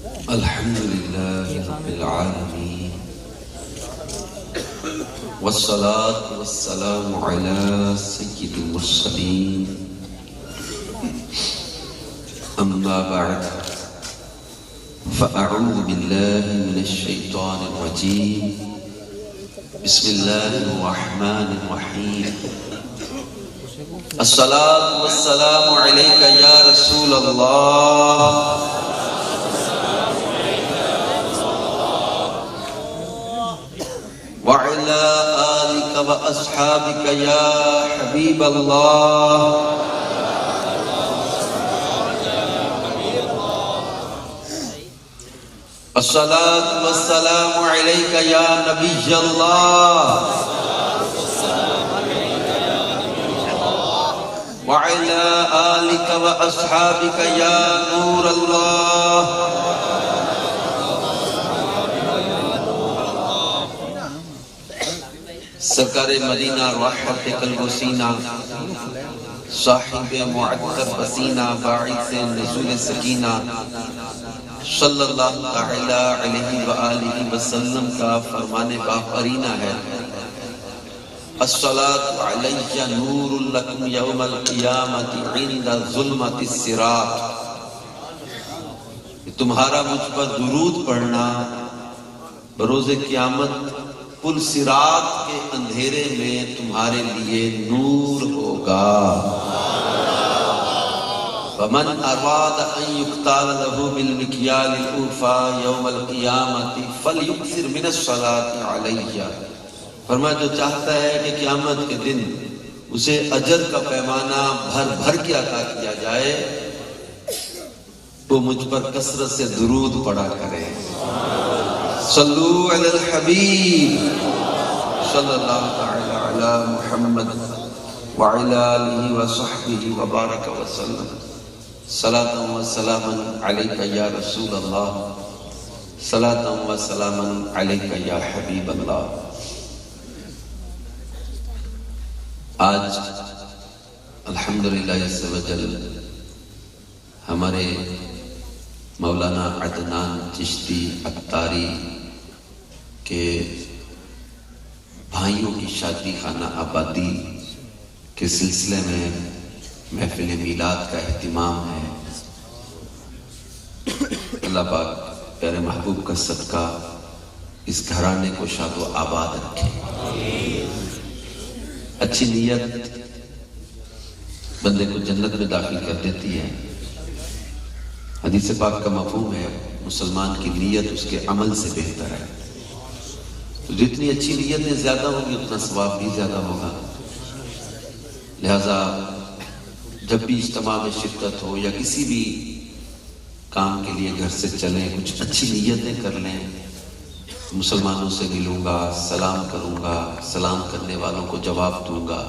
الحمد لله رب العالمين والصلاة والسلام على سيد المرسلين أما بعد فأعوذ بالله من الشيطان الرجيم بسم الله الرحمن الرحيم الصلاة والسلام عليك يا رسول الله وعلى آلك وأصحابك يا حبيب الله الصلاة والسلام عليك يا نبي الله وعلى آلك وأصحابك يا نور الله سرکار مدینہ راحت قلب و سینہ صاحب معطر پسینہ باعث نزول سکینہ صلی اللہ تعالی علیہ وآلہ وسلم کا فرمان باقرینہ ہے الصلاة علی نور لکم یوم القیامت عند ظلمت الصراط، تمہارا مجھ پر درود پڑھنا بروز قیامت پل صراط کے اندھیرے میں تمہارے لیے نور ہوگا۔ فمن اراد ان یقتال له بالمکیال الاوفا یوم القیامت فلیکثر من الصلاة علیہ، فرمایا جو چاہتا ہے کہ قیامت کے دن اسے اجر کا پیمانہ بھر بھر کے عطا کیا جائے وہ مجھ پر کثرت سے درود پڑھا کرے۔ صلو علی الحبیب صلی اللہ تعالی علی محمد وعلی آلہ وصحبہ وبارک وسلم صلاۃ و سلاما علیک یا رسول اللہ صلاۃ و سلاما علیک یا حبیب اللہ۔ آج الحمدللہ عز و جل ہمارے مولانا عدنان چشتی عطاری کے بھائیوں کی شادی خانہ آبادی کے سلسلے میں محفل میلاد کا اہتمام ہے۔ اللہ پاک پیارے محبوب کا صدقہ اس گھرانے کو شاد و آباد رکھے۔ اچھی نیت بندے کو جنت میں داخل کر دیتی ہے۔ حدیث پاک کا مفہوم ہے مسلمان کی نیت اس کے عمل سے بہتر ہے، تو جتنی اچھی نیتیں زیادہ ہوگی اتنا ثواب بھی زیادہ ہوگا۔ لہذا جب بھی اجتماع میں شرکت ہو یا کسی بھی کام کے لیے گھر سے چلیں کچھ اچھی نیتیں کر لیں۔ مسلمانوں سے ملوں گا، سلام کروں گا، سلام کرنے والوں کو جواب دوں گا،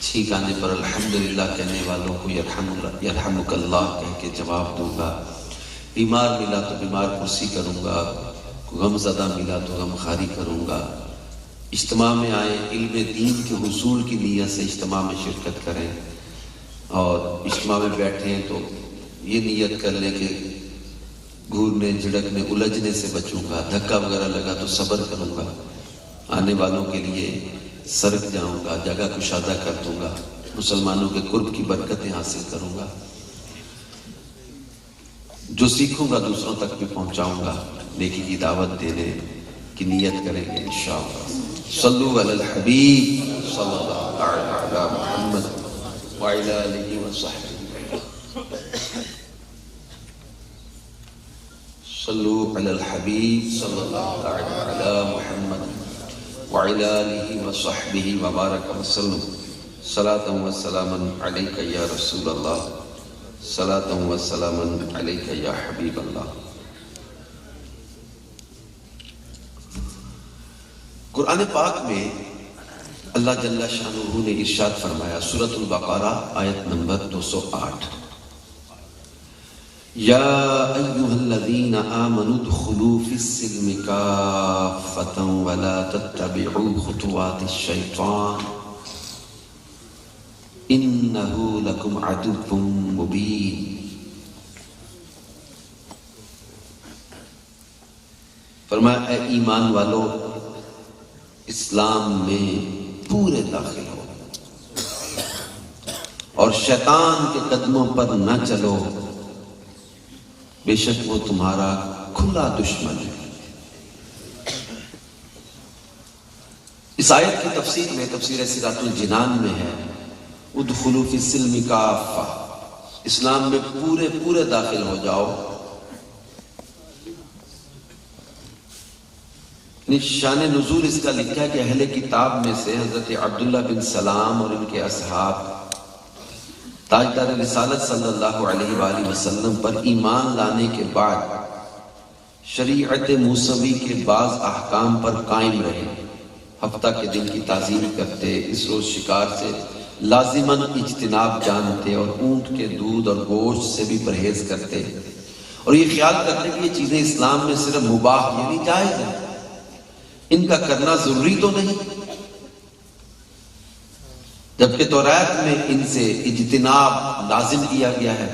چھینک آنے پر الحمدللہ کہنے والوں کو یرحمک اللہ کہہ کے جواب دوں گا، بیمار ملا تو بیمار پرسی کروں گا، غم زدہ ملا تو غم خاری کروں گا۔ اجتماع میں آئیں، علم دین کے حصول کی نیت سے اجتماع میں شرکت کریں، اور اجتماع میں بیٹھیں تو یہ نیت کر لیں کہ گھورنے جھڑکنے الجھنے سے بچوں گا، دھکا وغیرہ لگا تو صبر کروں گا، آنے والوں کے لیے سرک جاؤں گا، جگہ کشادہ کر دوں گا، مسلمانوں کے قرب کی برکتیں حاصل کروں گا، جو سیکھوں گا دوسروں تک بھی پہنچاؤں گا، نیکی کی دعوت دینے کی نیت کریں گے انشاءاللہ۔ صلو علی الحبیب صلی اللہ علی محمد وعلی آلہ وصحبہ صلو علی الحبیب صلی اللہ علی محمد وعلی آلہ وصحبہ وبارک وسلم صلاۃ و سلاما علیک یا رسول اللہ صلاۃ و سلاما علیک یا حبیب اللہ۔ قرآن پاک میں اللہ جل شانہ نے ارشاد فرمایا، سورۃ البقرہ آیت نمبر 208، یا ایہا الذین آمنوا ادخلوا فی السلم کافۃ ولا تتبعوا خطوات الشیطان انہ لکم عدو مبین۔ فرمایا اے ایمان والو اسلام میں پورے داخل ہو اور شیطان کے قدموں پر نہ چلو، بے شک وہ تمہارا کھلا دشمن ہے۔ اس آیت کی تفسیر میں، تفسیر سراۃ الجنان میں ہے ادخلوا فی السلم کافہ، اسلام میں پورے داخل ہو جاؤ۔ شان نزول اس کا لکھا ہے کہ اہل کتاب میں سے حضرت عبداللہ بن سلام اور ان کے اصحاب تاجدار رسالت صلی اللہ علیہ وآلہ وسلم پر ایمان لانے کے بعد شریعت موسوی کے بعض احکام پر قائم رہے، ہفتہ کے دن کی تعظیم کرتے، اس روز شکار سے لازماً اجتناب جانتے اور اونٹ کے دودھ اور گوشت سے بھی پرہیز کرتے، اور یہ خیال کرتے کہ یہ چیزیں اسلام میں صرف مباح یعنی جائز ہیں، ان کا کرنا ضروری تو نہیں، جبکہ توریت میں ان سے اجتناب لازم کیا گیا ہے،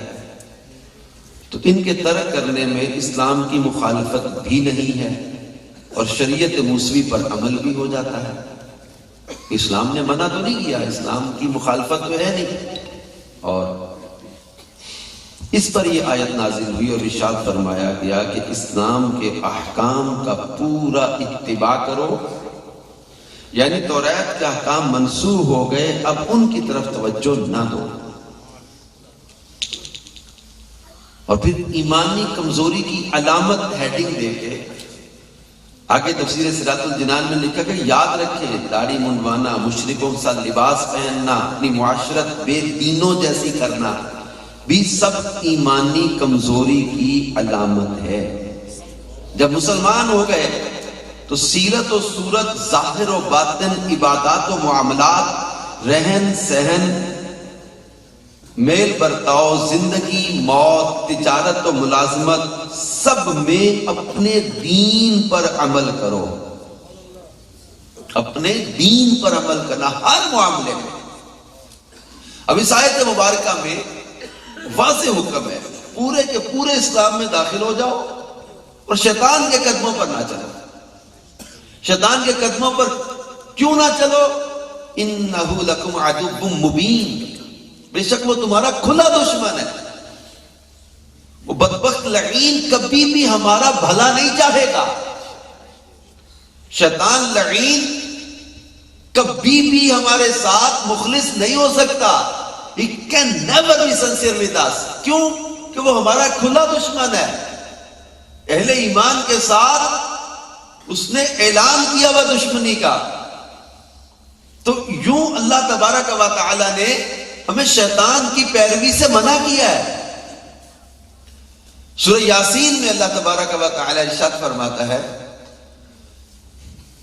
تو ان کے ترک کرنے میں اسلام کی مخالفت بھی نہیں ہے اور شریعت موسوی پر عمل بھی ہو جاتا ہے۔ اسلام نے منع تو نہیں کیا، اسلام کی مخالفت تو ہے نہیں، اور اس پر یہ آیت نازل ہوئی اور ارشاد فرمایا گیا کہ اسلام کے احکام کا پورا اتباع کرو، یعنی توریت کے احکام منسوخ ہو گئے، اب ان کی طرف توجہ نہ دو۔ اور پھر ایمانی کمزوری کی علامت ہیڈنگ دے کے آگے تفسیر سراۃ الجنان میں لکھا کہ یاد رکھیں داڑھی منڈوانا، مشرکوں کے ساتھ لباس پہننا، اپنی معاشرت بے دینوں جیسی کرنا بھی سب ایمانی کمزوری کی علامت ہے۔ جب مسلمان ہو گئے تو سیرت و صورت، ظاہر و باطن، عبادات و معاملات، رہن سہن، میل برتاؤ، زندگی موت، تجارت و ملازمت، سب میں اپنے دین پر عمل کرو، اپنے دین پر عمل کرنا ہر معاملے میں۔ اب اس آیت مبارکہ میں واضح حکم ہے پورے کے پورے اسلام میں داخل ہو جاؤ اور شیطان کے قدموں پر نہ چلو۔ شیطان کے قدموں پر کیوں نہ چلو؟ انہ لکم عدو مبین، بے شک وہ تمہارا کھلا دشمن ہے، وہ بدبخت لعین کبھی بھی ہمارا بھلا نہیں چاہے گا۔ شیطان لعین کبھی بھی ہمارے ساتھ مخلص نہیں ہو سکتا، he can never be sincere with us۔ کیوں؟ کہ وہ ہمارا کھلا دشمن ہے۔ اہل ایمان کے ساتھ اس نے اعلان کیا وہ دشمنی کا، تو یوں اللہ تبارک و تعالی نے ہمیں شیطان کی پیروی سے منع کیا ہے۔ سورہ یاسین میں اللہ تبارک و تعالی ارشاد فرماتا ہے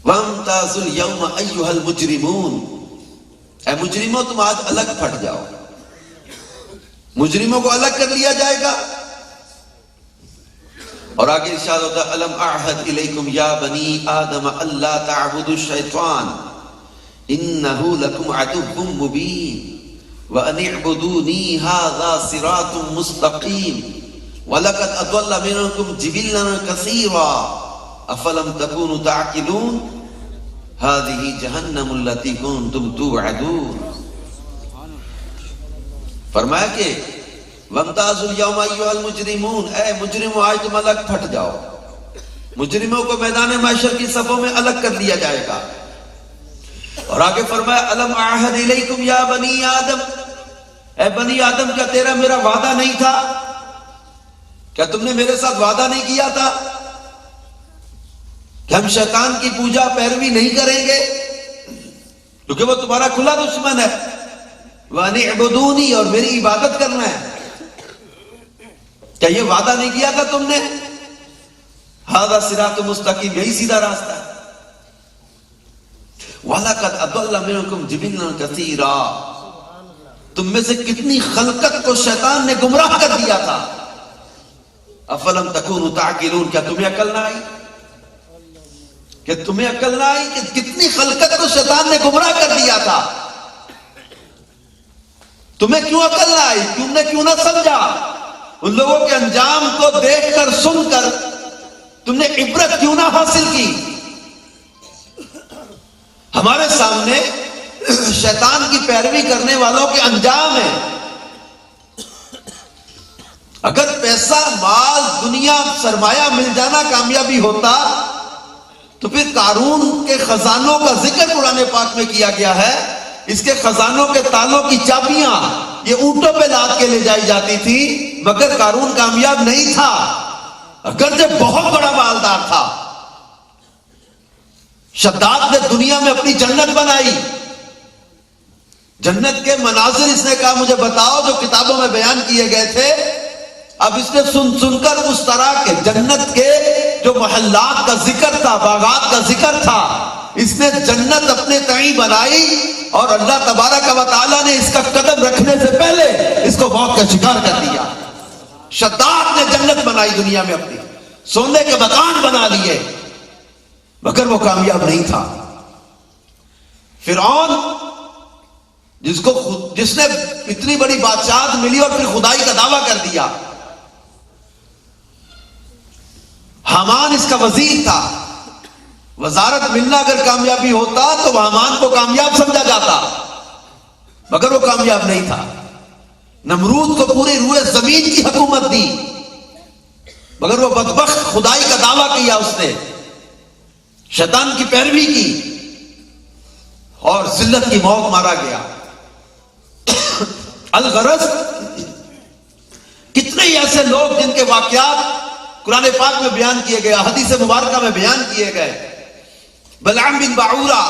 وَامْتَازُوا الْيَوْمَ أَيُّهَا الْمُجْرِمُونَ، اے مجرموں تم آج الگ پھٹ جاؤ، مجرموں کو الگ کر لیا جائے گا۔ اور آگے ارشاد ہوتا ہے أَلَمْ أَعْهَدْ إِلَيْكُمْ يَا بَنِي آدَمَ أَلَّا تَعْبُدُوا الشَّيْطَانَ إِنَّهُ لَكُمْ عَدُوٌّ مُّبِينٌ وَأَنِ اعْبُدُونِي هَٰذَا صِرَاطٌ مُّسْتَقِيمٌ وَلَقَدْ أَضَلَّ مِنكُمْ جِبِلًّا كَثِيرًا أَفَلَمْ تَكُونُوا تَعْقِلُونَ هَٰذِهِ جَهَنَّمُ الَّتِي كُنتُمْ تُوعَدُونَ۔ فرمایا کہ وَامْتَازُوا الْيَوْمَ أَيُّهَا الْمُجْرِمُونَ، اے مجرموں آج تم الگ پھٹ جاؤ۔ مجرموں کو میدان محشر کی صفوں میں الگ کر دیا جائے گا۔ اور آگے فرمایا أَلَمْ أَعْهَدْ إِلَيْكُمْ يَا بَنِي آدَمَ، اے بنی آدم کیا تیرا میرا وعدہ نہیں تھا؟ کیا تم نے میرے ساتھ وعدہ نہیں کیا تھا کہ ہم شیطان کی پوجا پیروی نہیں کریں گے کیونکہ وہ تمہارا کھلا دشمن ہے؟ وَأَنِ اعْبُدُونِي، اور میری عبادت کرنا ہے۔ کیا یہ وعدہ نہیں کیا تھا تم نے؟ هَذَا صِرَاطٌ مُّسْتَقِيمٌ، یہی سیدھا راستہ ہے۔ وَلَقَدْ أَضَلَّ مِنكُمْ جِبِلًّا كَثِيرًا، تم میں سے کتنی خلقت کو شیطان نے گمراہ کر دیا تھا۔ أَفَلَمْ تَكُونُوا تَعْقِلُونَ، کیا تمہیں عقل نہ آئی؟ کہ تمہیں عقل نہ آئی کہ کتنی خلقت کو شیطان نے گمراہ کر دیا تھا؟ تمہیں کیوں عقل نہ آئی؟ تم نے کیوں نہ سمجھا؟ ان لوگوں کے انجام کو دیکھ کر سن کر تم نے عبرت کیوں نہ حاصل کی؟ ہمارے سامنے شیطان کی پیروی کرنے والوں کے انجام ہیں. اگر پیسہ، مال، دنیا، سرمایہ مل جانا کامیابی ہوتا تو پھر قارون کے خزانوں کا ذکر قرآن پاک میں کیا گیا ہے. اس کے خزانوں کے تالوں کی چابیاں یہ اونٹوں پہ لاد کے لے جائی جاتی تھی، مگر قارون کامیاب نہیں تھا، اگرچہ بہت بڑا مالدار تھا. شداد نے دنیا میں اپنی جنت بنائی. جنت کے مناظر اس نے کہا مجھے بتاؤ جو کتابوں میں بیان کیے گئے تھے. اب اس نے سن کر اس طرح کے جنت کے جو محلات کا ذکر تھا، باغات کا ذکر تھا، اس نے جنت اپنے تئیں بنائی، اور اللہ تبارک و تعالیٰ نے اس کا قدم رکھنے سے پہلے اس کو موت کا شکار کر دیا. شداد نے جنت بنائی دنیا میں، اپنی سونے کے مکان بنا لیے، مگر وہ کامیاب نہیں تھا. فرعون جس نے اتنی بڑی بادشاہت ملی اور پھر خدائی کا دعویٰ کر دیا. حامان اس کا وزیر تھا، وزارت ملنا اگر کامیابی ہوتا تو حامان کو کامیاب سمجھا جاتا، مگر وہ کامیاب نہیں تھا. نمرود کو پوری روئے زمین کی حکومت دی، مگر وہ بدبخت خدائی کا دعویٰ کیا، اس نے شیطان کی پیروی کی اور ذلت کی موت مارا گیا. الغرض کتنے ہی ایسے لوگ جن کے واقعات قرآن پاک میں بیان کیے گئے، حدیث مبارکہ میں بیان کیے گئے. بلعام بن باعورہ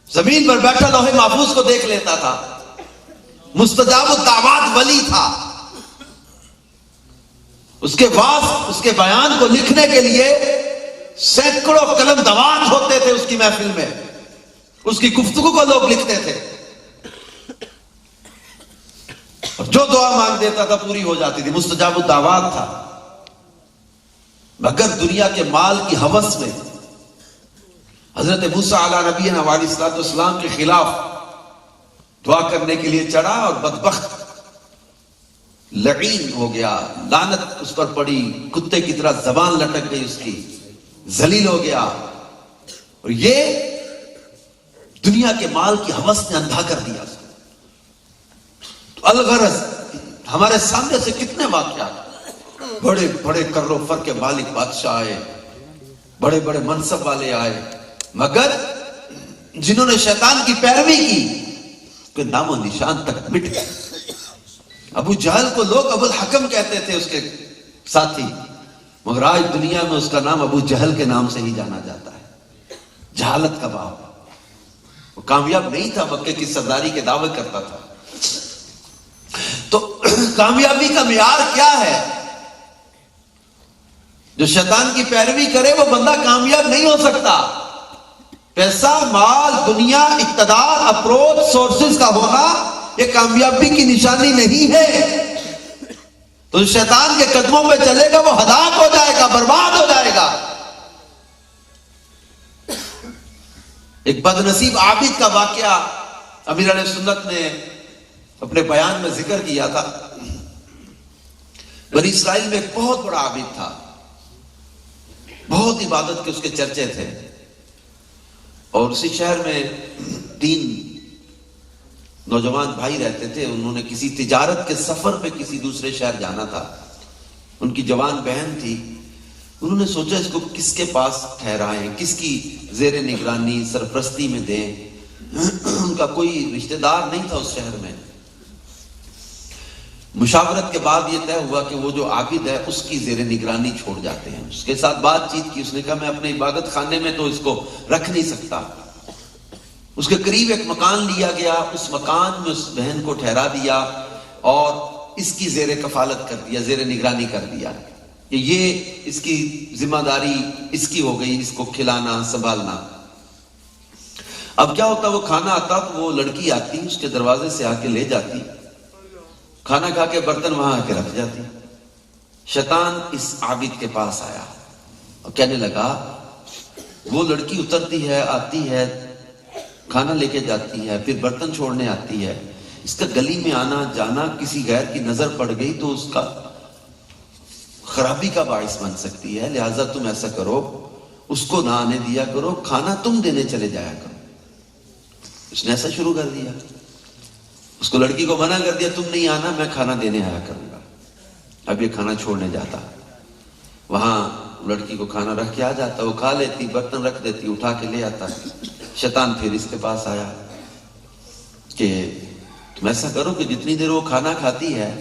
زمین پر بیٹھا لوح محفوظ کو دیکھ لیتا تھا، مستجاب الدعوات ولی تھا. اس کے وعظ، اس کے بیان کو لکھنے کے لیے سینکڑوں قلم دوات ہوتے تھے اس کی محفل میں، اس کی گفتگو کو لوگ لکھتے تھے، اور جو دعا مانگ دیتا تھا پوری ہو جاتی تھی. مستجاب الدعوات تھا، مگر دنیا کے مال کی ہوس میں حضرت موسیٰ علیہ نبینا علیہ الصلوۃ والسلام کے خلاف دعا کرنے کے لیے چڑھا، اور بدبخت لعین ہو گیا، لعنت اس پر پڑی، کتے کی طرح زبان لٹک گئی اس کی، ذلیل ہو گیا. اور یہ دنیا کے مال کی ہوس نے اندھا کر دیا. تو الغرض ہمارے سامنے سے کتنے واقعات، بڑے بڑے کر و فر کے مالک بادشاہ آئے، بڑے بڑے منصب والے آئے، مگر جنہوں نے شیطان کی پیروی کی کہ نام و نشان تک مٹ گئے. ابو جہل کو لوگ ابو الحکم کہتے تھے، اس کے ساتھی، مگر آج دنیا میں اس کا نام ابو جہل کے نام سے ہی جانا جاتا ہے. جہالت کا باپ، وہ کامیاب نہیں تھا، مکے کی سرداری کے دعوے کرتا تھا. تو کامیابی کا معیار کیا ہے؟ جو شیطان کی پیروی کرے وہ بندہ کامیاب نہیں ہو سکتا. پیسہ، مال، دنیا، اقتدار، اپروچ، سورسز کا ہونا یہ کامیابی کی نشانی نہیں ہے. تو شیطان کے قدموں پہ چلے گا وہ ہلاک ہو جائے گا، برباد ہو جائے گا. ایک بد نصیب عابد کا واقعہ امیر علیہ سنت نے اپنے بیان میں ذکر کیا تھا. بنی اسرائیل میں ایک بہت بڑا عابد تھا، بہت عبادت کے اس کے چرچے تھے، اور اسی شہر میں 3 نوجوان بھائی رہتے تھے. انہوں نے کسی تجارت کے سفر پہ کسی دوسرے شہر جانا تھا. ان کی جوان بہن تھی. انہوں نے سوچا اس کو کس کے پاس ٹھہرائیں، کس کی زیر نگرانی سرپرستی میں دیں. ان کا کوئی رشتہ دار نہیں تھا اس شہر میں. مشاورت کے بعد یہ طے ہوا کہ وہ جو عابد ہے اس کی زیر نگرانی چھوڑ جاتے ہیں. اس کے ساتھ بات چیت کی. اس نے کہا میں اپنے عبادت خانے میں تو اس کو رکھ نہیں سکتا. اس کے قریب ایک مکان لیا گیا، اس مکان میں اس بہن کو ٹھہرا دیا اور اس کی زیر کفالت کر دیا، زیر نگرانی کر دیا کہ یہ اس کی ذمہ داری اس کی ہو گئی، اس کو کھلانا سنبھالنا. اب کیا ہوتا، وہ کھانا آتا تو وہ لڑکی آتی، اس کے دروازے سے آ کے لے جاتی، کھانا کھا کے برتن وہاں آ کے رکھ جاتی. شیطان اس عابد کے پاس آیا اور کہنے لگا، وہ لڑکی اترتی ہے، آتی ہے، کھانا لے کے جاتی ہے، پھر برتن چھوڑنے آتی ہے، اس کا گلی میں آنا جانا کسی غیر کی نظر پڑ گئی تو اس کا خرابی کا باعث بن سکتی ہے، لہٰذا تم ایسا کرو، اس کو نہ آنے دیا کرو، کھانا تم دینے چلے جایا کرو۔ اس نے ایسا شروع کر دیا، اس کو لڑکی کو منع کر دیا، تم نہیں آنا، میں کھانا دینے آیا کروں گا۔ اب یہ کھانا چھوڑنے جاتا، وہاں لڑکی کو کھانا رکھ کے آ جاتا، وہ کھا لیتی، برتن رکھ دیتی، اٹھا کے لے آتا۔ شیطان پھر اس کے پاس آیا کہ تم ایسا کرو کہ جتنی دیر وہ کھانا کھاتی ہے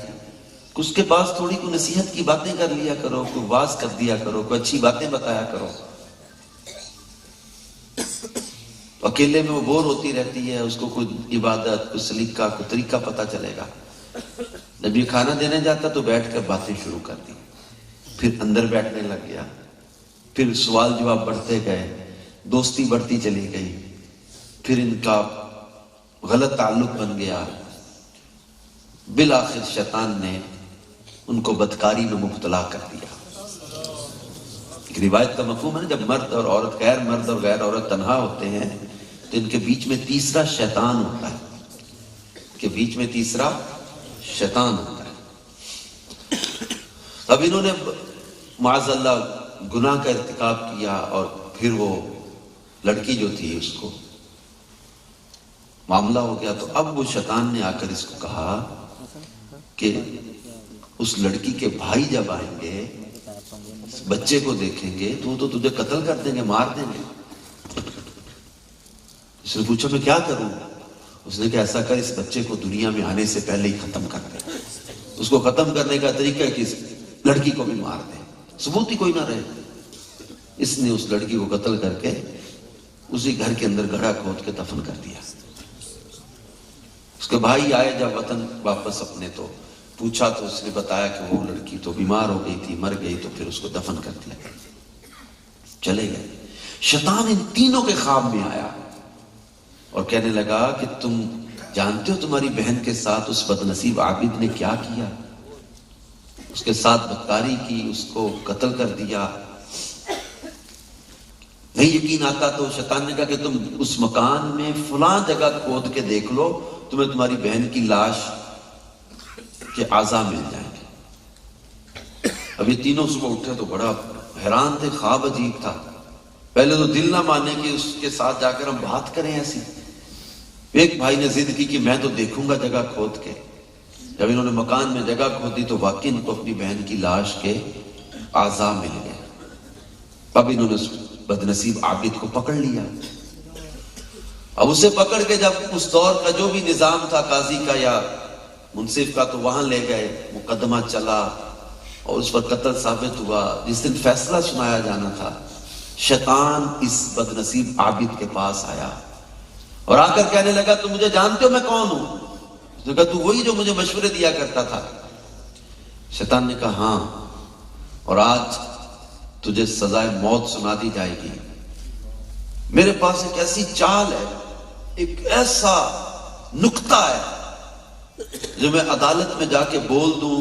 اس کے پاس تھوڑی کوئی نصیحت کی باتیں کر لیا کرو، کوئی واز کر دیا کرو، کوئی اچھی باتیں بتایا کرو۔ اکیلے میں وہ بور ہوتی رہتی ہے، اس کو کوئی عبادت، کوئی سلیقہ، کوئی طریقہ پتہ چلے گا۔ جب یہ کھانا دینے جاتا تو بیٹھ کر باتیں شروع کر دی، پھر اندر بیٹھنے لگ گیا، پھر سوال جواب بڑھتے گئے، دوستی بڑھتی چلی گئی، پھر ان کا غلط تعلق بن گیا۔ بالآخر شیطان نے ان کو بدکاری میں مبتلا کر دیا۔ ایک روایت کا مفہوم ہے، جب مرد اور عورت، غیر مرد اور غیر عورت تنہا ہوتے ہیں تو ان کے بیچ میں تیسرا شیطان ہوتا ہے، کہ بیچ میں تیسرا شیطان ہوتا ہے۔ اب انہوں نے معاذ اللہ گناہ کا ارتکاب کیا، اور پھر وہ لڑکی جو تھی اس کو معاملہ ہو گیا، تو اب وہ شیطان نے آ کر اس کو کہا کہ اس لڑکی کے بھائی جب آئیں گے، بچے کو دیکھیں گے تو وہ تو تجھے قتل کر دیں گے، مار دیں گے۔ اس نے پوچھا میں کیا کروں؟ اس نے کہا ایسا کر، اس بچے کو دنیا میں آنے سے پہلے ہی ختم کر دے۔ اس کو ختم کرنے کا طریقہ ہے کہ اس لڑکی کو بھی مار دے، ثبوت ہی کوئی نہ رہے۔ اس نے اس لڑکی کو قتل کر کے اسی گھر کے اندر گڑھا کھود کے دفن کر دیا۔ اس کے بھائی آئے جب وطن واپس اپنے، تو پوچھا تو اس نے بتایا کہ وہ لڑکی تو بیمار ہو گئی تھی، مر گئی، تو پھر اس کو دفن کر دیا، چلے گئے۔ شیطان ان تینوں کے خواب میں آیا اور کہنے لگا کہ تم جانتے ہو تمہاری بہن کے ساتھ اس بدنصیب عابد نے کیا کیا؟ اس کے ساتھ بدکاری کی، اس کو قتل کر دیا۔ نہیں یقین آتا تو شیطان نے کہا کہ تم اس مکان میں فلاں جگہ کھود کے دیکھ لو، تمہیں تمہاری بہن کی لاش کے اعضاء مل جائیں گے۔ اب یہ تینوں صبح اٹھے تو بڑا حیران تھے، خواب عجیب تھا۔ پہلے تو دل نہ مانے کہ اس کے ساتھ جا کر ہم بات کریں ایسی۔ ایک بھائی نے ضد کی کہ میں تو دیکھوں گا جگہ کھود کے۔ جب انہوں نے مکان میں جگہ کھودی تو واقعی ان کو اپنی بہن کی لاش کے اعضاء مل گئے۔ اب انہوں نے اس بدنصیب عابد کو پکڑ لیا۔ اب اسے پکڑ کے جب اس دور کا جو بھی نظام تھا، قاضی کا یا منصف کا، تو وہاں لے گئے، مقدمہ چلا اور اس پر قتل ثابت ہوا۔ جس دن فیصلہ سنایا جانا تھا، شیطان اس بدنصیب عابد کے پاس آیا اور آ کر کہنے لگا تم مجھے جانتے ہو میں کون ہوں؟ اس نے کہا تو وہی جو مجھے مشورے دیا کرتا تھا۔ شیطان نے کہا ہاں، اور آج تجھے سزائے موت سنا دی جائے گی۔ میرے پاس ایک ایسی چال ہے، ایک ایسا نکتہ ہے جو میں عدالت میں جا کے بول دوں،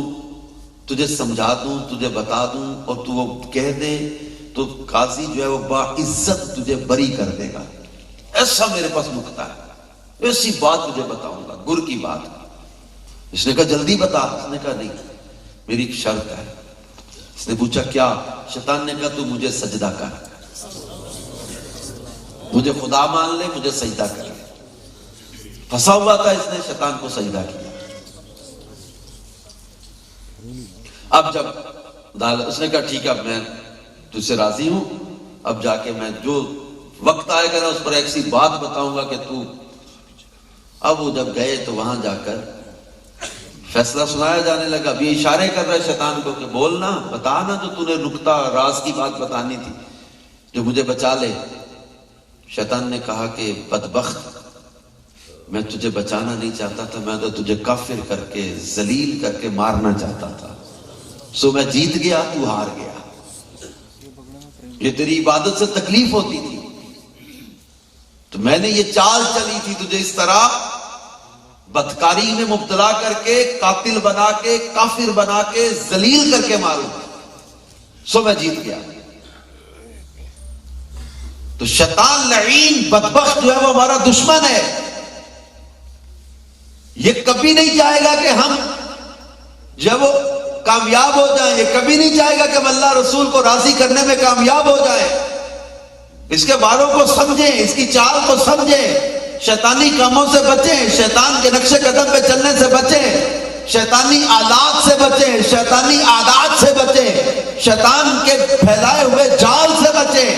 تجھے سمجھا دوں، تجھے بتا دوں، اور تو وہ کہہ دے تو قاضی جو ہے وہ باعزت تجھے بری کر دے گا۔ ایسا میرے پاس نکتہ ہے، ایسی بات تجھے بتاؤں گا، گر کی بات۔ اس نے کہا جلدی بتا۔ اس نے کہا نہیں، میری ایک شرط ہے۔ اس نے پوچھا کیا؟ شیطان نے کہا تو مجھے سجدہ کر، مجھے خدا مان لے، مجھے سجدہ کر لے۔ پھنسا ہوا تھا، اس نے شیطان کو سجدہ کیا۔ اب جب اس نے کہا ٹھیک ہے، اب میں تجھ سے راضی ہوں، اب جا کے میں جو وقت آئے گا نا اس پر ایک سی بات بتاؤں گا کہ تو۔ اب وہ جب گئے تو وہاں جا کر فیصلہ سنایا جانے لگا۔ اب یہ اشارے کر رہا ہے شیطان کو کہ بولنا، بتانا جو تو نے نکتہ راز کی بات بتانی تھی جو مجھے بچا لے۔ شیطان نے کہا کہ بدبخت، میں تجھے بچانا نہیں چاہتا تھا، میں تو تجھے کافر کر کے ذلیل کر کے مارنا چاہتا تھا۔ سو میں جیت گیا، تو ہار گیا۔ یہ تیری عبادت سے تکلیف ہوتی تھی تو میں نے یہ چال چلی تھی تجھے اس طرح بدکاری میں مبتلا کر کے، قاتل بنا کے، کافر بنا کے، ذلیل کر کے ماروں، سو میں جیت گیا۔ تو شیطان لعین بدبخت جو ہے وہ ہمارا دشمن ہے۔ یہ کبھی نہیں چاہے گا کہ ہم جو وہ کامیاب ہو جائیں. یہ کبھی نہیں چاہے گا کہ ہم اللہ رسول کو راضی کرنے میں کامیاب ہو جائیں. اس کے باروں کو سمجھیں, اس کی چال کو سمجھیں, شیطانی کاموں سے بچیں, شیطان کے نقش قدم پہ چلنے سے بچیں, شیطانی آلات سے بچیں, شیطانی عادات سے بچیں, شیطان کے پھیلائے ہوئے جال سے بچیں.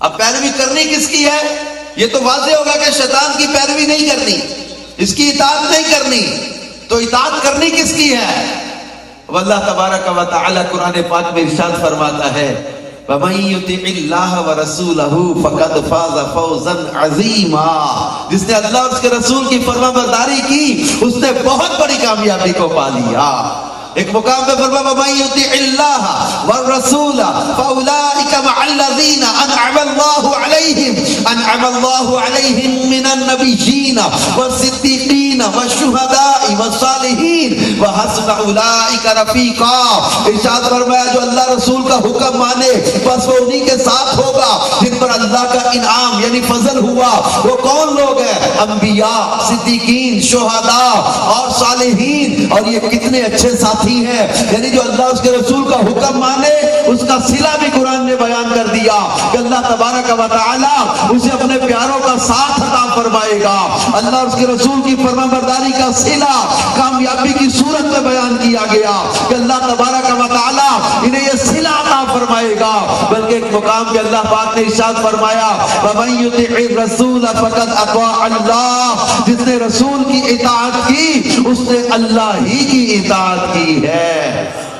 اب پیروی کرنی کس کی ہے؟ یہ تو واضح ہوگا کہ شیطان کی پیروی نہیں کرنی, اس کی اطاعت نہیں کرنی. تو اطاعت کرنی کس کی ہے؟ واللہ تبارک و تعالی قرآن پاک میں ارشاد فرماتا ہے وَمَن يُطِعِ اللَّهَ وَرَسُولَهُ فَقَدْ فَازَ فَوْزًا عَظِيمًا. جس نے اللہ اور اس کے رسول کی فرما برداری کی اس نے بہت بڑی کامیابی کو پا لیا. ایک مقام پہ فرمایا وَمَن يُطِعِ اللَّهَ وَالرَّسُولَ فَأُولَٰئِكَ مَعَ الَّذِينَ أَنْعَمَ اللَّهُ عَلَيْهِم مِّنَ النَّبِيِّينَ وَالصِّدِّيقِينَ وَالشُّهَدَاءِ وَالصَّالِحِينَ وَحَسُنَ أُولَٰئِكَ رَفِيقًا. ارشاد فرمایا جو اللہ رسول کا حکم مانے بس وہ انہی کے ساتھ ہوگا جن پر اللہ کا انعام یعنی فضل ہوا. وہ کون لوگ ہیں؟ انبیاء, صدیقین, شہداء اور صالحین. اور یہ کتنے اچھے ساتھی ہیں, یعنی جو اللہ اس کے رسول کا حکم مانے اس کا صلہ بھی قرآن نے بیان کر دیا کہ اللہ تبارک و تعالی اسے اپنے پیاروں کا ساتھ عطا فرمائے گا. اللہ اور اس کے رسول کی فرما برداری کا صلہ کامیابی کی صورت میں بیان کیا گیا کہ اللہ تبارک و تعالی انہیں یہ صلہ عطا فرمائے گا. بلکہ ایک مقام پہ اللہ پاک نے ارشاد فرمایا وَمَن يُطِعِ الرَّسُولَ فَقَدْ أَطَاعَ اللَّهَ. جس نے رسول کی اطاعت کی اس نے اللہ ہی کی اطاعت کی ہے.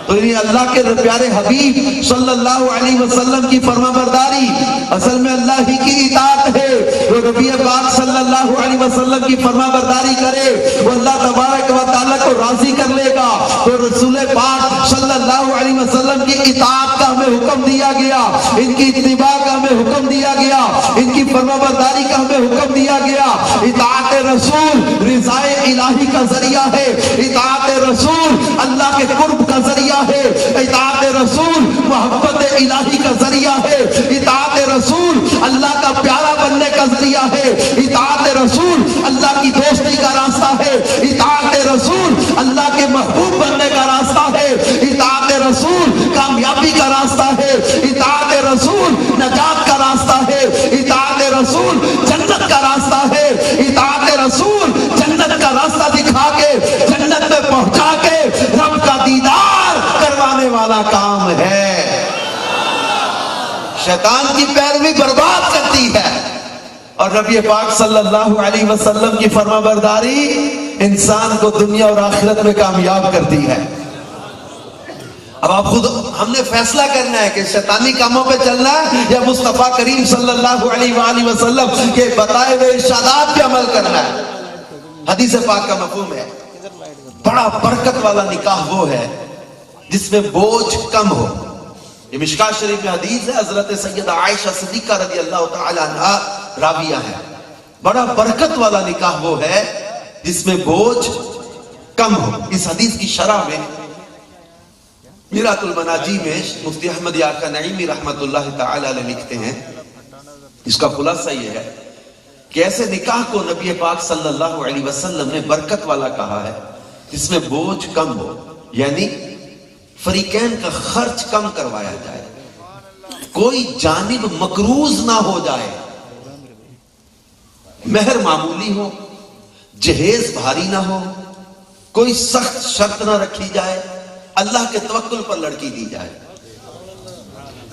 تو یہ اللہ کے پیارے حبیب صلی اللہ علیہ وسلم کی فرما برداری اصل میں اللہ ہی کی اطاعت ہے. جو نبی پاک صلی اللہ علیہ وسلم کی فرما برداری کرے وہ اللہ تبارک و تعالیٰ کو راضی کر لے گا. تو رسول پاک صلی اللہ علیہ وسلم کی اطاعت کا ہمیں حکم دیا گیا, ان کی اتباع کا ہمیں حکم دیا گیا, ان کی فرما برداری کا ہمیں حکم دیا گیا. اطاعت رسول رضائے الہی کا ذریعہ ہے, اطاعت رسول اللہ کے قرب کا ذریعہ ہے, اطاعت رسول محبت الہی کا ذریعہ ہے, اطاعت رسول اللہ کا پیارا بننے کا ذریعہ ہے, اطاعت رسول اللہ کی دوستی کا راستہ ہے, اطاعت رسول اللہ کے محبوب بننے کا راستہ ہے, اطاعت رسول کامیابی کا راستہ ہے, اطاعت رسول نجات کا راستہ ہے, اطاعت رسول جنت کا راستہ ہے, اطاعت رسول جنت کا راستہ دکھا کے جنت میں پہنچا کے رب کا دیدار کروانے والا کام ہے. شیطان کی پیروی برباد کرتی ہے اور نبی پاک صلی اللہ علیہ وسلم کی فرما برداری انسان کو دنیا اور آخرت میں کامیاب کرتی ہے. اب آپ خود ہم نے فیصلہ کرنا ہے کہ شیطانی کاموں پہ چلنا ہے یا مصطفیٰ کریم صلی اللہ علیہ وآلہ وسلم کے بتائے ہوئے ارشادات پہ عمل کرنا ہے. حدیث پاک کا مفہوم ہے بڑا برکت والا نکاح وہ ہے جس میں بوجھ کم ہو. یہ مشکات شریف میں حدیث ہے, حضرت سیدہ عائشہ صدیقہ رضی اللہ تعالی عنہا راویہ ہے. بڑا برکت والا نکاح وہ ہے جس میں بوجھ کم ہو. اس حدیث کی شرح میں میرات المناجی میں مفتی احمد یارقا نعیمی رحمت اللہ تعالی علیہ لکھتے ہیں, اس کا خلاصہ یہ ہے کہ ایسے نکاح کو نبی پاک صلی اللہ علیہ وسلم نے برکت والا کہا ہے جس میں بوجھ کم ہو, یعنی فریقین کا خرچ کم کروایا جائے, کوئی جانب مقروض نہ ہو جائے, مہر معمولی ہو, جہیز بھاری نہ ہو, کوئی سخت شرط نہ رکھی جائے, اللہ کے توکل پر لڑکی دی جائے,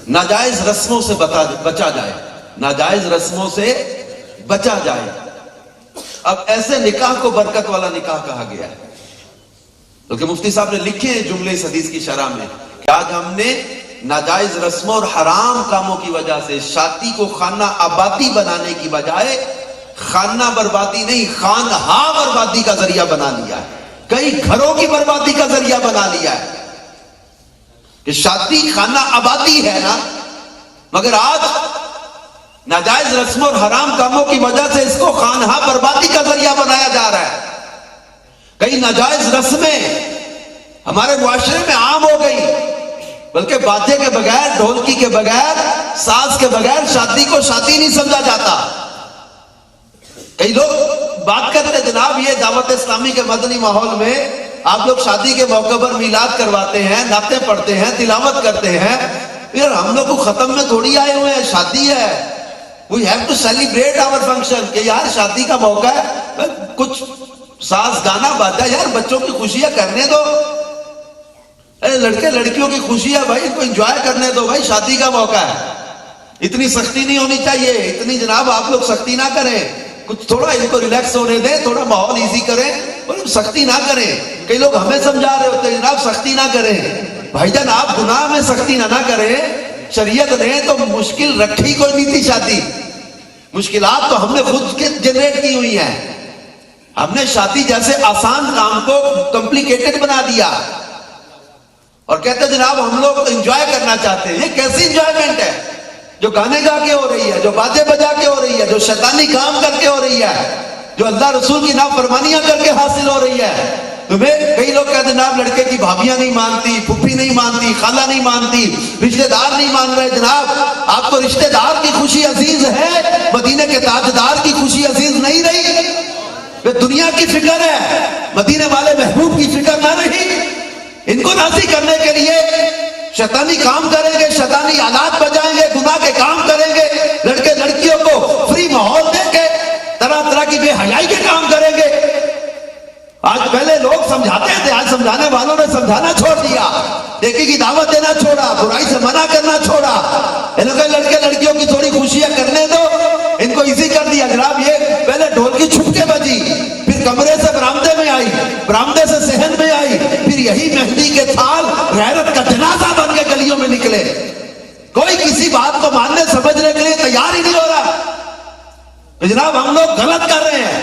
ناجائز رسموں سے بچا جائے, ناجائز رسموں سے بچا جائے. اب ایسے نکاح کو برکت والا نکاح کہا گیا ہے. کہ مفتی صاحب نے لکھے ہیں جملے اس حدیث کی شرح میں کہ آج ہم نے ناجائز رسموں اور حرام کاموں کی وجہ سے شادی کو خانہ آبادی بنانے کی بجائے خانہ بربادی نہیں خانہا بربادی کا ذریعہ بنا لیا ہے. کئی گھروں کی بربادی کا ذریعہ بنا لیا ہے کہ شادی خانہ آبادی ہے نا, مگر آج ناجائز رسموں اور حرام کاموں کی وجہ سے اس کو خانہا بربادی کا ذریعہ بنایا جا رہا ہے. کئی ناجائز رسمیں ہمارے معاشرے میں عام ہو گئی, بلکہ باجے کے بغیر, ڈھولکی کے بغیر, ساز کے بغیر شادی کو شادی نہیں سمجھا جاتا. کئی لوگ بات کرتے جناب یہ دعوت اسلامی کے مدنی ماحول میں آپ لوگ شادی کے موقع پر میلاد کرواتے ہیں, نعتیں پڑھتے ہیں, تلاوت کرتے ہیں. یار ہم لوگ کو ختم میں تھوڑی آئے ہوئے ہیں, شادی ہے. We have to celebrate our function. کہ یار شادی کا موقع ہے, کچھ ساز گانا باجا, یار بچوں کی خوشیاں کرنے دو. لڑکے لڑکیوں کی خوشی ہے بھائی, ان کو انجوائے کرنے دو بھائی, شادی کا موقع ہے. اتنی سختی نہیں ہونی چاہیے, اتنی جناب آپ لوگ سختی نہ کریں. کچھ تھوڑا ان کو ریلیکس ہونے دیں, تھوڑا ماحول ایزی کریں, اور سختی نہ کریں. کئی لوگ ہمیں سمجھا رہے ہوتے ہیں جناب سختی نہ کریں. بھائی جان آپ گناہ میں سختی نہ کریں. شریعت نے تو مشکل رکھی کوئی نہیں تھی شادی. مشکلات تو ہم نے خود جنریٹ کی ہوئی ہیں. ہم نے شادی جیسے آسان کام کو کمپلیکیٹڈ بنا دیا, اور کہتے جناب ہم لوگ انجوائے کرنا چاہتے ہیں. یہ کیسی انجوائمنٹ ہے جو گانے گا کے ہو رہی ہے, جو باجے بجا کے ہو رہی ہے, جو شیطانی کام کر کے ہو رہی ہے, جو اللہ رسول کی نافرمانیاں کر کے حاصل ہو رہی ہے. تمہیں کئی لوگ کہتے ہیں جناب لڑکے کی بھابیاں نہیں مانتی, پھپھی نہیں مانتی, خالہ نہیں مانتی, رشتہ دار نہیں مان رہے. جناب آپ کو رشتہ دار کی خوشی عزیز ہے, مدینے کے تاجدار کی خوشی عزیز نہیں رہی. دنیا کی فکر ہے, مدینے والے محبوب کی فکر نہ رہی. ان کو راضی کرنے کے لیے شیطانی کام کریں گے, شیطانی آلات بجائیں گے, گناہ کے کام کریں گے, لڑکے لڑکیوں کو فری ماحول دیں گے, طرح طرح کی بے حیائی کے کام کریں گے. آج پہلے لوگ سمجھاتے تھے, آج سمجھانے والوں نے سمجھانا چھوڑ دیا, نیکی کی دعوت دینا چھوڑا, برائی سے منع کرنا چھوڑا. لڑکے لڑکیوں کی تھوڑی خوشیاں کرنے دو, ان کو ایزی کر دیا. جناب یہ پہلے ڈھول کی چھپ کے بجی, پھر کمرے سے برآمدے میں آئی, برآمدے سے صحن میں آئی, پھر یہی مہندی کے تھال غیرت کا جنازہ بن کے گلیوں میں نکلے. کوئی کسی بات کو ماننے سمجھنے کے لیے تیار ہی نہیں ہو رہا. جناب ہم لوگ غلط کر رہے ہیں.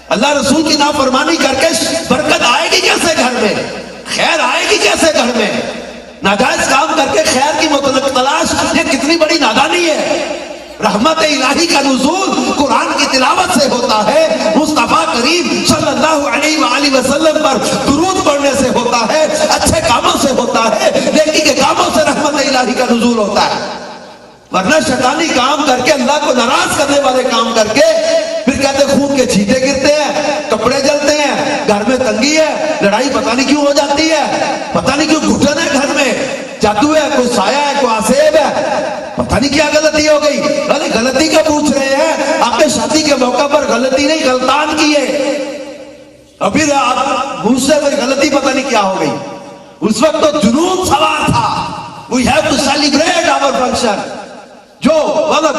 اللہ رسول کی نافرمانی کر کے برکت آئے گی کیسے گھر میں, خیر آئے گی کیسے گھر میں؟ ناجائز کام کر کے خیر کی مطلق تلاش, یہ کتنی بڑی نادانی ہے. رحمت الہی کا نزول قرآن کی تلاوت سے ہوتا ہے, مصطفیٰ کریم صلی اللہ علیہ وآلہ وسلم پر درود پڑھنے سے ہوتا ہے, اچھے کاموں سے ہوتا ہے, نیکی کے کاموں سے رحمت الہی کا نزول ہوتا ہے. ورنہ شیطانی کام کر کے, اللہ کو ناراض کرنے والے کام کر کے, پھر کہتے خون کے چھینٹے گرتے ہیں, کپڑے جلتے ہیں, گھر میں تنگی ہے, لڑائی پتہ نہیں کیوں ہو جاتی ہے, پتہ نہیں کیوں گھٹن ہے گھر میں, جادو ہے, کوئی سایہ ہے, کوئی آسیب ہے, پتہ نہیں کیا غلطی ہو گئی. ارے غلطی کا پوچھ رہے ہیں, آپ نے شادی کے موقع پر غلطی نہیں غلطان کی ہے, اور پھر آپ منہ سے کوئی غلطی پتہ نہیں کیا ہو گئی. اس وقت تو جنون سوار تھا. We have to celebrate our function. جو مطلب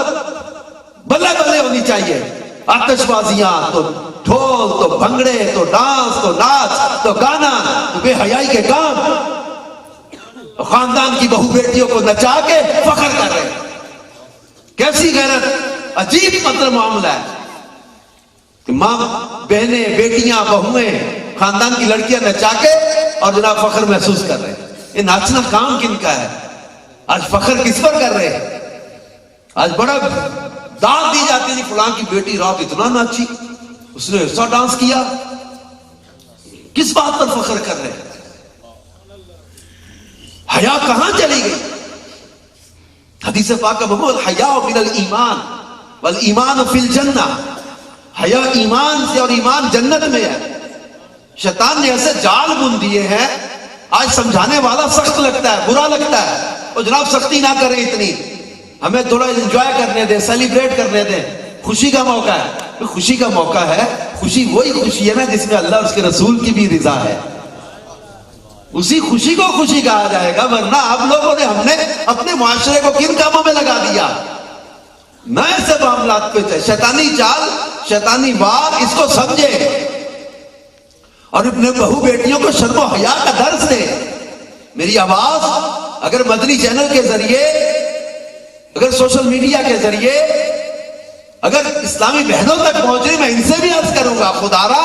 بلے بلے ہونی چاہیے, آتش بازیاں, تو ڈھول, تو بھنگڑے, تو ڈانس, تو ناچ, تو گانا, تو بے حیائی کے کام. خاندان کی بہو بیٹیوں کو نچا کے فخر کر رہے ہیں. کیسی غیرت, عجیب مطلب معاملہ ہے کہ ماں, بہنیں, بیٹیاں, بہویں, خاندان کی لڑکیاں نچا کے اور جناب فخر محسوس کر رہے ہیں. یہ ناچنا کام کن کا ہے؟ آج فخر کس پر کر رہے ہیں؟ آج بڑا داد دی جاتی ہے, فلاں کی بیٹی رات اتنا ناچی, اس نے ایسا ڈانس کیا. کس بات پر فخر کر رہے ہیں؟ حیا کہاں چلی گئی؟ حدیث پاک کا مفہوم الحیاء من الایمان والایمان فی الجنہ. حیا ایمان سے, اور ایمان جنت میں ہے. شیطان نے ایسے جال بن دیے ہیں, آج سمجھانے والا سخت لگتا ہے, برا لگتا ہے. اور جناب سختی نہ کریں اتنی, ہمیں تھوڑا انجوائے کرنے دیں, سیلیبریٹ کرنے دیں. خوشی کا موقع ہے, خوشی کا موقع ہے. خوشی وہی خوشی ہے نا جس میں اللہ اور اس کے رسول کی بھی رضا ہے, اسی خوشی کو خوشی کہا جائے گا. ورنہ آپ لوگوں نے, ہم نے اپنے معاشرے کو کن کاموں میں لگا دیا؟ نئے سے معاملات پہ شیطانی چال, شیطانی وار, اس کو سمجھے اور اپنے بہو بیٹیوں کو شرم و حیا کا درس دے. میری آواز اگر مدنی چینل کے ذریعے, اگر سوشل میڈیا کے ذریعے, اگر اسلامی بہنوں تک پہنچ رہی, میں ان سے بھی عرض کروں گا, خدا را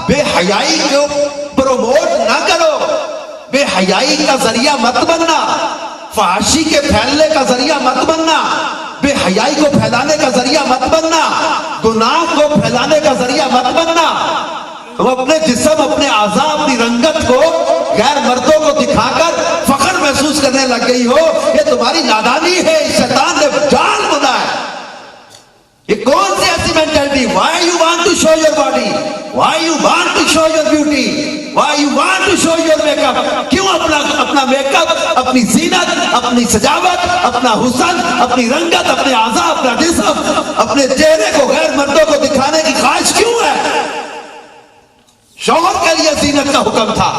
بے حیائی کو پروموٹ نہ کرو, بے حیائی کا ذریعہ مت بننا, فحاشی کے پھیلنے کا ذریعہ مت بننا, بے حیائی کو پھیلانے کا ذریعہ مت بننا, گناہ کو پھیلانے کا ذریعہ مت بننا. تم اپنے جسم, اپنے اعضاء, اپنی رنگت کو غیر مردوں کو دکھا کر فخر محسوس کرنے لگ گئی ہو. یہ تمہاری نادانی ہے, شیطان نے جال بنا ہے. یہ کون سی ایسی mentality. Why you want to show your body? Why you want to show your beauty? Why you want to show your makeup? کیوں اپنا میک اپ، اپنی زینت، اپنی سجاوٹ، اپنا حسن، اپنی رنگت، اپنے اعضاء، اپنا جسم، اپنے چہرے کو غیر مردوں کو دکھانے کی خواہش کیوں ہے؟ شوہر کے لیے زینت کا حکم تھا،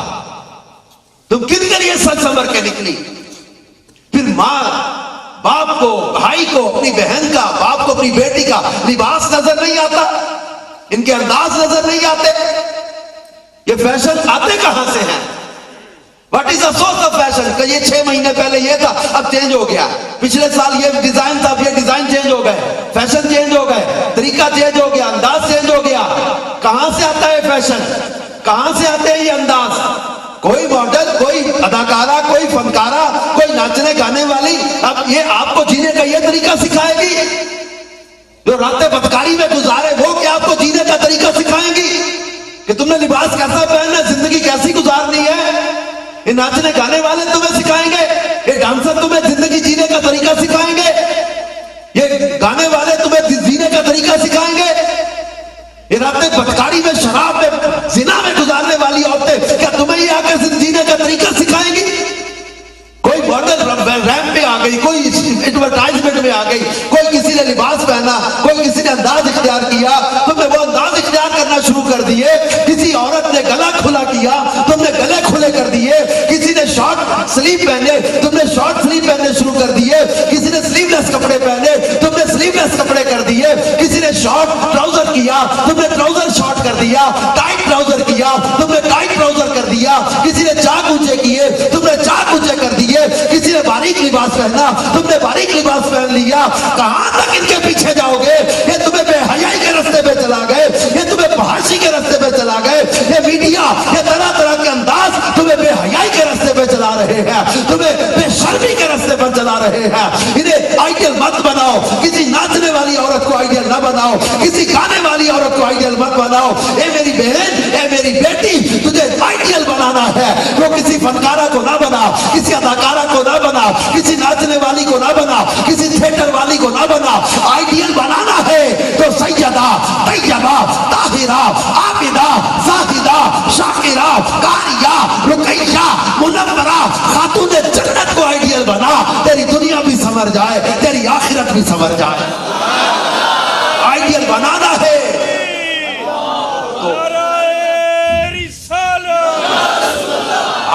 تم کن کے لیے سج سنور کے نکلی؟ پھر ماں باپ کو، بھائی کو اپنی بہن کا، باپ کو اپنی بیٹی کا لباس نظر نہیں آتا، ان کے انداز نظر نہیں آتے؟ یہ فیشن آتے کہاں سے ہیں؟ What is the source of fashion? کہ یہ 6 مہینے پہلے یہ تھا، اب چینج ہو گیا، پچھلے سال یہ ڈیزائن تھا، اب یہ ڈیزائن چینج ہو گئے، فیشن چینج ہو گئے، طریقہ چینج ہو گیا، انداز چینج ہو گیا۔ کہاں سے آتا ہے فیشن؟ کہاں سے آتے ہیں یہ انداز؟ کوئی ماڈل، کوئی اداکارہ، کوئی فنکارہ، کوئی ناچنے گانے والی اب یہ آپ کو جینے کا یہ طریقہ سکھائے گی؟ جو راتیں بدکاری میں گزارے وہ کیا آپ کو جینے کا طریقہ سکھائیں گی کہ تم نے لباس کیسا پہننا ہے، زندگی کیسی گزارنی ہے؟ یہ ناچنے گانے والے تمہیں سکھائیں گے؟ یہ ڈانسر تمہیں زندگی جینے کا طریقہ سکھائیں گے؟ یہ گانے والے تمہیں جینے کا طریقہ سکھائیں گے؟ یہ راتیں بدکاری میں، شراب میں، زنا میں گزارنے والی عورتیں کیا تمہیں یہ آ کے جینے کا طریقہ سکھائیں گی؟ کوئی ماڈل ریمپ پہ آ گئی، کوئی ایڈورٹائزمنٹ میں آ گئی، کوئی کسی نے لباس پہنا، کوئی کسی نے انداز اختیار کیا، تم نے وہ انداز اختیار کرنا شروع کر دیے۔ کسی عورت نے گلا کھلا کیا، تم نے گلے کھلے کر دیے۔ کسی نے شارٹ سلیو پہنے، تم نے شارٹ سلیو پہننے شروع کر دیے۔ کسی نے سلیو لیس کپڑے پہنے، تم نے سلیو لیس کپڑے کر دیے۔ کسی نے شارٹ ٹراؤزر کیا، تم نے ٹراؤزر شارٹ کر دیا۔ ٹائٹ ٹراؤزر کیا، تم نے ٹائٹ ٹراؤزر کر دیا۔ کسی نے چاک اونچے کیے، تم نے چاک اونچے کر دیے۔ کسی نے باریک لباس پہنا، تم نے باریک لباس پہن لیا۔ کہاں تک ان کے پیچھے جاؤ گے؟ یہ تمہیں بے حیائی کے راستے پہ چلا گئے، یہ تمہیں فحاشی کے راستے پہ چلا گئے۔ یہ میڈیا، یہ طرح طرح کے انداز تمہیں بے حیائی کے راستے پہ چلا رہے ہیں، تمہیں بے شرمی کے راستے پر چلا رہے ہیں۔ انہیں آئیڈیل مت بناؤ، کسی ناچنے والی عورت کو آئیڈیل نہ بناؤ، کسی گانے والی عورت کو آئیڈیل مت بناؤ۔ اے میری بہن، اے میری بیٹی، تجھے آئیڈیل بنانا ہے تو کسی فنکارہ کو نہ بنا، کسی اداکارہ کو نہ بنا، کسی ناچنے والی کو نہ بنا، کسی تھیٹر والی کو نہ بنا۔ آئیڈیل بنانا ہے تو سیدہ، طیبہ، طاہرہ، عابدہ، زاہدہ، شاکرہ، قاریہ، رقیہ، منورہ، خاتون جنت کو آئیڈیل بنا۔ تیری دنیا بھی سنور جائے، تیری آخرت بھی سنور جائے۔ آئیڈیل بنانا ہے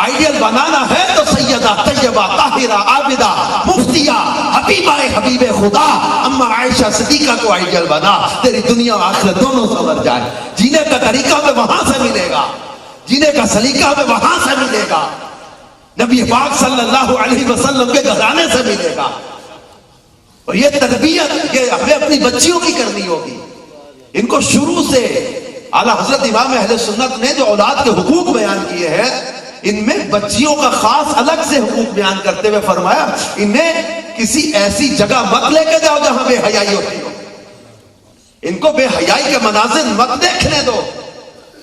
آئیڈیل بنانا ہے تو سیدہ، طیبہ، طاہرہ، عابدہ، مفتیہ، حبیبہ حبیب خدا اما عائشہ صدیقہ کو آئیڈیل بنا۔ تیری دنیا و آخرت دونوں سنور جائے۔ جینے کا طریقہ میں وہاں سے ملے گا، جینے کا سلیقہ میں وہاں سے ملے گا، نبی پاک صلی اللہ علیہ وسلم کے گھرانے سے ملے گا۔ اور یہ تربیت یہ ہمیں اپنی بچیوں کی کرنی ہوگی۔ ان کو شروع سے اعلیٰ حضرت امام اہل سنت نے جو اولاد کے حقوق بیان کیے ہیں، ان میں بچیوں کا خاص الگ سے حقوق بیان کرتے ہوئے فرمایا انہیں کسی ایسی جگہ مت لے کے جاؤ جہاں بے حیائی ہوتی ہو، ان کو بے حیائی کے مناظر مت دیکھنے دو۔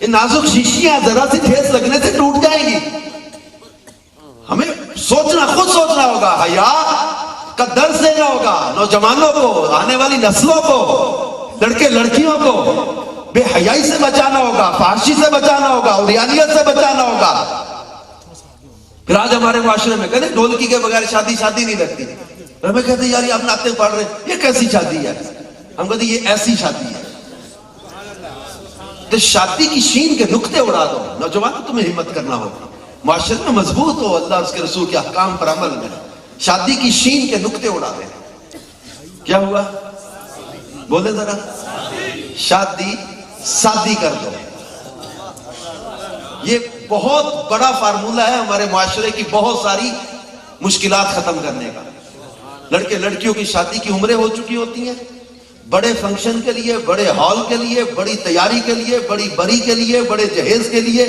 یہ نازک شیشیاں ذرا سی ٹھیس لگنے سے ٹوٹ جائیں گی۔ ہمیں سوچنا، خود سوچنا ہوگا، حیا کا درس دینا ہوگا نوجوانوں کو، آنے والی نسلوں کو، لڑکے لڑکیوں کو بے حیائی سے بچانا ہوگا، فحاشی سے بچانا ہوگا، عریانیت سے بچانا ہوگا۔ پھر آج ہمارے معاشرے میں کہتے ہیں ڈھولکی کے بغیر شادی نہیں لگتی۔ ہمیں کہتے ہیں یار یہ آپ نعتیں پڑھ رہے ہیں، یہ کیسی شادی ہے؟ ہم کہتے ہیں یہ ایسی شادی ہے۔ تو شادی کی شین کے نقطے اڑا دو۔ نوجوان تمہیں ہمت کرنا ہوگا، معاشرے میں مضبوط ہو، اللہ اس کے رسول کے احکام پر عمل میں شادی کی شین کے نقطے اڑا دیں۔ کیا ہوا؟ بولے ذرا، شادی سادی کر دو۔ یہ بہت بڑا فارمولہ ہے ہمارے معاشرے کی بہت ساری مشکلات ختم کرنے کا۔ لڑکے لڑکیوں کی شادی کی عمریں ہو چکی ہوتی ہیں، بڑے فنکشن کے لیے، بڑے ہال کے لیے، بڑی تیاری کے لیے، بڑی بری کے لیے، بڑے جہیز کے لیے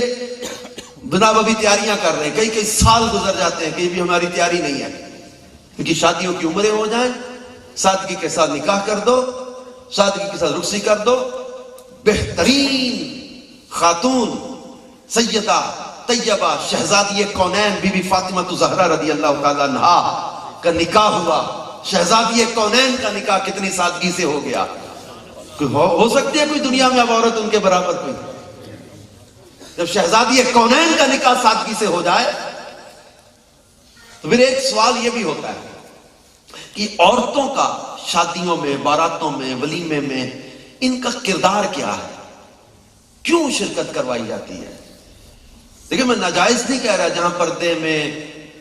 بنا بابی تیاریاں کر رہے ہیں۔ کئی سال گزر جاتے ہیں کہ بھی ہماری تیاری نہیں ہے، کیونکہ شادیوں کی عمریں ہو جائیں، سادگی کے ساتھ نکاح کر دو، سادگی کے ساتھ رخصتی کر دو۔ بہترین خاتون سیدہ طیبہ شہزادی کونین بی بی فاطمہ زہرا رضی اللہ تعالیٰ عنہا کا نکاح ہوا۔ شہزادی کونین کا نکاح کتنی سادگی سے ہو گیا۔ ہو سکتی ہے کوئی دنیا میں اب عورت ان کے برابر کوئی؟ جب شہزادی کونین کا نکاح سادگی سے ہو جائے تو پھر ایک سوال یہ بھی ہوتا ہے کہ عورتوں کا شادیوں میں، باراتوں میں، ولیمے میں ان کا کردار کیا ہے؟ کیوں شرکت کروائی جاتی ہے؟ دیکھیں میں ناجائز نہیں کہہ رہا، جہاں پردے میں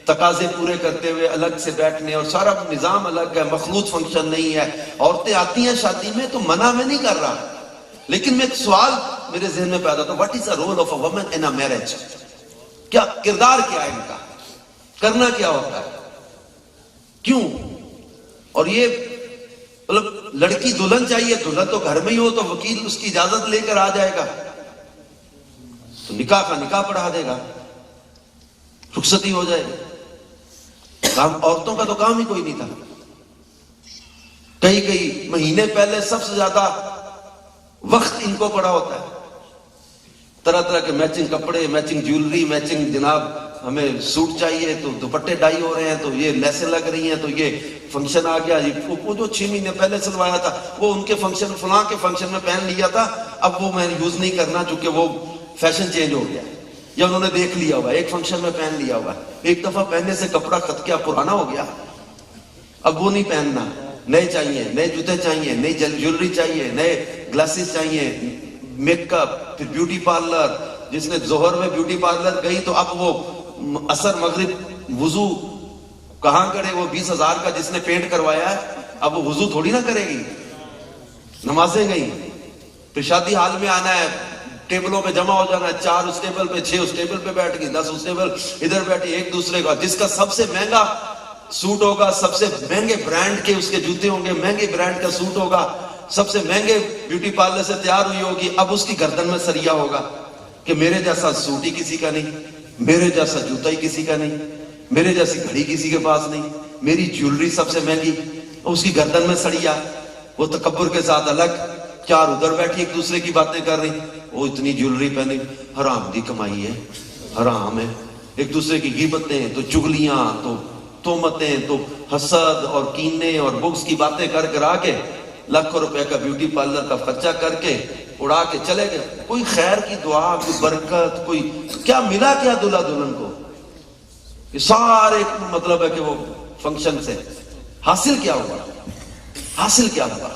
تقاضے پورے کرتے ہوئے الگ سے بیٹھنے اور سارا نظام الگ ہے، مخلوط فنکشن نہیں ہے، عورتیں آتی ہیں شادی میں تو منع میں نہیں کر رہا، لیکن میں ایک سوال میرے ذہن میں پیدا تھا، what is the role of a woman in a marriage? کیا کردار کیا ہے ان کا؟ کرنا کیا ہوتا ہے؟ کیوں؟ اور یہ مطلب لڑکی دلہن چاہیے، دلہن تو گھر میں ہی ہو تو وکیل اس کی اجازت لے کر آ جائے گا تو نکاح کا نکاح پڑھا دے گا، رخصتی ہو جائے گی۔ کام عورتوں کا تو کام ہی کوئی نہیں تھا۔ کئی مہینے پہلے سب سے زیادہ وقت ان کو پڑا ہوتا ہے، طرح طرح کے میچنگ کپڑے، میچنگ جیولری، میچنگ جناب ہمیں سوٹ چاہیے تو دوپٹے ڈائی ہو رہے ہیں، تو یہ لیسیں لگ رہی ہیں، تو یہ فنکشن آ گیا، وہ جو 6 مہینے پہلے سلوایا تھا وہ ان کے فنکشن، فلاں کے فنکشن میں پہن لیا تھا، اب وہ میں یوز نہیں کرنا چونکہ وہ فیشن چینج ہو گیا، یا انہوں نے دیکھ لیا ہوگا، ایک فنکشن میں پہن لیا ہوگا، ایک دفعہ پہننے سے کپڑا خط کیا پرانا ہو گیا، اب وہ نہیں پہننا، نئے چاہیے، نئے جوتے چاہیے، نئی جیولری چاہیے، نئے گلاسز چاہیے، میک اپ، پھر بیوٹی پارلر، جس نے ظہر میں بیوٹی پارلر گئی تو اب وہ عصر مغرب وضو کہاں کرے؟ وہ 20,000 کا جس نے پینٹ کروایا ہے اب وہ وضو تھوڑی نہ کرے گی، نمازیں گئی، پھر شادی حال میں آنا ہے، ٹیبلوں پہ جمع ہو جانا ہے، 4 اس ٹیبل پہ، 6 اس ٹیبل پہ بیٹھ گئی، 10 اس ٹیبل ادھر بیٹھی، ایک دوسرے کا، جس کا سب سے مہنگا سوٹ ہوگا، سب سے مہنگے برانڈ کے اس کے جوتے ہوں گے، مہنگے برانڈ کا سوٹ ہوگا، سب سے مہنگے بیوٹی پارلر سے تیار ہوئی ہوگی، اب اس کی گردن میں سریا ہوگا کہ میرے جیسا سوٹ ہی کسی کا نہیں، میرے جیسا جوتا ہی کسی کا نہیں، میرے جیسی گھڑی کسی کے پاس نہیں، میری جیولری سب سے مہنگی، اس کی گردن میں سڑیا، وہ تکبر کے ساتھ الگ، 4 ادھر بیٹھی ایک دوسرے کی باتیں کر رہی، وہ اتنی جیولری پہنی، حرام دی کمائی ہے، حرام ہے، ایک دوسرے کی غیبتیں، تو چغلیاں، تو تہمتیں، تو حسد اور کینے اور بغض کی باتیں کر کرا کے لاکھوں روپے کا بیوٹی پارلر کا خرچہ کر کے اڑا کے چلے گئے، کوئی خیر کی دعا، کوئی برکت، کوئی کیا ملا کیا دلہا دلہن کو؟ یہ سارے مطلب ہے کہ وہ فنکشن سے حاصل کیا ہوا؟ حاصل کیا ہوا؟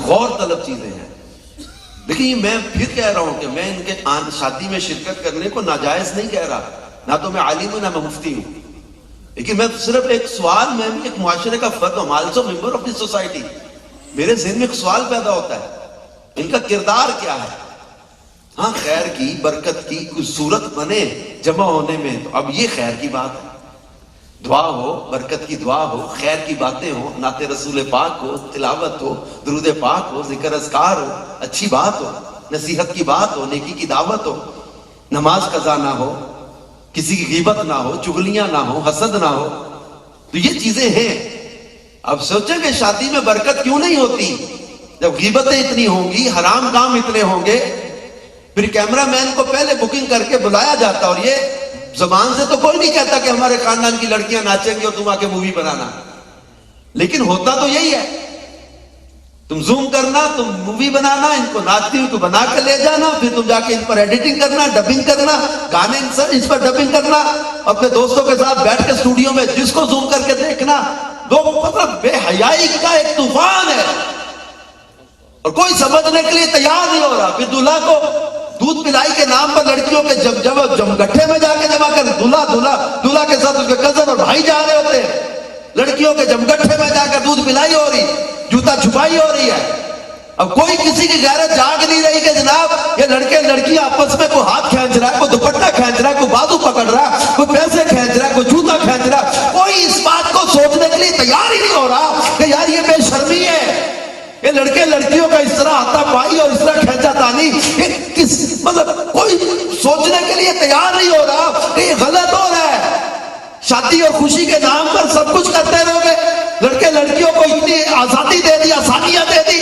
غور طلب چیزیں ہیں۔ دیکھیں میں پھر کہہ رہا ہوں کہ میں ان کے شادی میں شرکت کرنے کو ناجائز نہیں کہہ رہا، نہ تو میں عالم ہوں نہ میں مفتی ہوں، لیکن میں صرف ایک سوال، میں بھی ایک معاشرے کا فرد ہوں، also member of the society, میرے ذہن میں ایک سوال پیدا ہوتا ہے، ان کا کردار کیا ہے؟ ہاں خیر کی، برکت کی کوئی صورت بنے جمع ہونے میں تو اب یہ خیر کی بات ہے، دعا ہو، برکت کی دعا ہو، خیر کی باتیں ہو، نعت رسول پاک ہو، تلاوت ہو، درود پاک ہو، ذکر اذکار ہو، اچھی بات ہو، نصیحت کی بات ہو، نیکی کی دعوت ہو، نماز قضا نہ ہو، کسی کی غیبت نہ ہو، چغلیاں نہ ہو، حسد نہ ہو، تو یہ چیزیں ہیں۔ اب سوچیں کہ شادی میں برکت کیوں نہیں ہوتی؟ جب غیبتیں اتنی ہوں گی، حرام کام اتنے ہوں گے، پھر کیمرہ مین کو پہلے بکنگ کر کے بلایا جاتا، اور یہ زبان سے تو کوئی نہیں کہتا کہ ہمارے خاندان کی لڑکیاں ناچیں گی اور تم آ کے مووی بنانا، لیکن ہوتا تو یہی ہے، تم زوم کرنا، تم مووی بنانا، ان کو ناچتی ہوئی کو بنا کے لے جانا، پھر تم جا کے ان پر ایڈیٹنگ کرنا، ڈبنگ کرنا، گانے اس پر ڈبنگ کرنا، اپنے دوستوں کے ساتھ بیٹھ کے اسٹوڈیو میں جس کو زوم کر کے دیکھنا، مطلب بے حیائی کا ایک طوفان ہے، اور کوئی سمجھنے کے لیے تیار نہیں ہو رہا۔ پھر دلہا کو دودھ پلائی کے نام پر لڑکیوں کے جمگٹھے میں جا کے جمع کر، دلہا کے ساتھ اس کے کزن اور بھائی جا رہے ہوتے ہیں، لڑکیوں کے جمگٹھے میں جا کر دودھ پلائی ہو رہی، جوتا چھپائی ہو رہی ہے۔ اب کوئی کسی کی غیرت جاگ نہیں رہی کہ جناب یہ لڑکے لڑکیاں آپس میں کوئی ہاتھ کھینچ رہا ہے، کوئی دوپٹہ کھینچ رہا ہے، کوئی بازو پکڑ رہا ہے، کوئی پیسے کھینچ رہا ہے، کوئی جوتا کھینچ رہا ہے، کوئی اس بات کو سوچنے کے لیے تیار ہی نہیں ہو رہا کہ یار یہ بے شرمی ہے، یہ لڑکے لڑکیوں کا اس طرح ہاتھا پائی اور اس طرح کھینچا تانی، مطلب کوئی سوچنے کے لیے تیار نہیں ہو رہا کہ یہ غلط ہو رہا ہے۔ شادی اور خوشی کے نام پر سب کچھ کرتے رہو گے، لڑکے لڑکیوں کو اتنی آزادی دے دی، آسانیاں دے دی،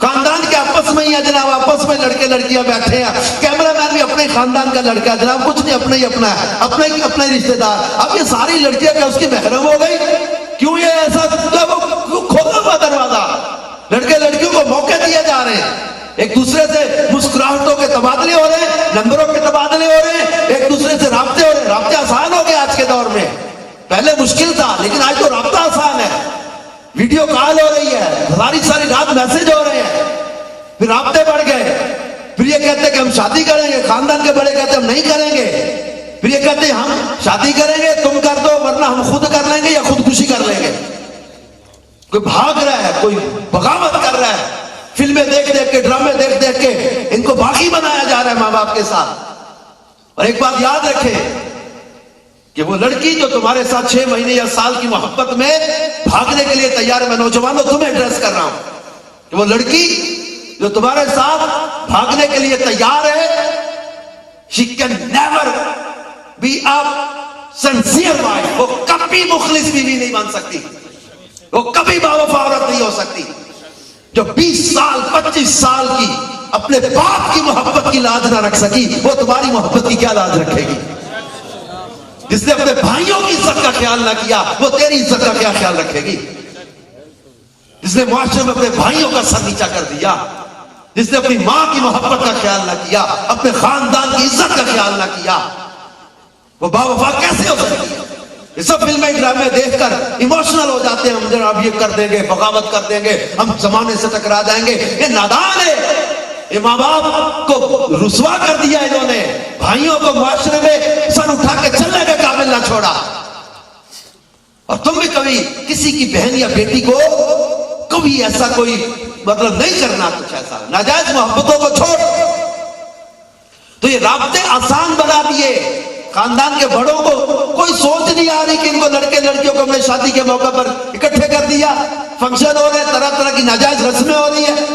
خاندان کے آپس میں ہی ہے جناب، آپس میں لڑکے لڑکیاں بیٹھے ہیں، کیمرہ مین بھی اپنے خاندان کا لڑکا ہے جناب، کچھ نہیں، اپنا ہی اپنا ہے، اپنے رشتہ دار۔ اب یہ ساری لڑکیاں کیا اس کی محرم ہو گئی؟ کیوں یہ ایسا کھولا ہوا دروازہ؟ لڑکے لڑکیوں کو موقع دیے جا رہے ہیں, ایک دوسرے سے مسکراہٹوں کے تبادلے ہو رہے ہیں, نمبروں کے تبادلے ہو رہے ہیں, ایک دوسرے سے رابطے ہو رہے ہیں. رابطے آسان ہو گئے آج کے دور میں, پہلے مشکل تھا لیکن آج تو رابطہ آسان ہے. ویڈیو کال ہو رہی ہے, ساری رات میسج ہو رہے ہیں, پھر رابطے بڑھ گئے. پھر یہ کہتے ہیں کہ ہم شادی کریں گے, خاندان کے بڑے کہتے ہیں ہم نہیں کریں گے. پھر یہ کہتے ہیں ہم شادی کریں گے, تم کر دو ورنہ ہم خود کر لیں گے یا خودکشی کر لیں گے. کوئی بھاگ رہا ہے, کوئی بغاوت کر رہا ہے. فلمیں دیکھ دیکھ کے, ڈرامے دیکھ دیکھ کے ان کو باغی بنایا جا رہا ہے ماں باپ کے ساتھ. اور ایک بات یاد رکھیں کہ وہ لڑکی جو تمہارے ساتھ 6 مہینے یا سال کی محبت میں بھاگنے کے لیے تیار ہے, میں نوجوانوں تمہیں ایڈریس کر رہا ہوں کہ وہ لڑکی جو تمہارے ساتھ بھاگنے کے لیے تیار ہے, she can never be a sincere wife. وہ کبھی مخلص بیوی نہیں بن سکتی, وہ کبھی باوفا عورت نہیں ہو سکتی. جو 20 سال 25 سال کی اپنے باپ کی محبت کی لاج نہ رکھ سکی, وہ تمہاری محبت کی کیا لاج رکھے گی؟ جس نے اپنے بھائیوں کی عزت کا خیال نہ کیا, وہ تیری عزت کا کیا خیال رکھے گی؟ جس نے معاشرے میں اپنے بھائیوں کا سر نیچا کر دیا, جس نے اپنی ماں کی محبت کا خیال نہ کیا, اپنے خاندان کی عزت کا خیال نہ کیا, وہ باوفا کیسے ہو سکتی ہے؟ یہ سب فلمیں ڈرامے دیکھ کر ایموشنل ہو جاتے ہیں, ہم جناب یہ کر دیں گے, بغاوت کر دیں گے, ہم زمانے سے ٹکرا جائیں گے. یہ نادان ہے, یہ ماں باپ کو رسوا کر دیا انہوں نے, بھائیوں کو معاشرے میں سر اٹھا کے چلنے کے قابل نہ چھوڑا. اور تم بھی کبھی کسی کی بہن یا بیٹی کو کبھی ایسا کوئی مطلب نہیں کرنا, کچھ ایسا ناجائز محبتوں کو چھوڑ. تو یہ رابطے آسان بنا دیے. خاندان کے بڑوں کو کوئی سوچ نہیں آ رہی کہ ان کو لڑکے لڑکیوں کو ہم نے شادی کے موقع پر اکٹھے کر دیا, فنکشن ہو رہے ہیں, طرح طرح کی ناجائز رسمیں ہو رہی ہیں,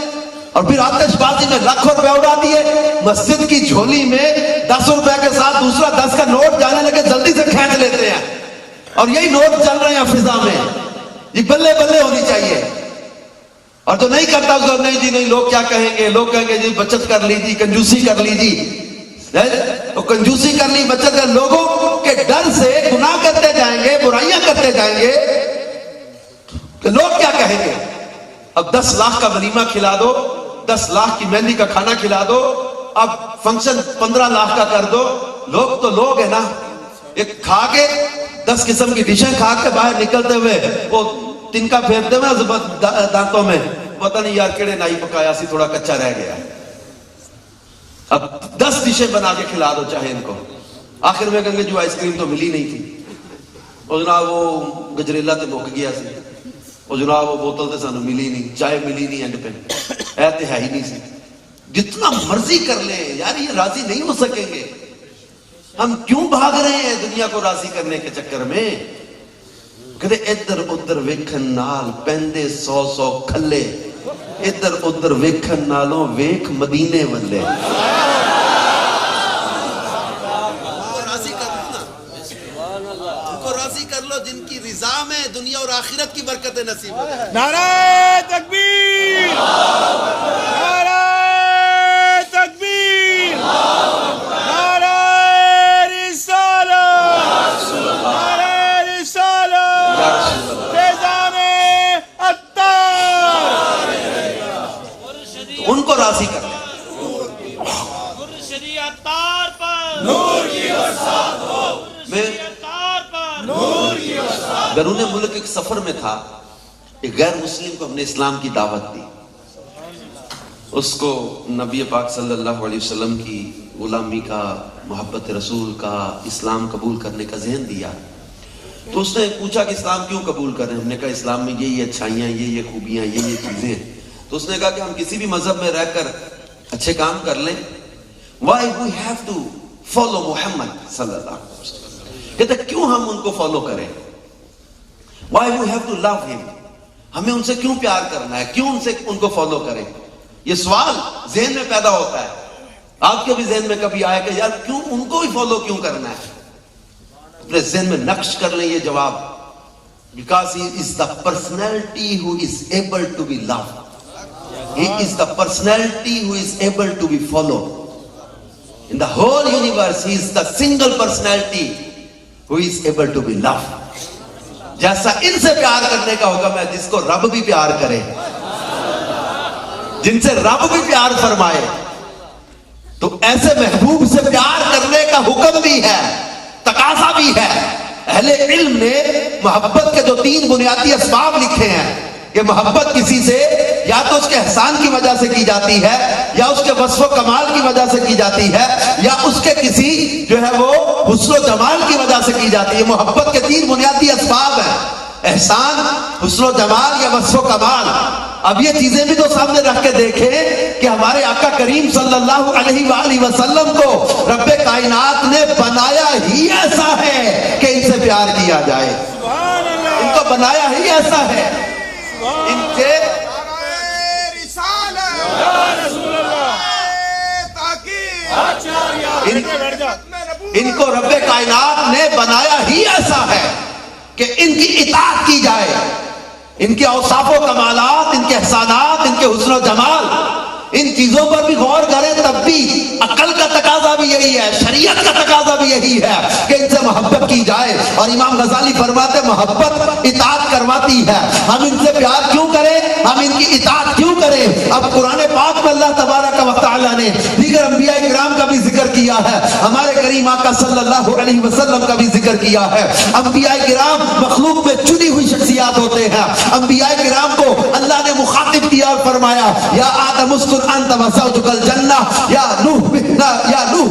اور پھر آتش بازی میں لاکھوں روپے اڑا دیے. مسجد کی جھولی میں 10 روپے کے ساتھ دوسرا 10 کا نوٹ جانے لگے, جلدی سے کھینچ لیتے ہیں, اور یہی نوٹ چل رہے ہیں فضا میں. یہ بلے بلے ہونی چاہیے. اور جو نہیں کرتا اس کو نہیں جی نہیں, لوگ کیا کہیں گے, لوگ کہیں گے جی بچت کر لی جی, کنجوسی کر لی جی, کنجوسی کر لی, بچت کر. لوگوں کے ڈر سے گناہ کرتے جائیں گے, برائیاں کرتے جائیں گے, کہ لوگ کیا کہیں گے. اب 10 لاکھ کا ولیمہ کھلا دو, 10 لاکھ کی مہندی کا کھانا کھلا دو, اب فنکشن 15 لاکھ کا کر دو. لوگ تو لوگ ہیں نا, ایک کھا کے 10 قسم کی ڈشیں کھا کے باہر نکلتے ہوئے وہ تنکا پھیرتے ہوئے دانتوں میں, پتہ نہیں یار کیڑے نائی پکایا سی, تھوڑا کچا رہ گیا. اب 10 ڈشیں بنا کے کھلا دو چاہے ان کو, آخر میں کہیں گے جو آئس کریم تو ملی نہیں تھی, اور جناب وہ گجریلا تے مک گیا سی, اور جناب وہ بوتل تے سانو ملی نہیں, چائے ملی نہیں, اینڈ پہ اے تے ہے ہی نہیں سی. جتنا مرضی کر لیں یار, یہ راضی نہیں ہو سکیں گے. ہم کیوں بھاگ رہے ہیں دنیا کو راضی کرنے کے چکر میں؟ کہتے ادھر ادھر ویکھن نال پہندے 100 کھلے, ادھر ادھر ویکھن نالوں ویکھ مدینے والے. راضی کر لو جن کی رضا میں دنیا اور آخرت کی برکتیں نصیب ہو جائیں. نعرہ تکبیر, نعرہ تکبیر, نعرہ رسالت, نعرہ رسالت, فیضان عطار. ان کو راضی کر لیں. بیرون ملک ایک سفر میں تھا, ایک غیر مسلم کو ہم نے اسلام کی دعوت دی. اس کو نبی پاک صلی اللہ علیہ وسلم کی غلامی کا, محبت رسول کا, اسلام قبول کرنے کا ذہن دیا. تو اس نے پوچھا کہ اسلام کیوں قبول کریں؟ ہم نے کہا اسلام میں یہ اچھائیاں, یہ خوبیاں, یہ چیزیں. تو اس نے کہا کہ ہم کسی بھی مذہب میں رہ کر اچھے کام کر لیں. Why we have to follow محمد صلی اللہ علیہ وسلم؟ کہتے کیوں ہم ان کو فالو کریں؟ Why we have to love him? ہمیں ان سے کیوں پیار کرنا ہے, کیوں ان کو فالو کریں؟ یہ سوال ذہن میں پیدا ہوتا ہے. آپ کے بھی ذہن میں کبھی آیا کہ یار کیوں ان کو ہی فالو کیوں کرنا ہے؟ اپنے ذہن میں نقش کر لیں یہ جواب. Because he is the personality who is able to be loved. He is the personality who is able to be followed. In the whole universe, he is the single personality who is able to be loved. جیسا ان سے پیار کرنے کا حکم ہے جس کو رب بھی پیار کرے. جن سے رب بھی پیار فرمائے، تو ایسے محبوب سے پیار کرنے کا حکم بھی ہے، تقاضا بھی ہے۔ اہل علم نے محبت کے جو 3 بنیادی اسباب لکھے ہیں کہ محبت کسی سے یا تو اس کے احسان کی وجہ سے کی جاتی ہے، یا اس کے وصف و کمال کی وجہ سے کی جاتی ہے، یا اس کے کسی جو ہے وہ حسن و جمال کی وجہ سے کی جاتی ہے۔ محبت کے 3 بنیادی اسباب ہیں، احسان، حسن و جمال یا وصف و کمال۔ اب یہ چیزیں بھی تو سامنے رکھ کے دیکھیں کہ ہمارے آقا کریم صلی اللہ علیہ وآلہ وسلم کو رب کائنات نے بنایا ہی ایسا ہے کہ ان سے پیار کیا جائے، ان کو بنایا ہی ایسا ہے، ان کے ان کو رب کائنات نے بنایا ہی ایسا ہے کہ ان کی اطاعت کی جائے، ان کے اوصاف و کمالات، ان کے احسانات، ان کے حسن و جمال، ان چیزوں پر بھی غور کریں، تب بھی عقل کا تقاضا بھی یہی ہے، شریعت کا تقاضا بھی یہی ہے کہ ان سے محبت کی جائے۔ اور امام غزالی فرماتے محبت اطاعت کرواتی ہے۔ ہم ان سے پیار کیوں کریں، ہم ان کی اطاعت کیوں کریں؟ اب قرآن پاک میں اللہ تبارک و تعالی نے دیگر انبیاء کرام کا بھی ذکر کیا ہے، ہمارے کریم آقا صلی اللہ علیہ وسلم کا بھی ذکر کیا ہے۔ انبیاء کرام مخلوق میں چنی ہوئی شخصیات ہوتے ہیں۔ انبیاء کرام کو اللہ نے مخاطب کیا اور فرمایا یا آدم اسکن انت وزوجک الجنہ یا نوح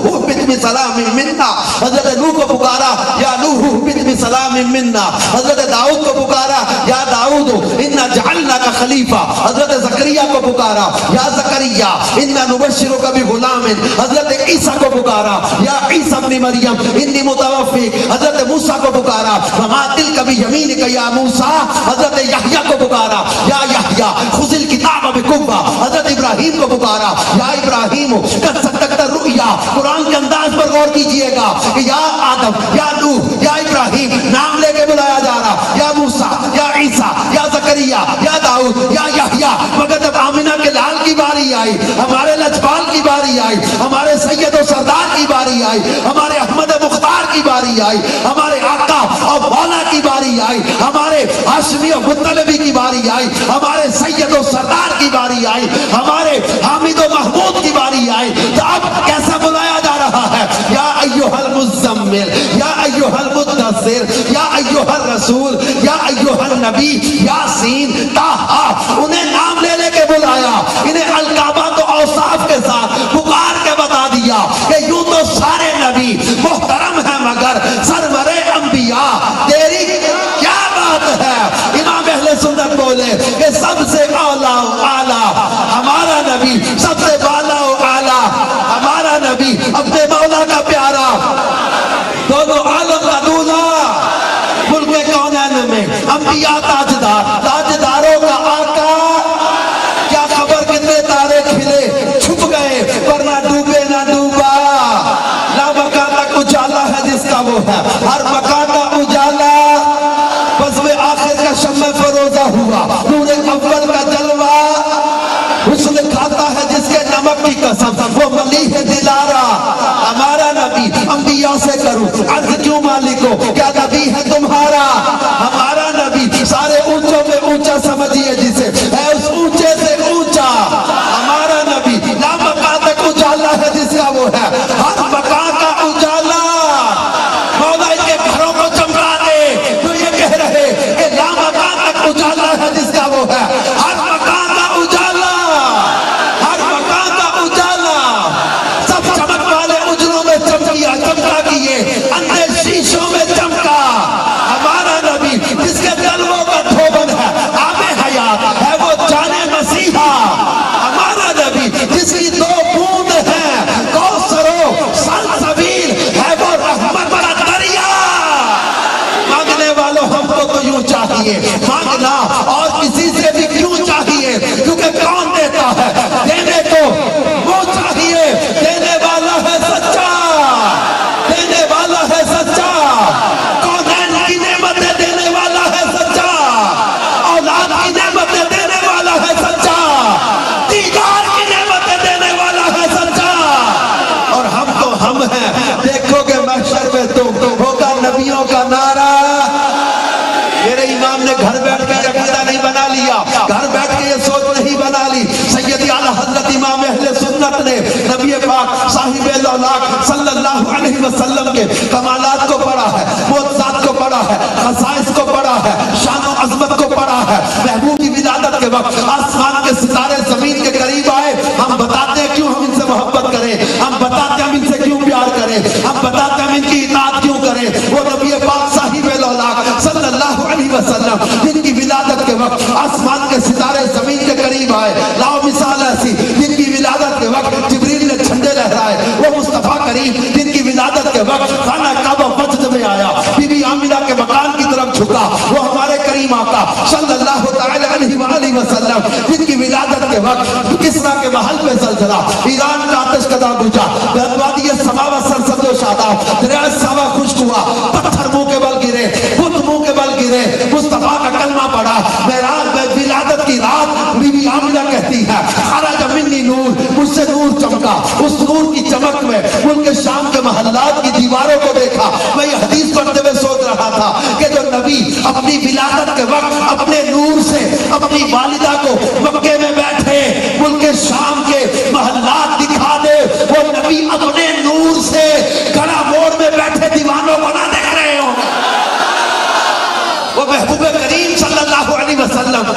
اہبط بسلام منا، حضرت نوح کو پکارا یا نوح اہبط بسلام منا، حضرت داؤد کو پکارا یا داؤد انا جعلناک خلیفہ، حضرت زکریا کو پکارا یا زکریا انا نبشرک بغلام، حضرت عیسیٰ کو پکارا یا عیسیٰ ابن مریم انی متوفیک، حضرت موسیٰ کو پکارا وما تلک بیمینک یا موسیٰ، حضرت یحییٰ کو پکارا یا یحییٰ خذ الکتاب بقوہ، حضرت ابراہیم کو پکارا یا ابراہیم قد صدقت الرؤیا۔ قرآن کے انداز پر غور کیجئے گا کہ یا آدم، یا نوح، یا ابراہیم نام لے کے بلایا جا رہا، یا موسیٰ، یا عیسیٰ، یا زکریا، یا داؤد، یا یحییٰ۔ مگر جب آمنہ کے لال کی باری آئی، ہمارے لجپال کی باری آئی، ہمارے سید و سردار کی باری آئی، ہمارے احمد مختار کی باری آئی، ہمارے آقا اور مولا کی باری آئی، ہمارے ہاشمی و مطلبی کی باری آئی، ہمارے سید و سردار کی باری آئی، ہمارے حامد و محمود کی باری آئی، تو اب کیسا بلایا جا رہا ہے؟ یا ایھا المزمل، یا ایھا المدثر، یا ایھا الرسول، یا ایھا النبی، یاسین، طٰہٰ، انہیں نام لے لے کے بلایا، انہیں القابات و اوصاف کے ساتھ پکار کے بتا دیا کہ یوں تو سارے نبی محترم ہیں مگر سرور انبیاء تیری کیا بات ہے؟ امام اہل سنت بولے کہ سب سے اعلیٰ ہمارا نبی، سب سے بالا و اعلیٰ ہمارا نبی، اپنے مولا کا پیارا، دونوں عالم کا دولا، ملک کونین میں انبیاء تاجدار، تاجداروں کا آقا۔ کیا خبر کتنے تارے کھلے چھپ گئے ورنہ ڈوبے نہ ڈوبا، لا مکان تک اجالا ہے جس کا وہ ہے، ہر مکان کا اجالا، بس میں آخر کا شمع فروزہ ہوا، نور اول کا جلوہ، حسن کھاتا ہے جس کے نمک کی قسم، وہ ملیح دلارا ہمارا نبی۔ انبیاء سے کروں عرض کیوں مالکو، کیا نبی ہے تمہارا؟ ہمارا نبی سارے اونچوں میں اونچا سمجھیے جسے، ہے اس اونچے سے اونچا ہمارا نبی، لا مکان تک اجالا ہے جس کا وہ ہے، ہر مکان کا اجالا۔ مولا ان کے گھروں کو چمکا دے تو یہ کہہ رہے کہ لا مکان تک اجالا ہے جس کا وہ ہے، ہر مکان کا اجالا، ہر مکان کا اجالا۔ سب چمک والے اجروں میں چمکیا، چمکا کیے اندھے شیشوں میں چمکا ہمارا نبی، جس کے جلووں کا دھوبن ہے آب حیات، ہے وہ جان مسیحا ہمارا نبی، جس کی 2 بوند ہیں کوثر و سلسبیل، ہے وہ رحمت کا دریا۔ مانگنے والوں ہم کو تو یوں چاہیے مانگنا، اور کسی سے بھی کیوں چاہیے، کیونکہ کون دیتا ہے؟ دینے کو وہ چاہیے، دینے والا ہے سچا، دینے والا ہے سچا، کونین کی نعمتیں دینے والا ہے سچا، اولاد کی نعمتیں دینے والا ہے سچا، دیدار کی نعمتیں دینے والا ہے سچا۔ اور ہم تو ہم ہیں، دیکھو گے محشر میں تو ہوگا نبیوں کا نعرہ۔ میرے امام نے گھر بیٹھ کے عقیدہ نہیں بنا لیا، گھر بیٹھ کے یہ سوچ نہیں بنا لی، سیدی اعلیٰ لاکھ صلی اللہ علیہ وسلم کے کمالات کو پڑھا ہے، معجزات کو پڑھا ہے، خصائص کو پڑھا ہے، شان و عظمت کو پڑھا ہے. محبوب کی ولادت کے وقت آسمان کے ستارے زمین کے قریب آئے. ہم بتاتے ہیں کیوں ہم ان سے محبت کریں، ہم بتاتے ہیں ہم ان سے کیوں پیار کریں، ہم بتاتے ہیں ہم ان کی اطاعت کیوں کریں. وہ نبی پاک صاحب الاولاق صلی اللہ علیہ وسلم جن کی ولادت کے وقت آسمان کے ستارے زمین کے قریب آئے. لاؤ مثال ایسی جن کی ولادت کے وقت جبریل نے جھنڈے لہرائے. وہ مصطفیٰ کریم جن کی ولادت کے وقت خانہ کعبہ مسجد میں آیا، بی بی آمنہ کے مکان کی طرف جھکا. وہ ہمارے کریم آقا صلی اللہ تعالی علیہ وآلہ وسلم جن کی ولادت کے وقت کسرا کے محل پہ زلزلہ، ایران کا آتش کدا بجھا، وادی سماوہ سرسبز و شاداب، دریائے ساوا خشک ہوا، پتھر منہ کے بل گرے، بت منہ کے بل گرے، مصطفیٰ کا کلمہ پڑھا. معراج میں ولادت کی رات بی بی آمنہ کہتی ہے خرج منی نور، مجھ سے نور چمکا. اس نور کی چمک میں ملک شام کے محلات کی دیواروں کو دیکھا. میں یہ حدیث پڑھتے ہوئے سوچ رہا تھا کہ جو نبی اپنی ولادت کے وقت اپنے نور سے اپنی والدہ کو مکے میں بیٹھے ملک شام کے محلات دکھا دے، وہ نبی اپنے نور سے گڑا موڑ میں بیٹھے دیوانوں کو نہ دیکھ رہے ہوں. وہ محبوب کریم صلی اللہ علیہ وسلم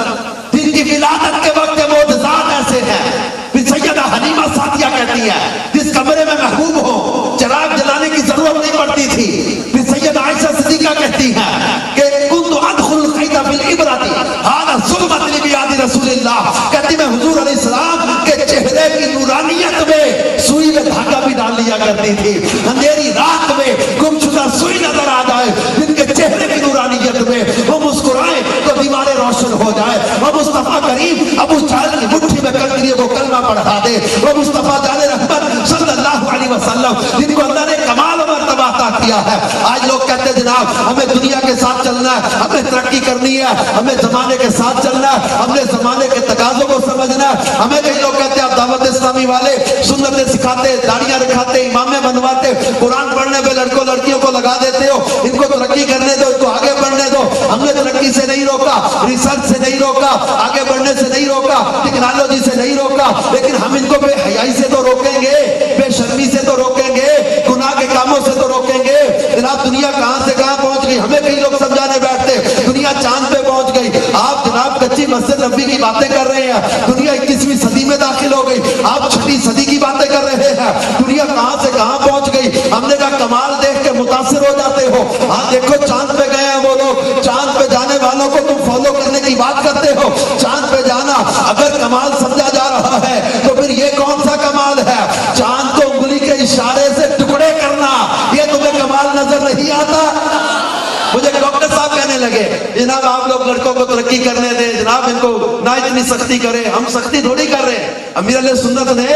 جن کی ولادت کے وقت معجزات ایسے ہیں. سیدہ حلیمہ سعدیہ کہتی ہے جس کمرے میں محبوب ہو چراغ جلانے کی ضرورت نہیں پڑتی تھی. سیدہ عائشہ صدیقہ کہتی ہے کہ کنت ادخل الخیط بالعبرۃ ھذا ظلمۃ لبیاض رسول اللہ. کہتی میں حضور علیہ السلام کے چہرے کی نورانیت میں سوئی میں دھاگا بھی ڈال لیا کرتی تھی. اندھیری رات میں گمشدہ سوئی نظر آ جائے، جن کے چہرے کی نورانیت میں وہ مسکرائے تو دیواریں روشن ہو جائے. وہ مصطفیٰ کریم ابو جہل کی مٹھی میں کنکریے کو کلمہ پڑھا دے. وہ مصطفیٰ جان رحمت صلی اللہ علیہ وسلم جن کو اللہ نے کمال و مرتبہ عطا کیا ہے. آج لوگ کہتے ہیں جناب ہمیں دنیا کے ساتھ چلنا ہے، ہمیں ترقی کرنی ہے، ہمیں زمانے کے ساتھ چلنا ہے، ہم نے زمانے کے تقاضوں کو سمجھنا ہے. ہمیں کئی لوگ کہتے ہیں آپ دعوت اسلامی والے سنتیں سکھاتے، داڑیاں رکھاتے، امامیں بنواتے، قرآن پڑھنے پہ لڑکوں لڑکیوں کو لگا دیتے ہو، ان کو ترقی کرنے دو، ان کو آگے بڑھنے دو. ہم نے ترقی سے نہیں روکا، ریسرچ سے نہیں روکا، آگے بڑھنے سے نہیں روکا، ٹیکنالوجی سے نہیں روکا، لیکن ہم ان کو بے حیائی سے تو روکیں گے، بے شرمی سے تو روکیں گے، گناہ کے کاموں سے تو روکیں گے. جناب دنیا کہاں سے کہاں پہنچ گئی. ہمیں کئی لوگ سمجھانے بیٹھتے دنیا چاند پہ پہنچ گئی. آپ جناب کچی مسجد نبوی کی باتیں کر رہے ہیں. دنیا 21ویں صدی میں داخل ہو گئی، آپ 6ٹھی صدی کی باتیں کر رہے ہیں. دنیا کہاں سے کہاں پہنچ گئی. ہم نے کہا کمال دیکھ کے متاثر ہو جاتے ہو. ہاں دیکھو چاند پہ گئے ہیں وہ لوگ، چاند پہ جانے والوں کو تم فالو کرنے کی بات کرتے ہو. چاند پہ جانا اگر کمال سمجھا جا رہا ہے تو پھر یہ کون سا کمال ہے؟ چاند کو انگلی کے اشارے سے ٹکڑے کرنا، یہ تمہیں کمال نظر نہیں آتا؟ مجھے ڈاکٹر صاحب کہنے لگے جناب آپ لوگ لڑکوں کو ترقی کرنے دیں، جناب ان کو نہ اتنی سختی کریں. ہم سختی تھوڑی کر رہے ہیں. امیر علیہ سنت نے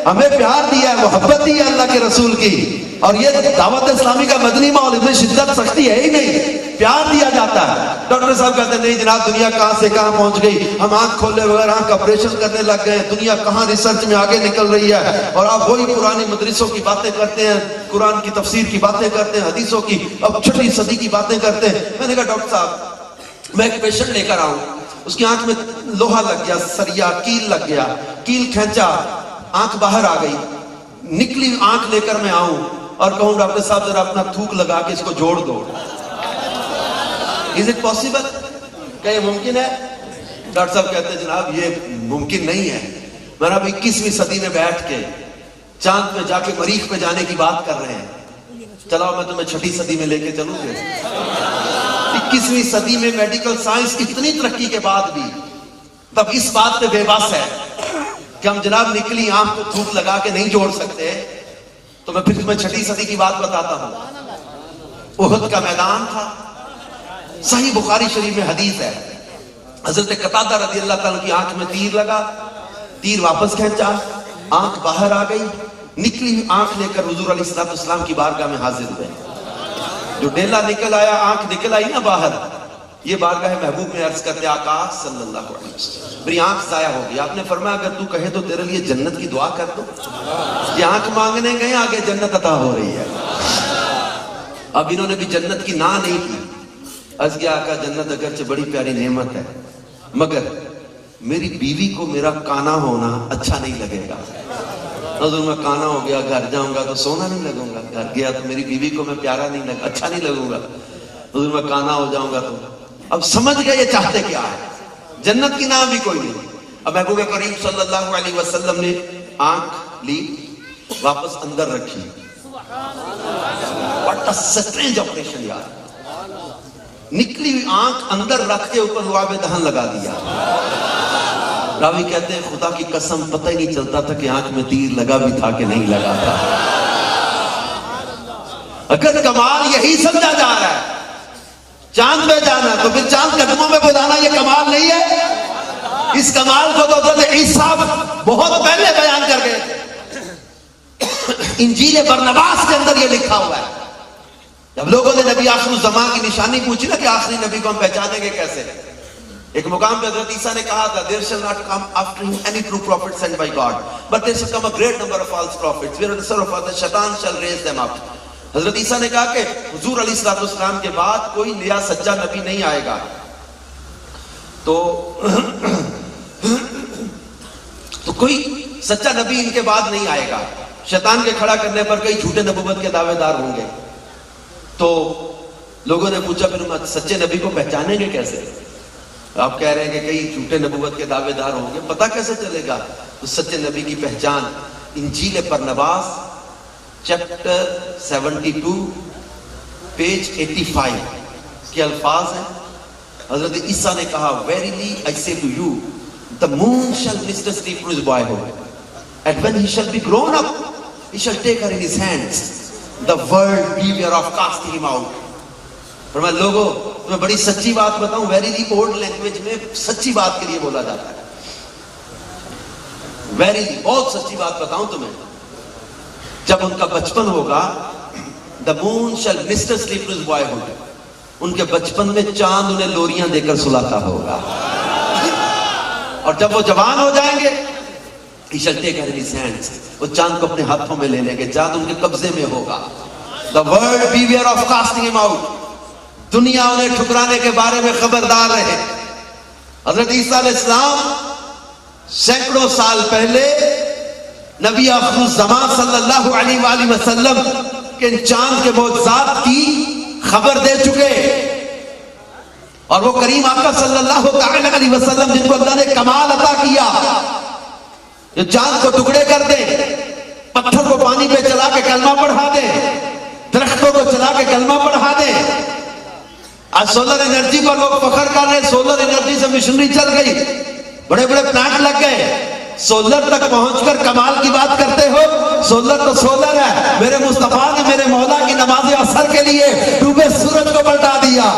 ہمیں پیار دیا ہے، محبت دی ہے اللہ کے رسول کی. اور یہ دعوت اسلامی کا مدنی ماحول، اس میں شدت سختی ہے ہی نہیں، پیار دیا جاتا ہے. ڈاکٹر صاحب کہتے ہیں نہیں جناب دنیا کہاں سے کہاں پہنچ گئی، ہم آنکھ کھولے بغیر آنکھ آپریشن کرنے لگ گئے، دنیا کہاں ریسرچ میں آگے نکل رہی ہے، اور آپ وہی پرانی مدرسوں کی باتیں کرتے ہیں، قرآن کی تفسیر کی باتیں کرتے ہیں، حدیثوں کی اب 6ٹھی صدی کی باتیں کرتے ہیں. میں نے کہا ڈاکٹر صاحب میں ایک پیشنٹ لے کر آؤں، اس کی آنکھ میں لوہا لگ گیا، سریا کیل لگ گیا، کیل کھینچا، آنکھ باہر آ گئی، نکلی آنکھ لے کر میں آؤں اور کہوں ڈاکٹر صاحب ذرا اپنا تھوک لگا کے اس کو جوڑ دو. Is it possible؟ کیا یہ ممکن ہے؟ ڈاکٹر صاحب کہتے ہیں جناب یہ ممکن نہیں ہے. میں نے اب 21ویں صدی میں بیٹھ کے چاند پہ جا کے مریخ پہ جانے کی بات کر رہے ہیں. چلاؤ میں تمہیں 6ٹھی صدی میں لے کے چلوں گے. 21ویں صدی میں میڈیکل سائنس اتنی ترقی کے بعد بھی تب اس بات پہ بے بس ہے کہ ہم جناب نکلی آنکھ کو تھوک لگا کے نہیں جوڑ سکتے. تو میں پھر تمہیں 6ٹھی صدی کی بات بتاتا ہوں. احد کا میدان تھا، صحیح بخاری شریف میں حدیث ہے، حضرت قتادہ رضی اللہ تعالیٰ کی آنکھ میں تیر لگا، تیر واپس کھینچا، آنکھ باہر آ گئی، نکلی آنکھ لے کر حضور علیہ السلام کی بارگاہ میں حاضر ہوئے. جو ڈیلا نکل آیا، آنکھ نکل آئی نا باہر، یہ بارگاہ محبوب میں عرض کرتے آقا صلی اللہ علیہ وسلم میری آنکھ ضائع ہو گئی. آپ نے فرمایا اگر تو کہے تو تیرے لیے جنت کی دعا کر دو. یہ آنکھ مانگنے گئے، آگے جنت عطا ہو رہی ہے. اب انہوں نے بھی جنت کی نہ نہیں کی. عرض کیا آقا جنت اگرچہ بڑی پیاری نعمت ہے مگر میری بیوی کو میرا کانا ہونا اچھا نہیں لگے گا. حضور میں کانا ہو گیا، گھر جاؤں گا تو سونا نہیں لگوں گا، گھر گیا تو میری بیوی کو میں پیارا نہیں لگا، اچھا نہیں لگوں گا، حضور میں کانا ہو جاؤں گا تو اب سمجھ گئے یہ چاہتے کیا ہے. جنت کی نام بھی کوئی نہیں. اب محبوب کریم صلی اللہ علیہ وسلم نے آنکھ لی واپس اندر رکھی. What a strange operation یار. نکلی ہوئی آنکھ اندر رکھ کے اوپر لعاب دہن لگا دیا. راوی کہتے ہیں خدا کی قسم پتہ ہی نہیں چلتا تھا کہ آنکھ میں تیر لگا بھی تھا کہ نہیں لگا تھا. اگر کمال یہی سمجھا جا رہا ہے چاند پہ جانا تو پھر چاند قدموں میں بلانا یہ کمال نہیں ہے. اس کمال کو تو حضرت عیسیٰ بہت پہلے بیان کر گئے. انجیل برنباس کے اندر یہ لکھا ہوا ہے. جب لوگوں نے نبی آخر الزمان کی نشانی پوچھی نا کہ آخری نبی کو ہم پہچانیں گے کیسے، ایک مقام پہ حضرت عیسیٰ نے کہا تھا there shall not come after him any true prophet sent by God but there shall come a great number of false prophets where the son of the shaitan shall raise them up. حضرت عیسیٰ نے کہا کہ حضور علیہ الصلوۃ والسلام کے بعد کوئی نیا سچا نبی نہیں آئے گا. تو کوئی سچا نبی ان کے بعد نہیں آئے گا. شیطان کے کھڑا کرنے پر کئی جھوٹے نبوت کے دعوے دار ہوں گے. تو لوگوں نے پوچھا پھر ہم سچے نبی کو پہچانیں گے کیسے؟ آپ کہہ رہے ہیں کہ کئی جھوٹے نبوت کے دعوے دار ہوں گے، پتہ کیسے چلے گا؟ تو سچے نبی کی پہچان انجیل برنباس چیپٹر 72 پیج 85 کے الفاظ ہیں. حضرت عیسیٰ نے کہا Verily I say to you the moon shall mysteriously from his boyhood and when he shall be grown up he shall take her in his hands the world beware of casting him out. فرمایا لوگوں میں بڑی سچی بات بتاؤں، verily old language میں سچی بات کے لیے بولا جاتا ہے. ویریلی بہت سچی بات بتاؤں تمہیں، جب ان کا بچپن ہوگا the moon shall mysteriously from his boyhood، ان کے بچپن میں چاند انہیں لوریاں دے کر سلاتا ہوگا، اور جب وہ جوان ہو جائیں گے he shall take her in his hands، وہ چاند کو اپنے ہاتھوں میں لے لیں گے، چاند ان کے قبضے میں ہوگا. the world beware of casting him out، دنیا انہیں ٹھکرانے کے بارے میں خبردار رہے. حضرت عیسیٰ علیہ السلام سینکڑوں سال پہلے نبی آخر الزمان صلی اللہ علیہ وآلہ وسلم کے چاند کے معجزات کی خبر دے چکے، اور وہ کریم آقا صلی اللہ علیہ وسلم جن کو اللہ نے کمال عطا کیا، جو چاند کو ٹکڑے کر دے، پتھر کو پانی پہ چلا کے کلمہ پڑھا دے، درختوں کو چلا کے کلمہ پڑھا دے. آج سولر انرجی پر لوگ فخر کر رہے ہیں، سولر انرجی سے مشنری چل گئی، بڑے بڑے پلانٹ لگ گئے. سولر تک پہنچ کر کمال کی بات کرتے ہو؟ سولر تو سولر ہے. میرے مصطفیٰ نے میرے مولا کی نماز عصر کے لیے ڈوبے سورج کو پلٹا دیا.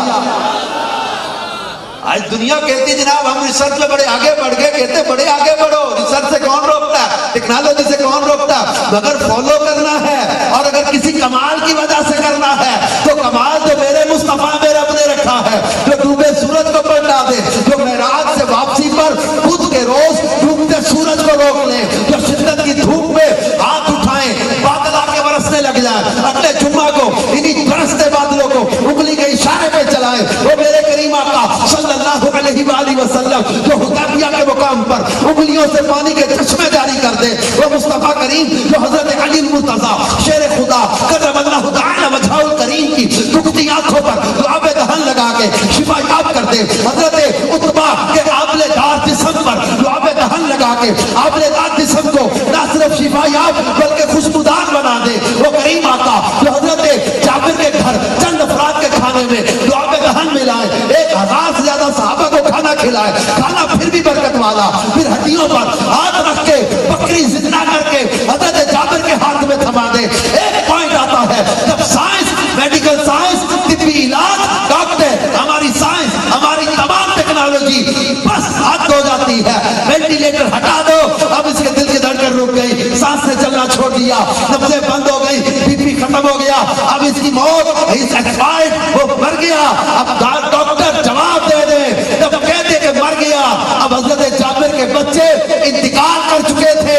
آج دنیا کہتی جناب ہم ریسرچ میں بڑے آگے بڑھ گئے، کہتے بڑے آگے بڑھو. ریسرچ سے کون روکتا ہے؟ ٹیکنالوجی سے کون روکتا ہے؟ مگر فالو کرنا ہے، اور اگر کسی کمال کی وجہ سے کرنا ہے تو کمال تو میرے مصطفیٰ میں رب نے رکھا ہے، جو ڈوبے سورج کو پلٹا دے، جو معراج سے واپسی پر بدھ کے روز ڈوبتے سورج کو روک لے، جو شدت کی دھوپ میں ہاتھ اٹھائیں بادل آ کے برسنے لگ جائیں، اگلے جمعہ کو انہی برستے بادلوں کو انگلی کے اشارے پہ چلائیں. وہ میرے کریم آقا صلی اللہ علیہ وآلہ وسلم جو حدیبیہ کے مقام پر انگلیوں سے پانی کے چشمے جاری کر دے، وہ مصطفیٰ کریم جو حضرت علی المرتضیٰ شیر خدا کرم اللہ تعالی وجہہ الکریم کی دکھتی آنکھوں پر لعاب دہن لگا کے شفا یاب کر دے، حضرت عتبہ کے آبلے دار جسم پر لعاب دہن لگا کے آبلے دار جسم کو نہ صرف شفا یاب بلکہ خوشبودار بنا دے. وہ کریم آقا جو حضرت جابر کے گھر چند افراد کے کھانے میں لعاب دہن ملائے، 1000 سے زیادہ صحابہ کو کھانا کھلائے، کھانا پھر بھی برکت والا، پھر ہڈیوں پر ہاتھ رکھ کے بکری زندہ کر کے حضرت جابر کے ہاتھ میں تھما دے. ایک پوائنٹ آتا ہے جب سائنس، میڈیکل سائنس، طبی علاج، ڈاکٹر، ہماری سائنس، ہماری تمام ٹیکنالوجی بس حد ہو جاتی ہے. وینٹیلیٹر ہٹا دو، اب اس کے دل کی دھڑکن رک گئی، سانس سے چلنا چھوڑ دیا، نبضیں بند ہو گئی، بی پی ختم ہو گیا، اب اس کی موت، اس ایکسپائرڈ، وہ مر گیا. اب ڈاکٹر جواب دے دے، جب کہتے کہ مر گیا. اب حضرت جابر کے بچے انتقال کر چکے تھے،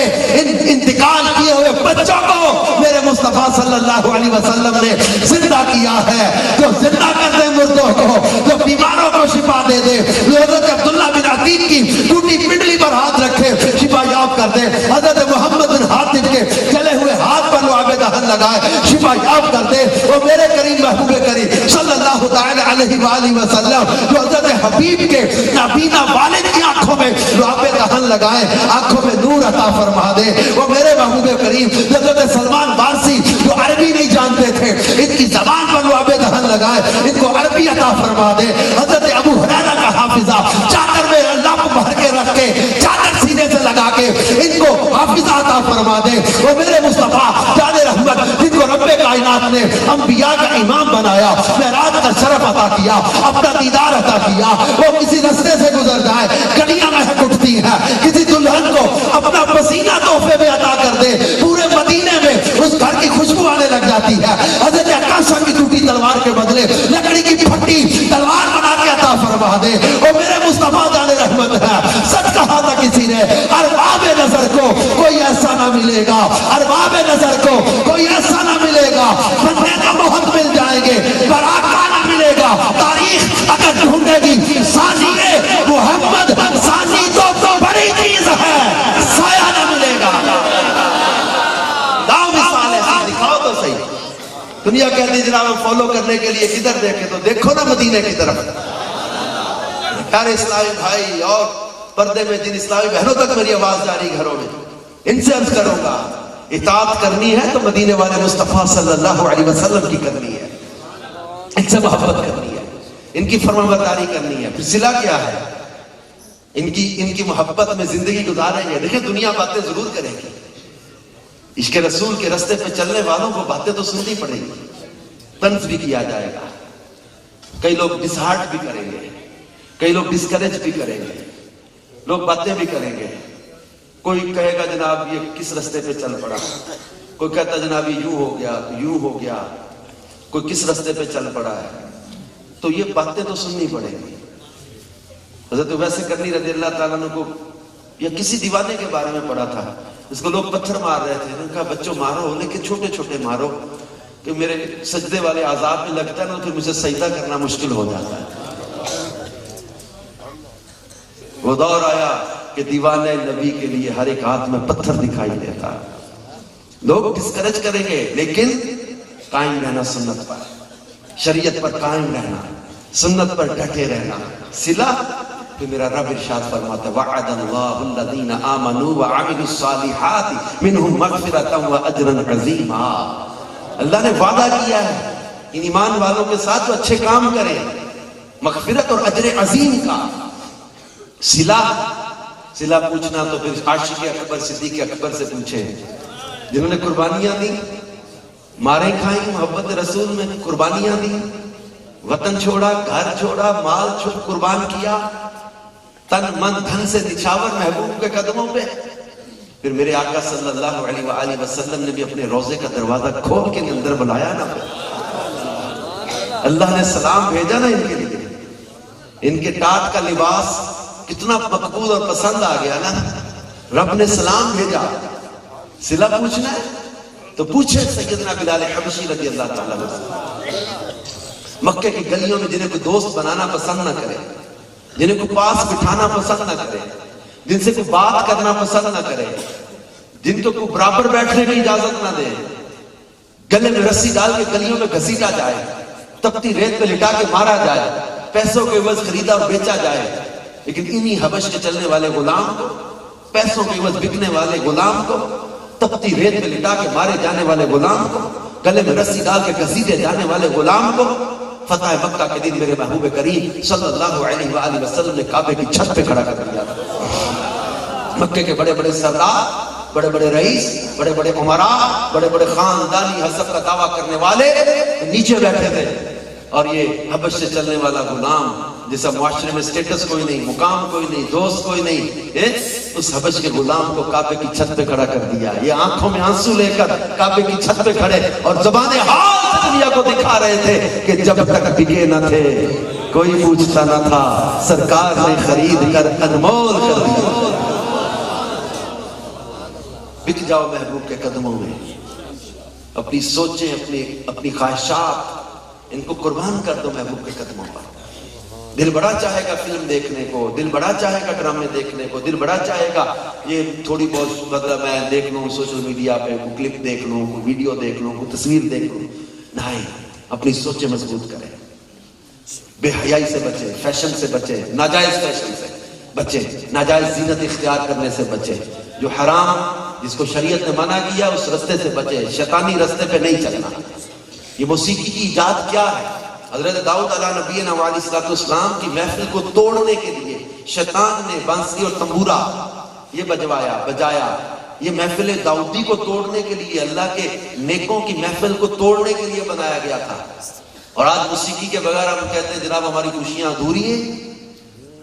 انتقال کیے ہوئے بچوں کو میرے مصطفیٰ صلی اللہ علیہ وسلم نے زندہ کیا ہے، جو زندہ کر دے مردوں کو، جو بیماروں کو شفا دے دے. حضرت عبداللہ بن عتیق کی ٹوٹی پنڈلی پر ہاتھ رکھے، شفا یاب کر دے. حضرت محمد بن حاتم کے شفا یاب کر دے وہ میرے کریم محبوب کریم صلی اللہ تعالی علیہ وآلہ وسلم جو حضرت حبیب کے نابینا والد کی آنکھوں میں لعاب دہن لگائے, آنکھوں میں نور عطا فرما دے وہ میرے محبوب کریم. حضرت سلمان فارسی جو عربی نہیں جانتے تھے ان کی زبان پر لعاب دہن لگائے, ان کو عربی عطا فرما دے. حضرت ابو ہریرہ کا حافظہ چادر میں اللہ کو بھر کے رکھ کے چادر سینے سے لگا کے ان کو حافظہ عطا فرما دے وہ میرے مصطفیٰ جان رحمت جن کو رب کائنات نے انبیاء کا امام بنایا, معراج کا شرف عطا کیا, اپنا دیدار عطا کیا. وہ کسی رستے سے گزر جائے گلیاں مہک اٹھتی ہیں, کسی دلہن کو اپنا پسینہ تحفے میں عطا کر دے پورے مدینے میں اس گھر کی خوشبو آنے لگ جاتی ہے. حضرت عکاشہ کی ٹوٹی تلوار کے بدلے لکڑی کی پھٹی تلوار بنا کے عطا فرما دے وہ میرے مصطفیٰ جان رحمت ہے. سچ کہا تھا کسی نے ارباب نظر کو کوئی ایسا نہ ملے گا, ارباب نظر کو کوئی ایسا نہ ملے گا, بندے کا بہت مل جائیں گے پر آقا نہ ملے گا. تاریخ اگر ڈھونڈے گی ثانی محمد ثانی تو بڑی چیز ہے, سایہ نہ ملے گا. لاؤ مثال ایسی دکھاؤ تو صحیح. دنیا کہتی جناب ہم فالو کرنے کے لیے کدھر دیکھیں تو دیکھو نا مدینے کی طرف. پیارے اسلامی بھائی اور پردے میں جن اسلامی بہنوں تک میری آواز جاری گھروں میں, ان سے عرض کروں گا اطاعت کرنی ہے تو مدینے والے مصطفیٰ صلی اللہ علیہ وسلم کی کرنی ہے, ان سے محبت کرنی ہے, ان کی فرمانبرداری کرنی ہے. پھر صلہ کیا ہے, ان کی محبت میں زندگی گزاریں گے. دیکھیں دنیا باتیں ضرور کرے گی, عشق رسول کے رستے پہ چلنے والوں کو باتیں تو سننی پڑیں گی, طنز بھی کیا جائے گا, کئی لوگ ڈسہارٹ بھی کریں گے, کئی لوگ ڈسکریج بھی کریں گے, لوگ باتیں بھی کریں گے. کوئی کہے گا جناب یہ کس رستے پہ چل پڑا, کوئی کہتا جناب یہ یوں ہو گیا یوں ہو گیا, کوئی کس رستے پہ چل پڑا ہے. تو یہ باتیں تو سننی پڑیں گی. حضرت ویسے کرنی رضی اللہ تعالیٰ عنہ کو یا کسی دیوانے کے بارے میں پڑھا تھا, اس کو لوگ پتھر مار رہے تھے. انہوں نے کہا بچوں مارو لیکن چھوٹے چھوٹے مارو کہ میرے سجدے والے عذاب میں لگتا ہے نا پھر مجھے سجدہ کرنا مشکل ہو جاتا ہے. وہ دور آیا کہ دیوانے نبی کے لیے ہر ایک ہاتھ میں پتھر دکھائی دیتا ہے. لوگ ڈسکریج کریں گے لیکن قائم رہنا سنت پر, شریعت پر قائم رہنا, سنت پر ڈٹے رہنا. صلہ تو میرا رب ارشاد فرماتا ہے وعد اللہ الذین آمنوا وعملوا الصالحات منہم مغفرۃ واجرا عظیما. اللہ نے وعدہ کیا ہے ان ایمان والوں کے ساتھ جو اچھے کام کریں, مغفرت اور اجر عظیم کا. صلہ پوچھنا تو پھر عاشق اکبر صدیق اکبر سے پوچھے جنہوں نے قربانیاں دی, ماریں کھائیں محبت رسول میں, قربانیاں دی, وطن چھوڑا, گھر چھوڑا, مال قربان کیا, تن من دھن سے نچھاور محبوب کے قدموں پہ. پھر میرے آقا صلی اللہ علیہ وآلہ وسلم نے بھی اپنے روزے کا دروازہ کھول کے اندر بلایا نا. اللہ نے سلام بھیجا نا ان کے لیے, ان کے ٹاٹ کا لباس کتنا مقبول اور پسند آ گیا نا, رب نے سلام بھیجا. صلہ پوچھنا ہے تو پوچھے سیدنا بلال حبشی رضی اللہ تعالیٰ عنہ. مکے کی گلیوں میں جنہیں کوئی دوست بنانا پسند نہ کرے, جنہیں کوئی پاس بٹھانا پسند نہ کرے, جن سے کوئی بات کرنا پسند نہ کرے, جن کو کوئی برابر بیٹھنے کی اجازت نہ دے, گلے میں رسی ڈال کے گلیوں میں گھسیٹا جائے, تپتی ریت پہ لٹا کے مارا جائے, پیسوں کے عوض خریدا اور بیچا جائے. لیکن انہی حبش کے چلنے والے غلام کو, پیسوں کے عوض بکنے والے غلام کو, تپتی ریت میں لٹا کے مارے جانے والے غلام کو, گلے میں رسی ڈال کے گھسیٹے جانے والے غلام کو فتح مکہ کے دن میرے محبوب کریم صلی اللہ علیہ وآلہ وسلم نے کعبے کی چھت پہ کھڑا کر دیا. مکے کے بڑے بڑے سردار, بڑے بڑے رئیس, بڑے بڑے عمراء, بڑے بڑے خاندانی حسب کا دعویٰ کرنے والے نیچے بیٹھے تھے, اور یہ حبش سے چلنے والا غلام جیسا معاشرے میں سٹیٹس کوئی نہیں, مقام کوئی نہیں, دوست کوئی نہیں, اس حبش کے غلام کو کعبے کی چھت پہ کھڑا کر دیا. یہ آنکھوں میں آنسو لے کر کعبے کی چھت پہ کھڑے اور زبان حال دنیا کو دکھا رہے تھے کہ جب تک بکے نہ تھے کوئی پوچھتا نہ تھا, سرکار نے خرید کر انمول کر دیا. بک جاؤ محبوب کے قدموں میں, اپنی سوچیں, اپنی خواہشات ان کو قربان کر دو محبوب کے قدموں پر. دل بڑا چاہے گا فلم دیکھنے کو، دل بڑا چاہے گا ڈرامے دیکھنے کو، دل بڑا چاہے گا یہ تھوڑی بہت مطلب میں دیکھ لوں سوشل میڈیا پہ، کوئی کلپ دیکھ لوں، کوئی ویڈیو دیکھ لوں، کوئی تصویر دیکھ لوں. نہیں، اپنی سوچیں مضبوط کریں، بے حیائی سے بچے، فیشن سے بچے، ناجائز فیشن سے بچے، ناجائز زینت اختیار کرنے سے بچے، جو حرام جس کو شریعت نے منع کیا اس رستے سے بچے، شیطانی رستے پہ نہیں چلنا. یہ موسیقی کی ایجاد کیا ہے؟ حضرت داؤد علیہ نبینا علیہ السلام کی محفل کو توڑنے کے لیے شیطان نے بانسری اور تنبورا یہ بجایا. یہ محفل داؤدی کو توڑنے کے لیے، اللہ کے نیکوں کی محفل کو توڑنے کے لیے بنایا گیا تھا. اور آج موسیقی کے بغیر ہم کہتے ہیں جناب ہماری خوشیاں ادھوری ہیں،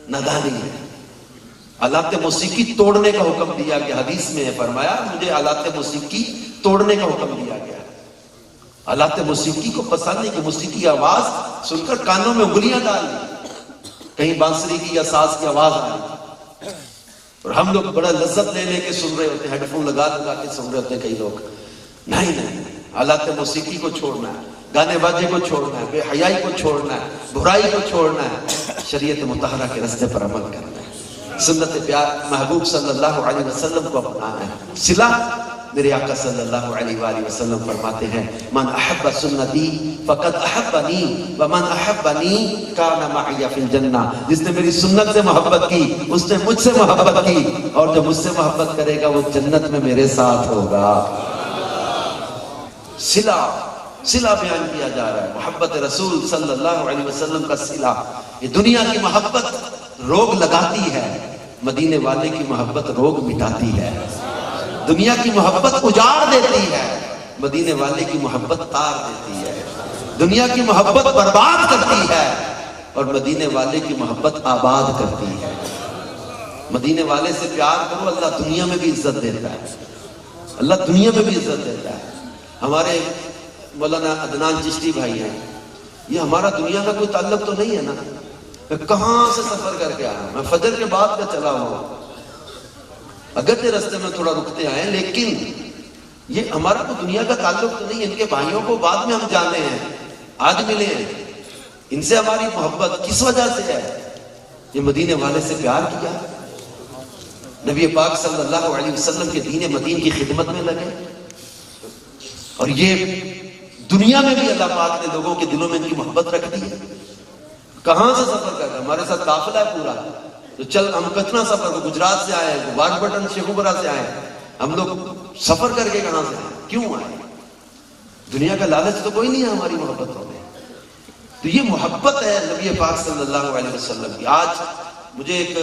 نادانی ہے. آلات موسیقی توڑنے کا حکم دیا گیا، حدیث میں فرمایا مجھے آلات موسیقی توڑنے کا حکم دیا گیا. آلات موسیقی کو پسند نہیں کہ موسیقی کی آواز سن کر کانوں میں انگلیاں ڈال دی، کہیں بانسری کی یا ساز کی آواز آ رہی اور ہم لوگ بڑا لذت لے لے کے سن رہے ہوتے ہیں، ہیڈ فون لگا کے سن رہے ہوتے ہیں. کئی لوگ نہیں، آلات موسیقی کو چھوڑنا ہے، گانے باجے کو چھوڑنا ہے، بے حیائی کو چھوڑنا ہے، برائی کو چھوڑنا ہے، شریعت مطہرہ کے راستے پر عمل کرنا ہے، سنت پیار محبوب صلی اللہ علیہ وسلم کو اپنانا ہے. صلہ میرے آقا صلی اللہ علیہ وآلہ وسلم فرماتے ہیں من احب سنتی فقد احبنی ومن احبنی کان معی فی الجنہ. جس نے میری سنت سے محبت کی اس نے مجھ سے محبت کی، اور جو مجھ سے محبت کرے گا وہ جنت میں میرے ساتھ ہوگا. صلہ بیان کیا جا رہا ہے، محبت رسول صلی اللہ علیہ وسلم کا صلہ. یہ دنیا کی محبت روگ لگاتی ہے، مدینے والے کی محبت روگ مٹاتی ہے. دنیا کی محبت اجاڑ دیتی ہے، مدینے والے کی محبت تار دیتی ہے. دنیا کی محبت برباد کرتی ہے اور مدینے والے کی محبت آباد کرتی ہے. مدینے والے سے پیار کرو، اللہ دنیا میں بھی عزت دیتا ہے، اللہ دنیا میں بھی عزت دیتا ہے. ہمارے مولانا عدنان چشتی بھائی ہیں، یہ ہمارا دنیا کا کوئی تعلق تو نہیں ہے نا. میں کہاں سے سفر کر کے آیا، میں فجر کے بعد میں چلا ہوں، اگرچہ رستے میں تھوڑا رکتے آئے، لیکن یہ ہمارا تو دنیا کا تعلق تو نہیں. ان کے بھائیوں کو بعد میں ہم جانے ہیں، آج ملے ہیں، ان سے ہماری محبت کس وجہ سے ہے؟ یہ مدینے والے سے پیار کیا، نبی پاک صلی اللہ علیہ وسلم کے دین مدین کی خدمت میں لگے. اور یہ دنیا میں بھی اللہ پاک نے لوگوں کے دلوں میں ان کی محبت رکھ دی ہے. کہاں سے سفر کر رہے ہیں؟ ہمارے ساتھ قافلہ ہے پورا. تو چل ہم کتنا سفر کو گجرات سے آئے ہیں، واٹ بٹن شیخوپورہ سے آئے ہیں، ہم لوگ سفر کر کے کہاں سے آئے، کیوں آئے؟ دنیا کا لالچ تو کوئی نہیں ہے ہماری محبتوں میں. تو یہ محبت ہے نبی پاک صلی اللہ علیہ وسلم کی. آج مجھے ایک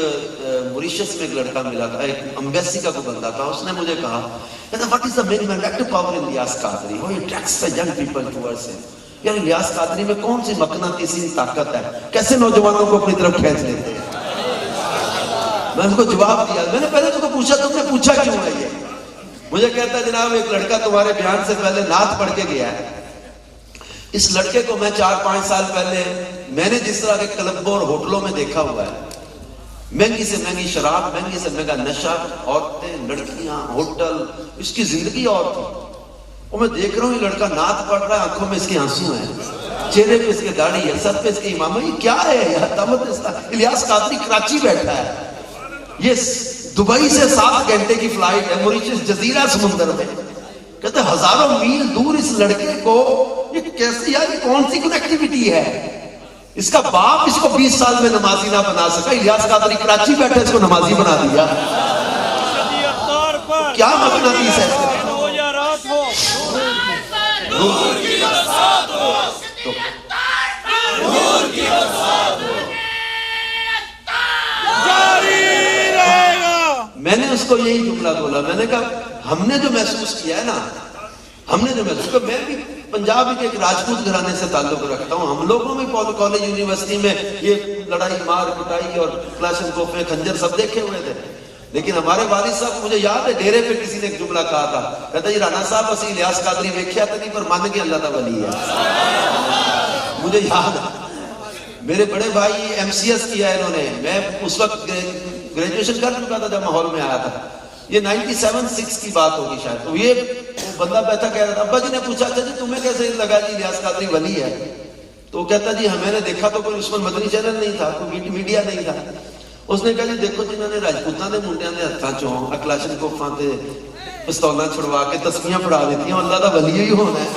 موریشس میں ایک لڑکا ملا تھا، ایک امبیسی کا کوئی بندہ تھا، اس نے مجھے کہا what is the main magnetic power in Ilyas Qadri? How he attracts the young people towards him. یار الیاس قادری میں کون سی مقناطیسی طاقت ہے، کیسے نوجوانوں کو اپنی طرف کھینچ لیتے ہیں؟ میں ان کو جواب دیا، میں نے پہلے تو پوچھا تم نے پوچھا کیوں ہے یہ؟ مجھے کہتا ہے جناب ایک لڑکا تمہارے بیان سے پہلے نعت پڑھ کے گیا ہے. اس لڑکے کو میں 4-5 سال پہلے میں نے جس طرح کے کلبوں اور ہوٹلوں میں دیکھا ہوا ہے، مہنگی سے مہنگی شراب، مہنگی سے مہنگا نشہ، عورتیں، لڑکیاں، ہوٹل، اس کی زندگی اور تھی. اور میں دیکھ رہا ہوں یہ لڑکا نعت پڑھ رہا ہے، آنکھوں میں اس کے آنسو ہیں، چہرے پہ اس کے داڑھی ہے، سر پہ اس کے امامہ. یہ کیا ہے یار؟ الیاس قادری کراچی بیٹھا ہے، یہ دبئی سے 7 گھنٹے کی فلائٹ ہے، موریشس جزیرہ سمندر میں. کہتے ہیں ہزاروں میل دور اس لڑکے کو یہ کیسے، یار یہ کون سی کنیکٹیوٹی ہے؟ اس کا باپ اس کو 20 سال میں نمازی نہ بنا سکا، الیاس قادری کراچی بیٹھے اس کو نمازی بنا دیا. کیا مقناطیس ہے اس کے؟ میں نے اس کو یہی جملہ بولا، میں نے کہا ہم نے جو محسوس کیا ہے نا، ہم نے جو محسوس کیا، میں بھی پنجاب کے ایک راجپوت گھرانے سے تعلق رکھتا ہوں، ہم لوگوں میں کالج یونیورسٹی میں یہ لڑائی مار پٹائی اور کلاشن کوفے خنجر سب دیکھے ہوئے تھے. لیکن ہمارے والد صاحب، مجھے یاد ہے ڈیرے پہ کسی نے ایک جملہ کہا تھا، کہتا جی رانا صاحب اسی الیاس قادری ویکھیا تو نہیں پر مان کے اللہ تعالی ولی ہے. مجھے یاد ہے میرے بڑے بھائی MCS کیا ہے انہوں نے، میں اس وقت گریجویشن کر چکا تھا جب ماحول میں آیا تھا، یہ 97-6 کی بات ہوگی شاید. تو یہ بندہ بیٹھا کہہ رہا تھا، ابا جی نے پوچھا اچھا جی تمہیں کیسے لگا جی الیاس قادری ولی ہے؟ تو وہ کہتا جی میں نے دیکھا تو کوئی عثمان مدنی چینل نہیں تھا، کوئی میڈیا نہیں تھا. اس نے کہا جی دیکھو جنہوں نے راجپوتاں دے منڈیاں دے ہتھاں چوں اکلاشن کوفاں تے پستولاں چھڑوا کے تسبیحاں پڑھا دیتی ہیں، اللہ دا ولی ہی ہونا ہے.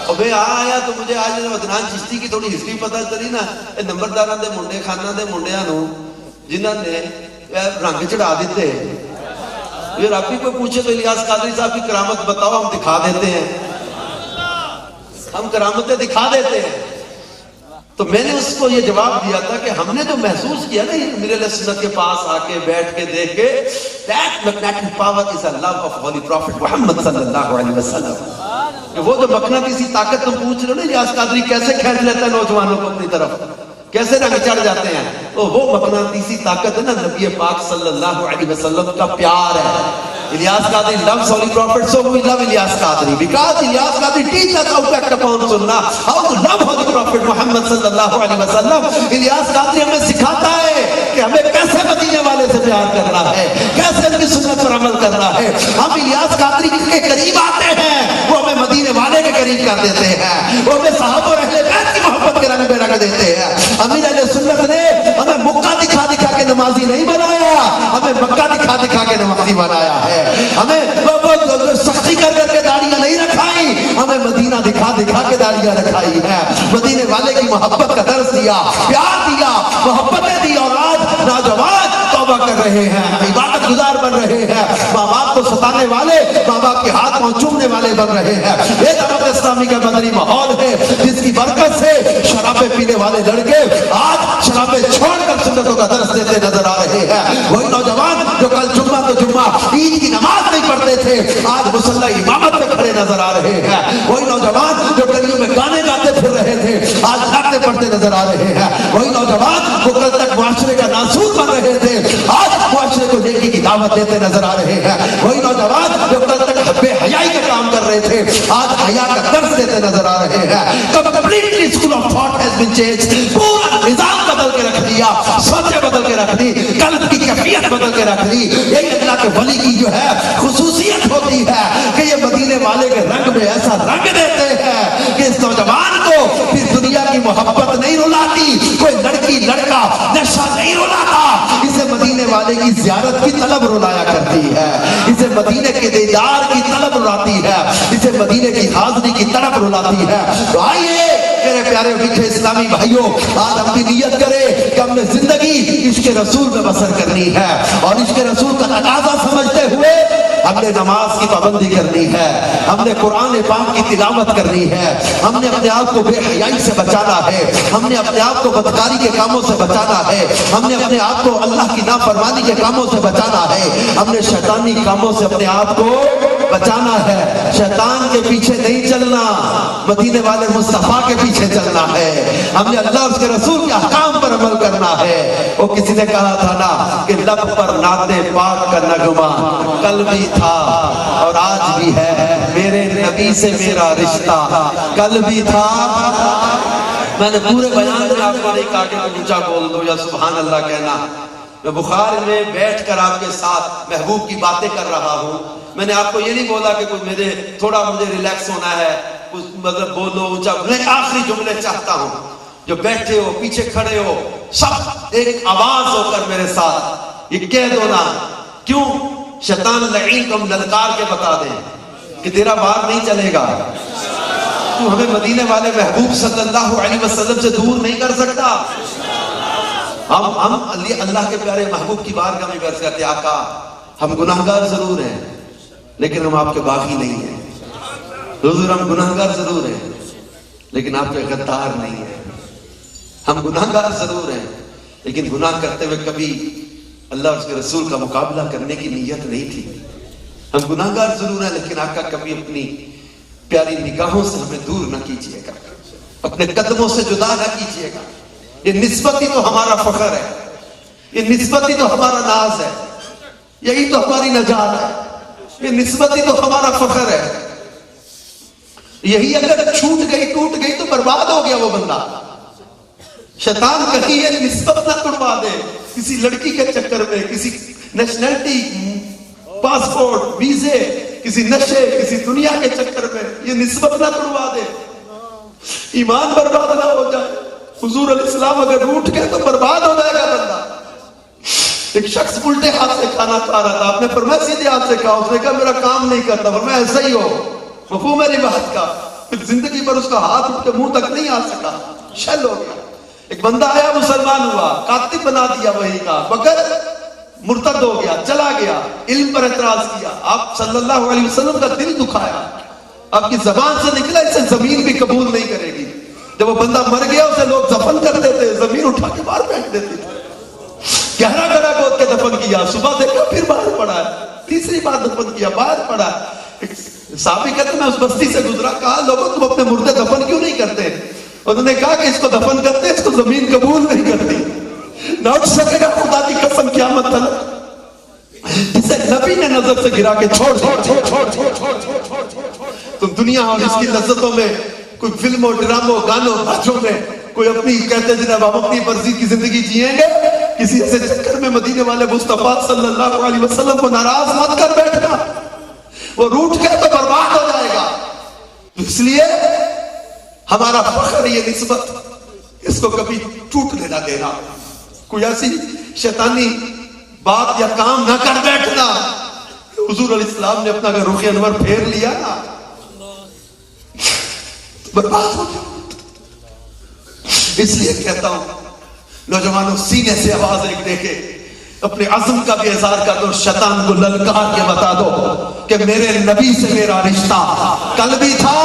اور میں آیا تو مجھے آج عدنان چشتی کی تھوڑی ہسٹری پتہ چلی نا. نمبرداراں دے منڈے خاناں دے منڈیاں نو جنہاں نے رنگ چڑھا دیتے. یہ آپ ہی کوئی پوچھے تو الیاس قادری صاحب کی کرامت بتاؤ، ہم دکھا دیتے ہیں، ہم کرامتیں دکھا دیتے ہیں. تو میں نے اس کو یہ جواب دیا تھا کہ ہم نے جو محسوس کیا نا میرے علیہ سنت کے پاس آ کے بیٹھ کے دیکھ کے that magnetic power is a love of holy prophet محمد صلی اللہ علیہ وسلم. کہ وہ جو مقناطیسی طاقت تم پوچھ رہے ہو نا الیاس قادری کیسے کھینچ لیتا ہے نوجوانوں کو اپنی طرف، کیسے رنگ چڑھ جاتے ہیں، تو وہ مقناطیسی طاقت ہے نا نبی پاک صلی اللہ علیہ وسلم کا پیار ہے. Ilyas Qadri loves holy prophet, so we love Ilyas Qadri because Ilyas Qadri teaches us how to act upon sunnah, how to love holy prophet Muhammad sallallahu alaihi wasallam. Ilyas Qadri ہمیں سکھاتا ہے کہ ہمیں کیسے مدینے والے سے پیار کرنا ہے، کیسے ان کی سنت پر عمل کرنا ہے. ہم الیاس قادری کے قریب آتے ہیں، وہ ہمیں مدینے والے کے قریب کر دیتے ہیں، وہ ہمیں صحابہ اور اہل بیت کی محبت کے رنگ میں رنگ دیتے ہیں. امیر اہل سنت نے ہمیں مکہ دکھا دکھا کے نمازی نہیں بنایا، ہمیں مکہ دکھا دکھا کے نمازی بنایا ہے. ہمیں سختی کر کر کے داڑیاں نہیں رکھائی، ہمیں مدینہ دکھا دکھا کے داڑیاں رکھائی ہے. مدینے والے کی محبت کا درس دیا، پیار دیا، محبتیں دی. اور آج نوجوان توبہ کر رہے ہیں، عبادت گزار بن رہے ہیں، ماں باپ کو ستانے والے، ماں باپ کے ہاتھ پاؤں چومنے والے بن رہے ہیں. یہ دعوت اسلامی کا مدنی ماحول ہے جس کی برکت سے شرابیں پینے والے لڑکے آج شرابیں چھوڑ کر سنتوں کا درس دیتے نظر آ رہے ہیں. وہی نوجوان جو کل جمعہ تو جمعہ عید کی نماز نہیں پڑھتے تھے آج مصلی امامت میں کھڑے نظر آ رہے ہیں. وہی نوجوان جو گلیوں میں گانے گاتے پھر رہے تھے آج نعتیں پڑھتے نظر آ رہے ہیں. وہی نوجوان جو کل تک معاشرے کا ناسور بن رہے تھے آج معاشرے کو نیکی کی دعوت دیتے نظر آ رہے ہیں. وہی نوجوان جو کل تک بے حیائی کا کام کر رہے تھے آج حیا کا درس دیتے نظر آ رہے ہیں. Completely school of thought has been change. پورا نظام بدل کے رکھ دیا، سوچیں بدل کے رکھ دی، قلب کی کیفیت بدل کے رکھ دی. یہی اللہ کے ولی کی جو ہے خصوصیت ہوتی ہے کہ یہ مدینے والے کے رنگ میں ایسا رنگ دیتے ہیں کہ اس نوجوان کو پھر دنیا کی محبت نہیں رلاتی، کوئی لڑکی لڑکا نشہ نہیں رلاتا. اسے مدینے والے کی زیارت کی طلب رلایا کرتی ہے، اسے مدینے کے دیدار کی طلب رلاتی ہے، اسے مدینے کی حاضری کی طلب رلاتی ہے. تو آئیے میرے پیارے میٹھے اسلامی بھائیوں، آج ہم بھی نیت کریں کہ ہم نے زندگی عشق رسول میں بسر کرنی ہے اور عشق رسول کا تقاضا سمجھتے ہوئے ہم نے نماز کی پابندی کرنی ہے، ہم نے قرآن پاک کی تلاوت کرنی ہے، ہم نے اپنے آپ کو بے حیائی سے بچانا ہے، ہم نے اپنے آپ کو بدکاری کے کاموں سے بچانا ہے، ہم نے اپنے آپ کو اللہ کی نافرمانی کے کاموں سے بچانا ہے، ہم نے شیطانی کاموں سے اپنے آپ کو بچانا ہے. شیطان کے پیچھے نہیں چلنا، مدینے والے مصطفیٰ کے پیچھے چلنا ہے. ہم نے اللہ اس کے رسول کے احکام پر عمل کرنا ہے. وہ کسی نے کہا تھا نا کہ لب پر نعت پاک کا نغمہ کل بھی تھا اور آج بھی ہے، میرے نبی سے میرا رشتہ کل بھی تھا. میں نے پورے بیان میں آپ کو نہیں کہا کہ اونچا بول دو یا سبحان اللہ کہنا. میں بخار میں بیٹھ کر آپ کے ساتھ محبوب کی باتیں کر رہا ہوں. میں نے آپ کو یہ نہیں بولا کہ کوئی مجھے تھوڑا ریلیکس ہونا ہے، مطلب بولو اونچا. میں آخری جملے چاہتا ہوں جو بیٹھے ہو پیچھے کھڑے ہو سب ایک آواز ہو کر میرے ساتھ یہ کہہ دو نا، کیوں شیطان لعین کو ہم للکار کے بتا دیں کہ تیرا بار نہیں چلے گا، تو ہمیں مدینے والے محبوب صلی اللہ علیہ وسلم سے دور نہیں کر سکتا. ہم اللہ کے پیارے محبوب کی بارگاہ میں عرض کرتے آقا ہم گناہگار ضرور ہیں لیکن ہم آپ کے باغی نہیں ہیں. حضور ہم گناہگار ضرور ہیں لیکن آپ کے غدار نہیں ہیں. ہم گناہگار ضرور ہیں لیکن گناہ کرتے ہوئے کبھی اللہ اس کے رسول کا مقابلہ کرنے کی نیت نہیں تھی. ہم گناہگار ضرور ہیں لیکن آقا کبھی اپنی پیاری نگاہوں سے ہمیں دور نہ کیجیے گا، اپنے قدموں سے جدا نہ کیجیے گا. یہ نسبت ہی تو ہمارا فخر ہے، یہ نسبت ہی تو ہمارا ناز ہے، یہی تو ہماری نجات ہے. یہ نسبت ہی تو ہمارا فخر ہے. یہی اگر چھوٹ گئی ٹوٹ گئی تو برباد ہو گیا وہ بندہ. شیطان کہیں یہ نسبت نہ توڑوا دے کسی لڑکی کے چکر میں، کسی نیشنلٹی، پاسپورٹ، ویزے، کسی نشے، کسی دنیا کے چکر میں یہ نسبت نہ توڑوا دے. ایمان برباد نہ ہو جائے. حضور علیہ السلام اگر روٹ گئے تو برباد ہو جائے گا بندہ. ایک شخص الٹے ہاتھ سے کھانا کھا رہا تھا, آپ نے فرمایا سیدھے ہاتھ سے کھاؤ, اس نے کہا میرا کام نہیں کرتا, فرمایا ایسا ہی ہو. مفہوم میری بات کا. پھر زندگی پر اس کا ہاتھ اٹھ کے منہ تک نہیں آ سکا, شل ہو گیا. ایک بندہ آیا مسلمان ہوا, کاتب بنا دیا وہی کا, مگر مرتد ہو گیا, چلا گیا, علم پر اعتراض کیا, آپ صلی اللہ علیہ وسلم کا دل دکھایا, آپ کی زبان سے نکلا اسے زمین بھی قبول نہیں کرے گی. جب وہ بندہ مر گیا اسے لوگ دفن کر دیتے, زمین اٹھا کے باہر پھینک دیتے تھے. گہرا گڑا گود کے دفن کیا, صبح دیکھا پھر باہر پڑا ہے, تیسری بار دفن کیا باہر پڑا ہے. صحابی کہتے میں اس بستی سے گزرا, کہا لوگوں تم اپنے مردے دفن کیوں نہیں کرتے؟ انہوں نے کہا کہ اس کو دفن کرتے اس کو زمین قبول نہیں کرتی, نہ اٹھ سکے گا خدا کی قسم قیامت تک. جسے نبی نے نظر سے گرا کے چھوڑ دیا. تم دنیا اور اس کی لذتوں میں, کوئی فلموں ڈراموں گانوں باتوں میں کوئی اپنی کہتے جناب ہم اپنی مرضی کی زندگی جیئیں گے, کسی ایسے چکر میں مدینے والے مصطفیٰ صلی اللہ علیہ وسلم کو ناراض مت کر بیٹھنا, وہ روٹ گئے تو برباد ہو جائے گا. اس لیے ہمارا فخر یہ نسبت, اس کو کبھی ٹوٹنے نہ دینا. کوئی ایسی شیطانی بات یا کام نہ کر بیٹھنا. حضور علیہ السلام نے اپنا رخ انور پھیر لیا نا, برباد ہو گیا. اس لیے کہتا ہوں نوجوانوں, سینے سے آواز ایک دے کے اپنے عزم کا بھی اظہار کر دو, شیطان کو للکار کے بتا دو کہ میرے نبی سے میرا رشتہ کل بھی تھا,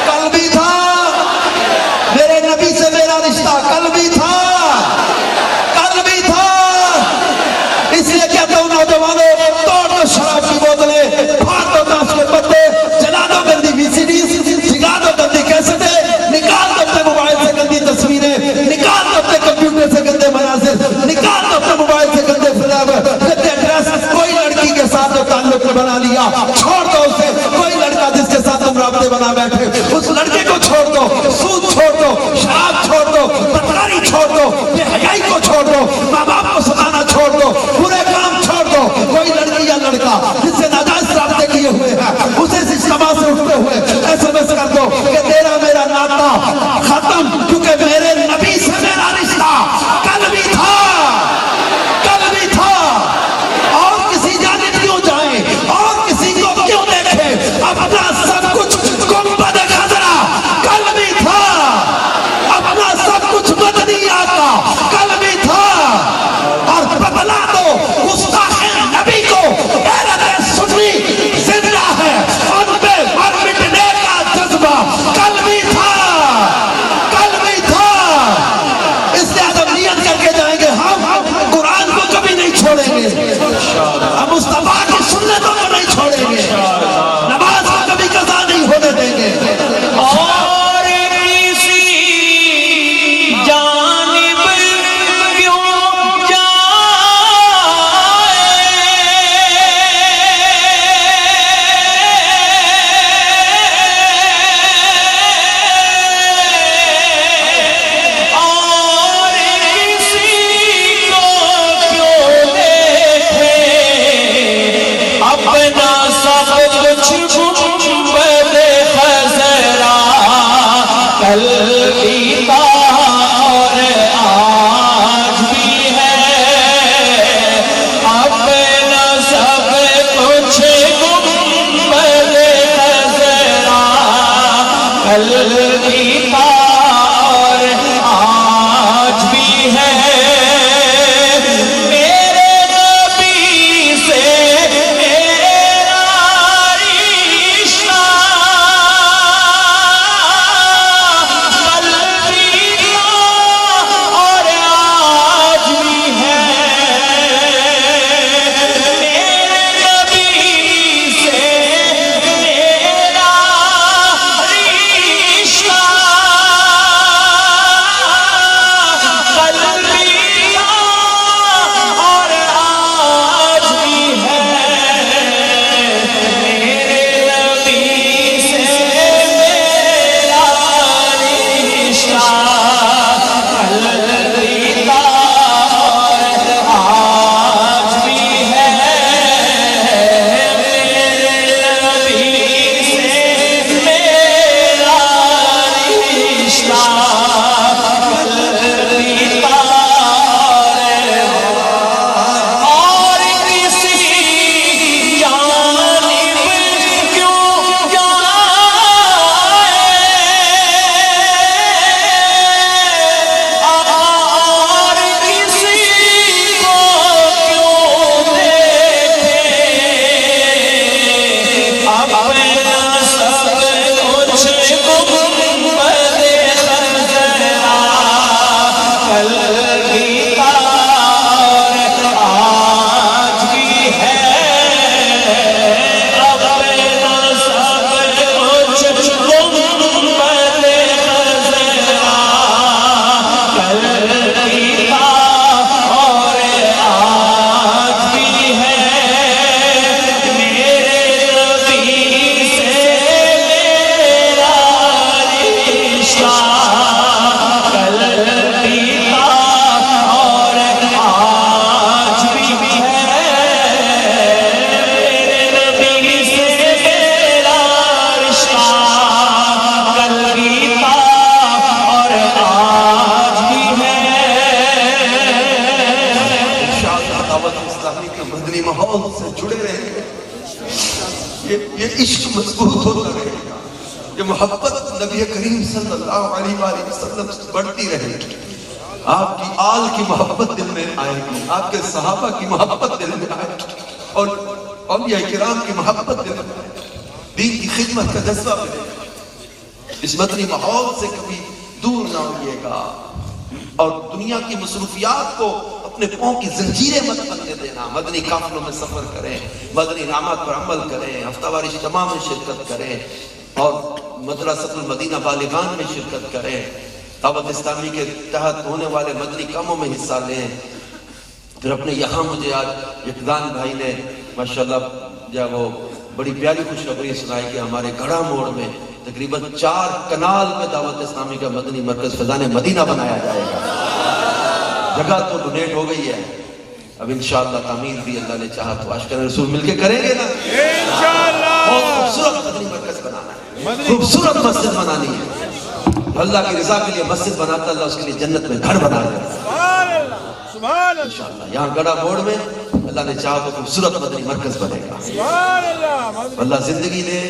کل بھی تھا, میرے نبی سے میرا رشتہ کل بھی تھا, کل بھی تھا. اس لیے کہتا ہوں نوجوانوں, توڑ دو شراب کی بوتلیں, پھاڑ دو تاش کے پتے, جلا دو گندی وی سی ڈیز, جگا دو گندی کیسٹیں, نکال دو اپنے موبائل سے گندی تصویریں, نکال دو اپنے کمپیوٹر سے گندے مناظر, نکال دو اپنے موبائل سے گندے فلم, گندے ڈریس. کوئی لڑکی کے ساتھ جو تعلق بنا لیا چھوڑ دو اسے. کوئی لڑکا جس کے ساتھ تم رابطے بنا بیٹھے اس لڑکے کو چھوڑ دو. سود چھوڑ دو, شراب چھوڑ دو, بدکاری کل بھی تھا اور آج بھی ہے، اب نہ سب کچھ گنبد خضرا، کل بھی تھا اور آج بھی ہے، میرے نبی سے میرا رشتہ، کل بھی تھا اور آج بھی ہے، میرے نبی سے میرا رشتہ، کل بھی تھا اور آج بھی ہے۔ انشاءاللہ دعوت اسلامی کے مدنی ماحول سے جڑے رہیں گے، یہ عشق مضبوط ہوتا رہے گا، یہ محبت نبی کریم صلی اللہ علیہ وآلہ وسلم سے بڑھتی رہے گی، آپ کی آل کی محبت دل میں آئے گی، آپ کے صحابہ کی محبت دل میں آئے گی، اور اولیاء کرام کی محبت دل میں آئے گی، دین کی خدمت کا جذبہ ملے گا۔ اس مدنی ماحول سے کبھی دور نہ ہوئیے گا، اور دنیا کی مصروفیات کو اپنے پاؤں کی زنجیریں مت بننے دینا، مدنی قافلوں میں سفر کریں، مدنی انعامات پر عمل کریں، ہفتہ وار اجتماع میں شرکت کریں، اور مدرسۃ المدینہ بالغان میں شرکت کریں، دعوت اسلامی کے تحت ہونے والے مدنی کاموں میں حصہ لیں۔ پھر اپنے یہاں مجھے آج یقدان بھائی نے ماشاءاللہ جو وہ بڑی پیاری خوشخبری سنائی کہ ہمارے گڑھا موڑ میں تقریباً 4 کنال میں دعوت اسلامی کا مدنی مرکز فیضان مدینہ بنایا جائے گا۔ جگہ تو ڈونیٹ ہو گئی ہے، اب انشاءاللہ تعمیر بھی اللہ نے چاہا تو عاشقان رسول مل کے کریں گے نا، بہت خوبصورت مدنی مرکز بنانا ہے، خوبصورت مسجد بنانی ہے، اللہ کی رضا کے لیے مسجد بناتا اللہ اس کے لیے جنت میں گھر بنا دیتا ہے سبحان اللہ سبحان اللہ انشاءاللہ۔ یہاں گڑھا موڑ میں اللہ نے چاہا تو خوبصورت مدنی مرکز بنے گا۔ سبحان اللہ اللہ زندگی دے،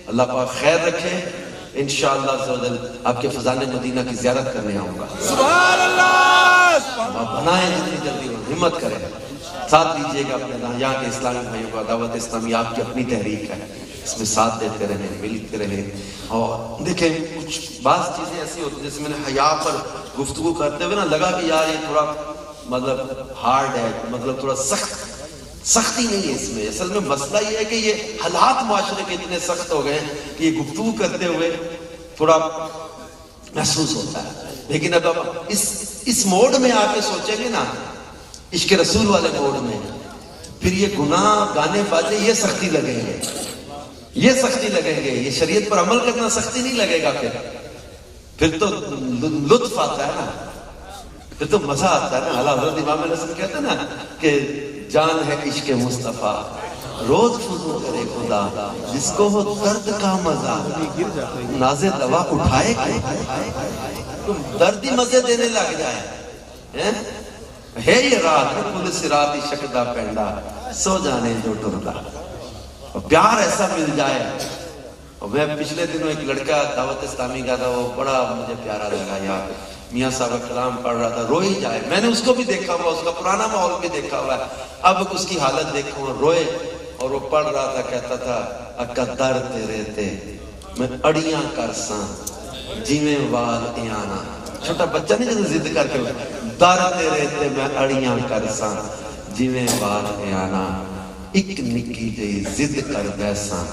اللہ پاک خیر رکھے، انشاءاللہ عز و جل آپ کے فیضان مدینہ کی زیارت کرنے آؤں گا۔ سبحان اللہ آپ بنائیں جتنی جلدی ہو، ہمت کریں، ساتھ دیجئے گا اپنے یہاں کے اسلامی بھائیوں کا۔ دعوت اسلامی آپ کی اپنی تحریک ہے، اس میں ساتھ دیتے رہیں، ملتے رہیں، اور دیکھیں کچھ بعض چیزیں ایسی ہوتی ہیں جیسے میں نے حیا پر گفتگو کرتے ہوئے نا لگا کہ یار یہ تھوڑا مطلب ہارڈ ہے، مطلب تھوڑا سختی نہیں ہے اس میں۔ اصل میں مسئلہ یہ ہے کہ یہ حالات معاشرے کے اتنے سخت ہو گئے ہیں کہ یہ گفتگو کرتے ہوئے تھوڑا محسوس ہوتا ہے، لیکن اب اس موڈ میں آ کے سوچیں گے نا، عشق رسول والے موڈ میں، پھر یہ گناہ گانے بازے یہ سختی لگیں گے، یہ سختی لگیں گے، یہ شریعت پر عمل کرنا سختی نہیں لگے گا، پھر تو لطف آتا ہے نا، پھر تو مزہ آتا ہے نا۔ اعلیٰ حضرت امام علیہ السلام کہتے ہیں نا کہ جان ہے عشق مصطفیٰ روز فضو کرے خدا، جس کو ہو درد کا مزہ ناز دوا اٹھائے تم درد ہی مزے دینے لگ جائے ہے یہ رات پل سراتی شکدہ پینڈا سو جانے جو ٹردا، اور پیار ایسا مل جائے۔ اور میں پچھلے دنوں ایک لڑکا دعوت اسلامی کا تھا، وہ بڑا مجھے پیارا لگا یار، میاں صاحب کلام پڑھ رہا تھا، روئی جائے۔ میں نے اس کو بھی دیکھا ہوا، اس کا پرانا ماحول بھی دیکھا ہوا ہے، اب اس کی حالت دیکھا ہوا، روئے، اور وہ پڑھ رہا تھا، کہتا تھا اکا در تیرے تے میں اڑیاں کرساں جیویں وال ایانا۔ چھوٹا بچہ نہیں جیسے ضد کر کے در تیرے تے میں اڑیاں کرساں جیویں وال ایانا، ایک نکی جئی ضد کر بیساں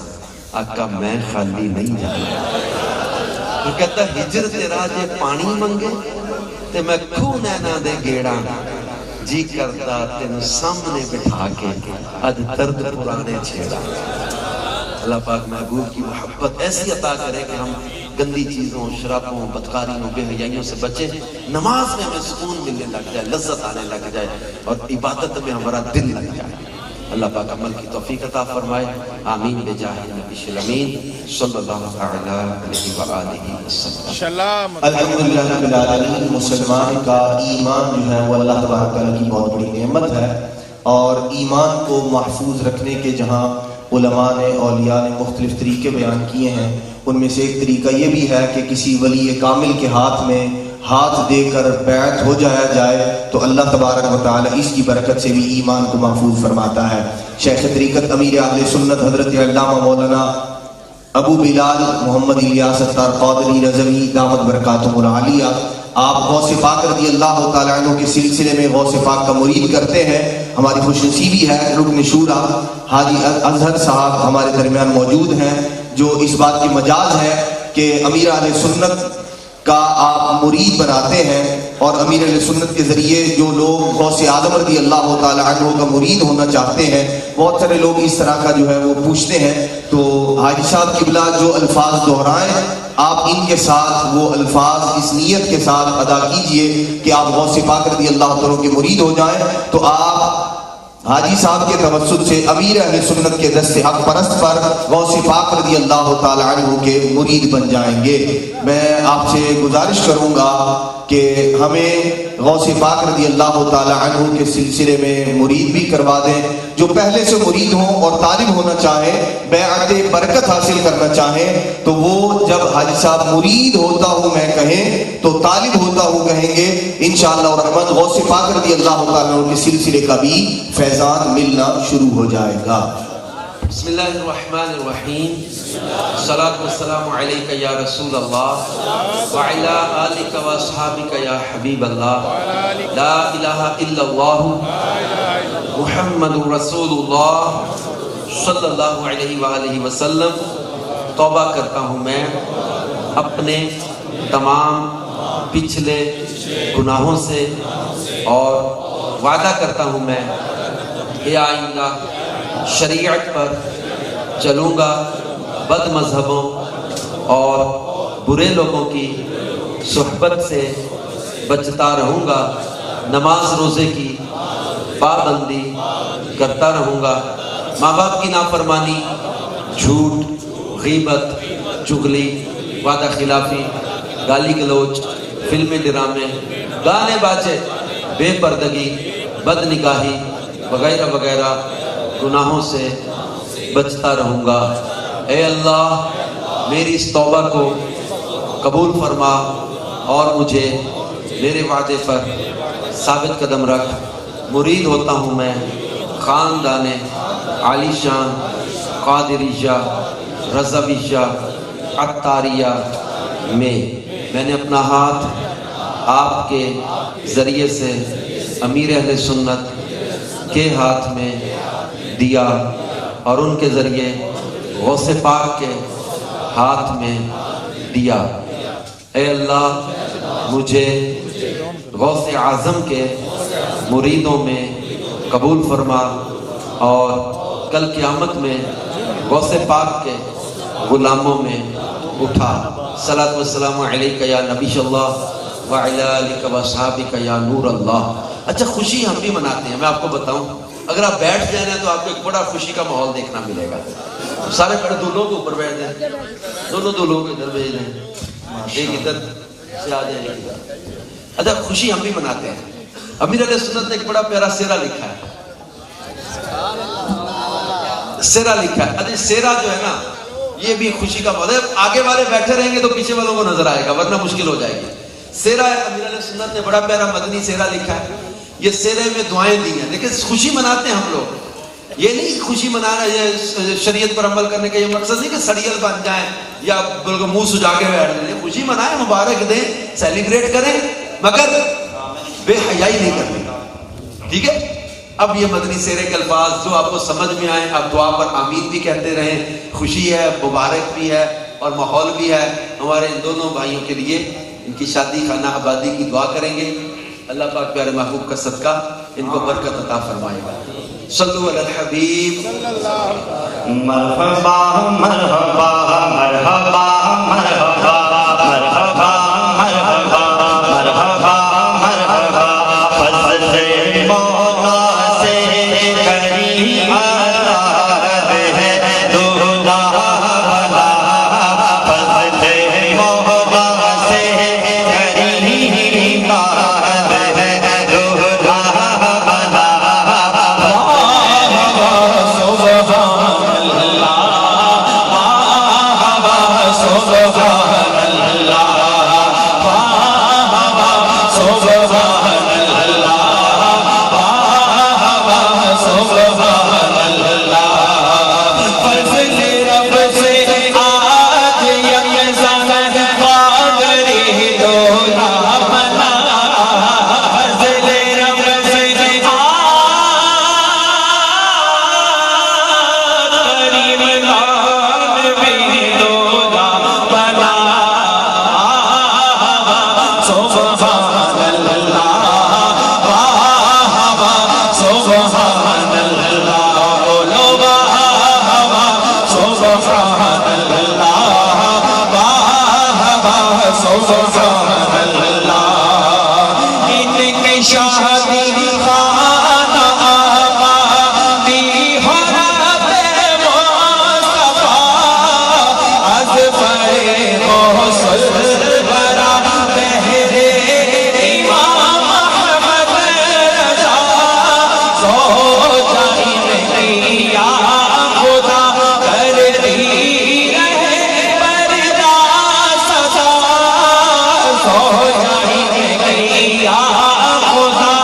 آقا میں خالی نہیں جانا۔ وہ کہتا ہجر تیرا جے پانی منگے تے میں کھو نینا دے گیڑا، جی کرتا تینو سامنے بٹھا کے اج درد پرانے چھیڑا۔ اللہ پاک محبوب کی محبت ایسی عطا کرے کہ ہم گندی چیزوں، شرابوں، بدکاریوں، بے حیائیوں سے بچیں، نماز میں ہمیں سکون ملنے لگ جائے، لذت آنے لگ جائے، اور عبادت میں ہمارا دل لگ جائے۔ اللہ پاک عمل کی توفیق عطا فرمائے، آمین بجاہ نبی الامین صلی اللہ علیہ وآلہ وسلم۔ سلام الحمدللہ رب العالمین۔ مسلمان کا ایمان جو ہے وہ اللہ تبارک تعالیٰ کی بہت بڑی نعمت ہے، اور ایمان کو محفوظ رکھنے کے جہاں علماء نے، اولیاء نے مختلف طریقے بیان کیے ہیں، ان میں سے ایک طریقہ یہ بھی ہے کہ کسی ولی کامل کے ہاتھ میں ہاتھ دے کر بیعت ہو جایا جائے تو اللہ تبارک و تعالی اس کی برکت سے بھی ایمان کو محفوظ فرماتا ہے۔ شیخ طریقت امیر اہل سنت حضرت علامہ مولانا ابو بلال محمد الیاس اتار قادری رضوی دامت برکاتہم العالیہ آپ غوث پاک رضی اللہ تعالیٰ عنہ کے سلسلے میں غوث پاک کا مرید کرتے ہیں، ہماری خوش نصیبی ہے رکن شورا حاجی اظہر صاحب ہمارے درمیان موجود ہیں، جو اس بات کی مجاز ہے کہ امیر اہل سنت کا آپ مرید بناتے ہیں، اور امیر اہل سنت کے ذریعے جو لوگ غوث اعظم رضی اللہ تعالیٰ عنہ کا مرید ہونا چاہتے ہیں، بہت سارے لوگ اس طرح کا جو ہے وہ پوچھتے ہیں، تو حاجی صاحب قبلہ جو الفاظ دہرائیں آپ ان کے ساتھ وہ الفاظ اس نیت کے ساتھ ادا کیجئے کہ آپ غوث پاک رضی اللہ تعالیٰ کے مرید ہو جائیں، تو آپ حاجی صاحب کے توسط سے امیر اہل سنت کے دست حق پرست پر غوث پاک رضی اللہ تعالیٰ عنہ کے مرید بن جائیں گے۔ میں آپ سے گزارش کروں گا کہ ہمیں غوث پاک رضی اللہ تعالیٰ عنہ کے سلسلے میں مرید بھی کروا دیں، جو پہلے سے مرید ہوں اور طالب ہونا چاہیں، بیعت برکت حاصل کرنا چاہیں، تو وہ جب حاجی صاحب مرید ہوتا ہوں میں کہیں تو طالب ہوتا ہوں کہیں گے، انشاءاللہ الرحمن غوث پاک رضی اللہ تعالیٰ عنہ کے سلسلے کا بھی فیضان ملنا شروع ہو جائے گا۔ بسم اللہ الرحمن الرحیم، الصلاۃ والسلام علیک یا رسول اللہ وعلی آلک و اصحابک یا حبیب اللہ، لا الہ الا اللہ محمد رسول اللہ صلی اللہ علیہ وآلہ وسلم۔ توبہ کرتا ہوں میں اپنے تمام پچھلے گناہوں سے، اور وعدہ کرتا ہوں میں کہ آئندہ شریعت پر چلوں گا، بد مذہبوں اور برے لوگوں کی صحبت سے بچتا رہوں گا، نماز روزے کی پابندی کرتا رہوں گا، ماں باپ کی نافرمانی، جھوٹ، غیبت، چغلی، وعدہ خلافی، گالی گلوچ، فلمیں ڈرامے، گانے باجے، بے پردگی، بد نگاہی وغیرہ وغیرہ گناہوں سے بچتا رہوں گا۔ اے اللہ میری اس توبہ کو قبول فرما اور مجھے میرے وعدے پر ثابت قدم رکھ۔ مرید ہوتا ہوں میں خاندان عالی شان قادریہ رضویہ عطاریہ میں نے اپنا ہاتھ آپ کے ذریعے سے امیر اہل سنت کے ہاتھ میں دیا، اور ان کے ذریعے غوث پاک کے ہاتھ میں دیا۔ اے اللہ مجھے غوث اعظم کے مریدوں میں قبول فرما، اور کل قیامت میں غوث پاک کے غلاموں میں اٹھا۔ صلاۃ والسلام علیک یا نبی اللہ وعلی آلک و اصحابک یا نور اللہ۔ اچھا خوشی ہم بھی مناتے ہیں، میں آپ کو بتاؤں، اگر آپ بیٹھ جائیں تو آپ کو ایک بڑا خوشی کا ماحول دیکھنا ملے گا۔ سارے بڑے دولوں کے اوپر بیٹھ جائیں، دونوں دولوں کو ادھر بھیج دیں، ایک ادھر سے آ جائیں، ایک ادھر۔ اچھا خوشی ہم بھی مناتے ہیں۔ امیر علیہ سنت نے ایک بڑا پیارا سیرہ لکھا ہے، سیرہ لکھا ہے۔ اچھا سیرہ جو ہے نا یہ بھی خوشی کا ماحول ہے، آگے والے بیٹھے رہیں گے تو پیچھے والوں کو نظر آئے گا، ورنہ مشکل ہو جائے گی۔ سیرہ ہے، امیر علیہ سنت نے بڑا پیارا مدنی سیرہ لکھا ہے، یہ سیرے میں دعائیں دی ہیں۔ لیکن خوشی مناتے ہیں ہم لوگ، یہ نہیں خوشی منانا، یہ شریعت پر عمل کرنے کا یہ مقصد نہیں کہ سڑیل بن جائیں یا منہ سجا کے بیٹھ جائیں۔ خوشی منائیں، مبارک دیں، سیلیبریٹ کریں، مگر بے حیائی نہیں کرنی، ٹھیک ہے؟ اب یہ مدنی سیرے کے الفاظ جو آپ کو سمجھ میں آئیں، آپ دعا پر آمین بھی کہتے رہیں، خوشی ہے، مبارک بھی ہے اور ماحول بھی ہے۔ ہمارے ان دونوں بھائیوں کے لیے ان کی شادی خانہ آبادی کی دعا کریں گے، اللہ پاک پیارے محبوب کا صدقہ ان کو برکت عطا فرمائے گا۔ صلو علی الحبیب۔ مرحبا مرحبا مرحبا مرحبا مرحبا مرحبا مرحبا مرحبا، فضل مولا سے کریم آتا ہے دولہا والا، فضل مولا سے کریم آتا ہے دولہا والا۔ سبحان اللہ شادی خانہ آبادی ہو رات مصطفیٰ از فیض غسل برا بہر امام احمد رضا سو جائیں گی یا خدا کرتی رہے پردہ سزا سو جائیں گی یا خدا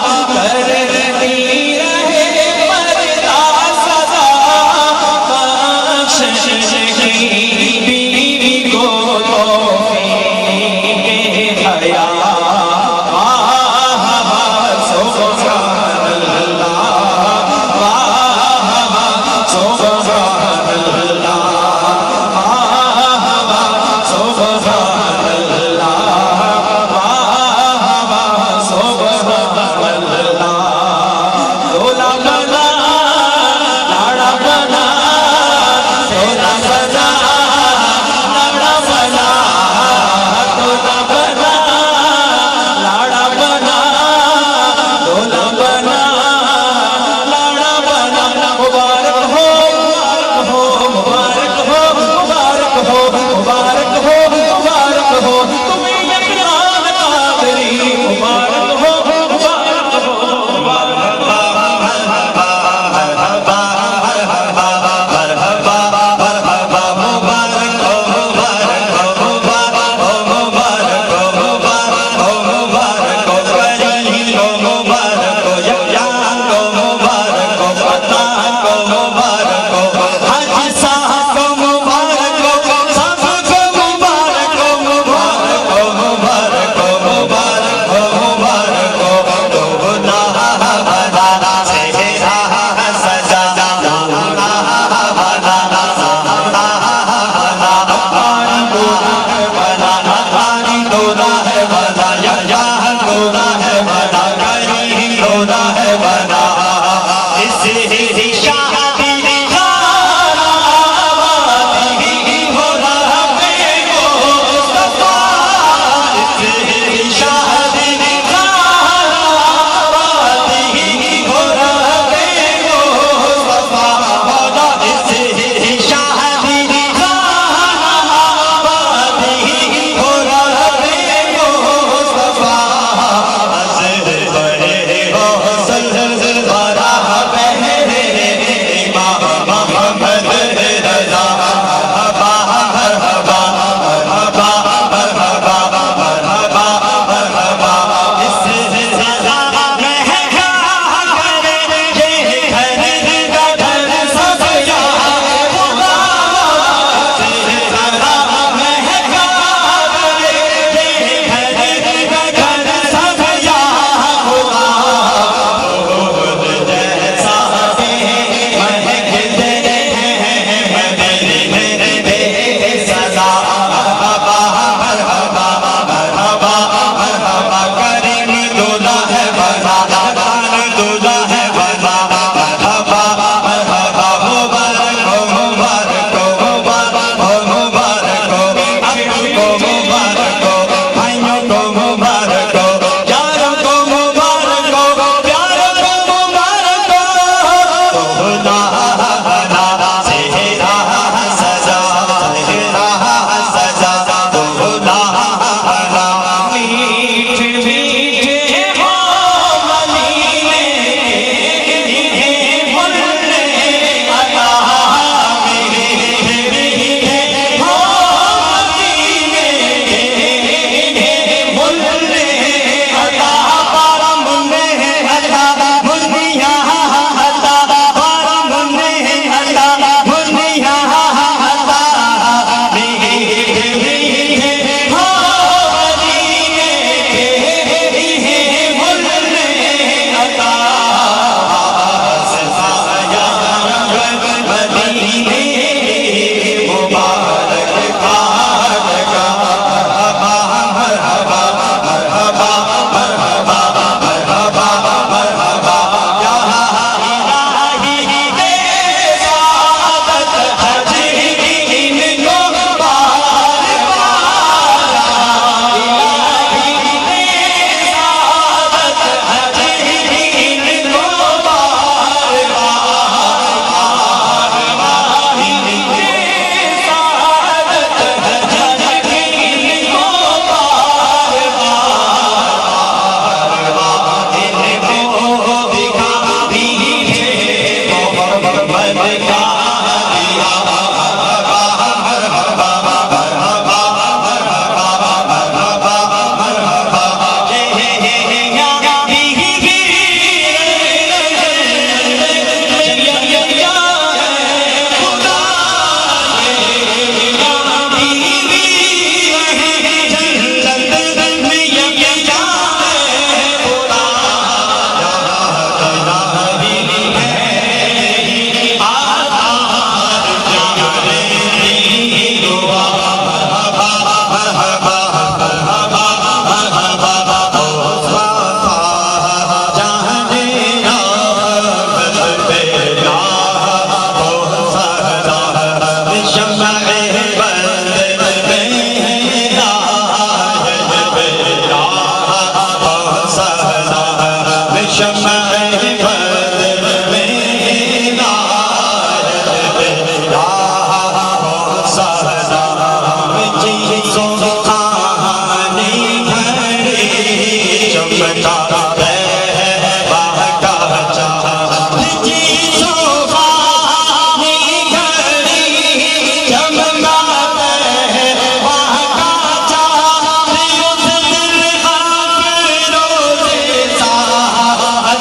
شمع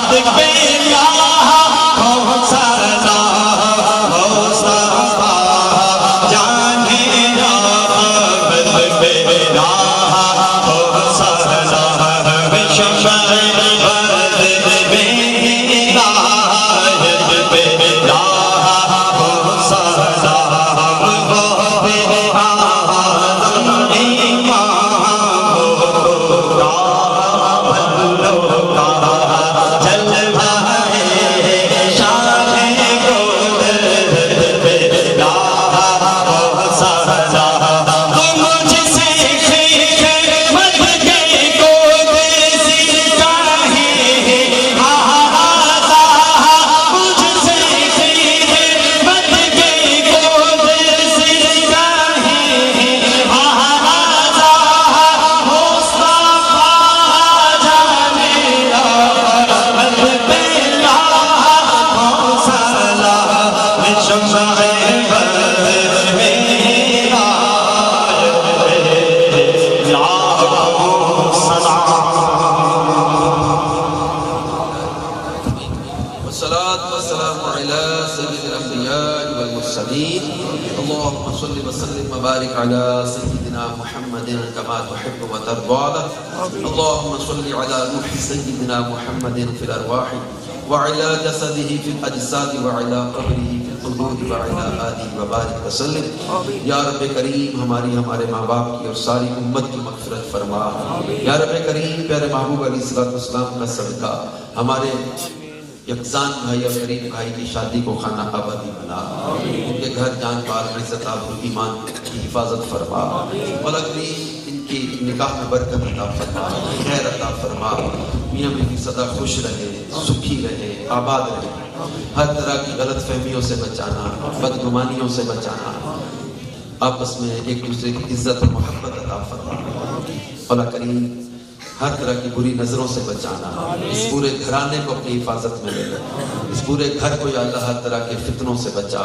بد میں اللهم صل وسلم وبارك على سيدنا محمد كما تحب وترضى. اللهم صل على روح سيدنا محمد في الأرواح وعلى جسده في الأجساد وعلى قبره في القبور وعلى آله وبارك وسلم. یا رب کریم ہمارے ماں باپ کی اور ساری امت کی مغفرت فرما. یا رب کریم پیارے محبوب علیہ السلام کا صدقہ ہمارے یکزان بھائی اور کریم بھائی کی شادی کو خانہ آبادی بنا. ان کے گھر جان بال عزت آبرو ایمان کی حفاظت فرما. مولا کریم ان کی نکاح میں برکت عطا فرما, خیر عطا فرما. میاں بیوی سدا خوش رہے, سکھی رہے, آباد رہے. ہر طرح کی غلط فہمیوں سے بچانا, بدگمانیوں سے بچانا. آپس میں ایک دوسرے کی عزت و محبت عطا فرما. مولا کریم ہر طرح کی بری نظروں سے بچانا. اس پورے گھرانے کو اپنی حفاظت میں لے لے. اس پورے گھر کو یا اللہ ہر طرح کے فتنوں سے بچا,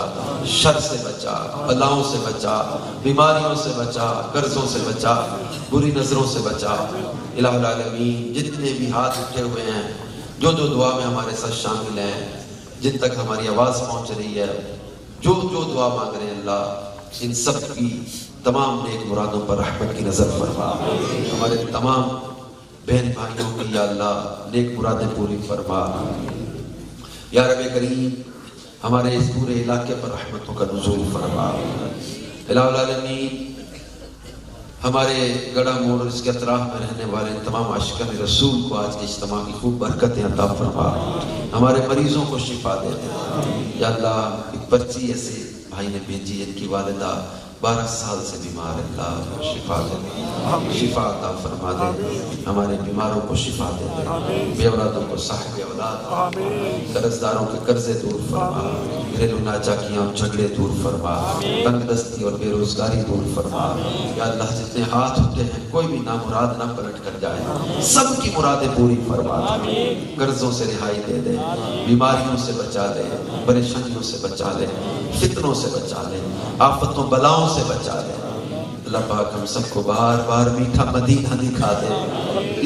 شر سے بچا, بلاؤں سے بچا, بیماریوں سے بچا, قرضوں سے بچا, بری نظروں سے بچا. الہ العالمین جتنے بھی ہاتھ اٹھے ہوئے ہیں, جو دعا میں ہمارے ساتھ شامل ہیں, جن تک ہماری آواز پہنچ رہی ہے, جو دعا مانگ رہے ہیں, اللہ ان سب کی تمام نیک مرادوں پر رحمت کی نظر فرما. ہمارے تمام بہن بھائیوں کی یا اللہ نیک مرادیں پوری فرما. یا رب کریم ہمارے اس پورے علاقے پر رحمتوں کا نزول فرما. الہ العالمین ہمارے گڑھا موڑ اور اس کے اطراف میں رہنے والے تمام عاشقان رسول کو آج کے اجتماع کی خوب برکتیں عطا فرما. ہمارے مریضوں کو شفا دے دے. یا اللہ ایک پرچی ایسے بھائی نے بھیجی, ان کی والدہ 12 سال سے بیمار ہے, اللہ شفا دے دے, شفا عطا فرما دے. ہمارے بیماروں کو شفا دے دے, بے اولادوں کو صاحب اولاد, قرضداروں کے قرضے دور فرما, گھریلو ناچاکیاں جھگڑے دور فرما, تنگ دستی اور بے روزگاری دور فرما. یا اللہ جتنے ہاتھ اٹھے ہیں کوئی بھی نامراد نہ پلٹ کر جائے, سب کی مرادیں پوری فرما دے. قرضوں سے رہائی دے دے, بیماریوں سے بچا لے, پریشانیوں سے بچا لے, فتنوں سے بچا لے, آفتوں بلاؤں سے بچا لے. اللہ پاک ہم سب کو بار بار میٹھا مدینہ دکھا دے.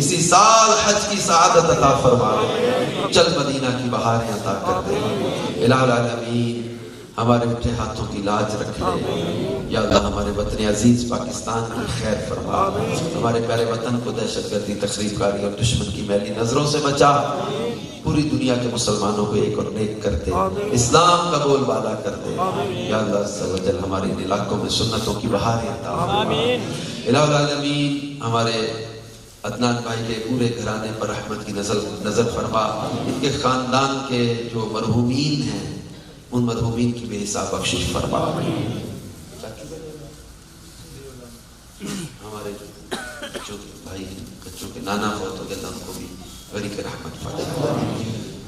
اسی سال حج کی سعادت عطا فرما دے. چل مدینہ کی بہاریں عطا کر دے. الہ العالمین ہمارے اٹھے ہاتھوں کی لاج رکھ لے. یا اللہ ہمارے وطن عزیز پاکستان کی خیر فرما. ہمارے پیارے وطن کو دہشت گردی, تخریب کاری اور دشمن کی میلی نظروں سے بچا. پوری دنیا کے مسلمانوں کو ایک اور نیک کر دے, اسلام کا بول بالا کر دے. یا اللہ عز و جل ہمارے علاقوں میں سنتوں کی بہاریں عطا فرما. الہ العالمین ہمارے عدنان بھائی کے پورے گھرانے پر رحمت کی نظر فرما. ان کے خاندان کے جو مرحومین ہیں ان مرحومین کی بے حساب بخشش فرما. ہمارے جو بھائی بچوں کے نانا فوت ہو گئے تھے ان کو بھی بڑی رحمت فرما.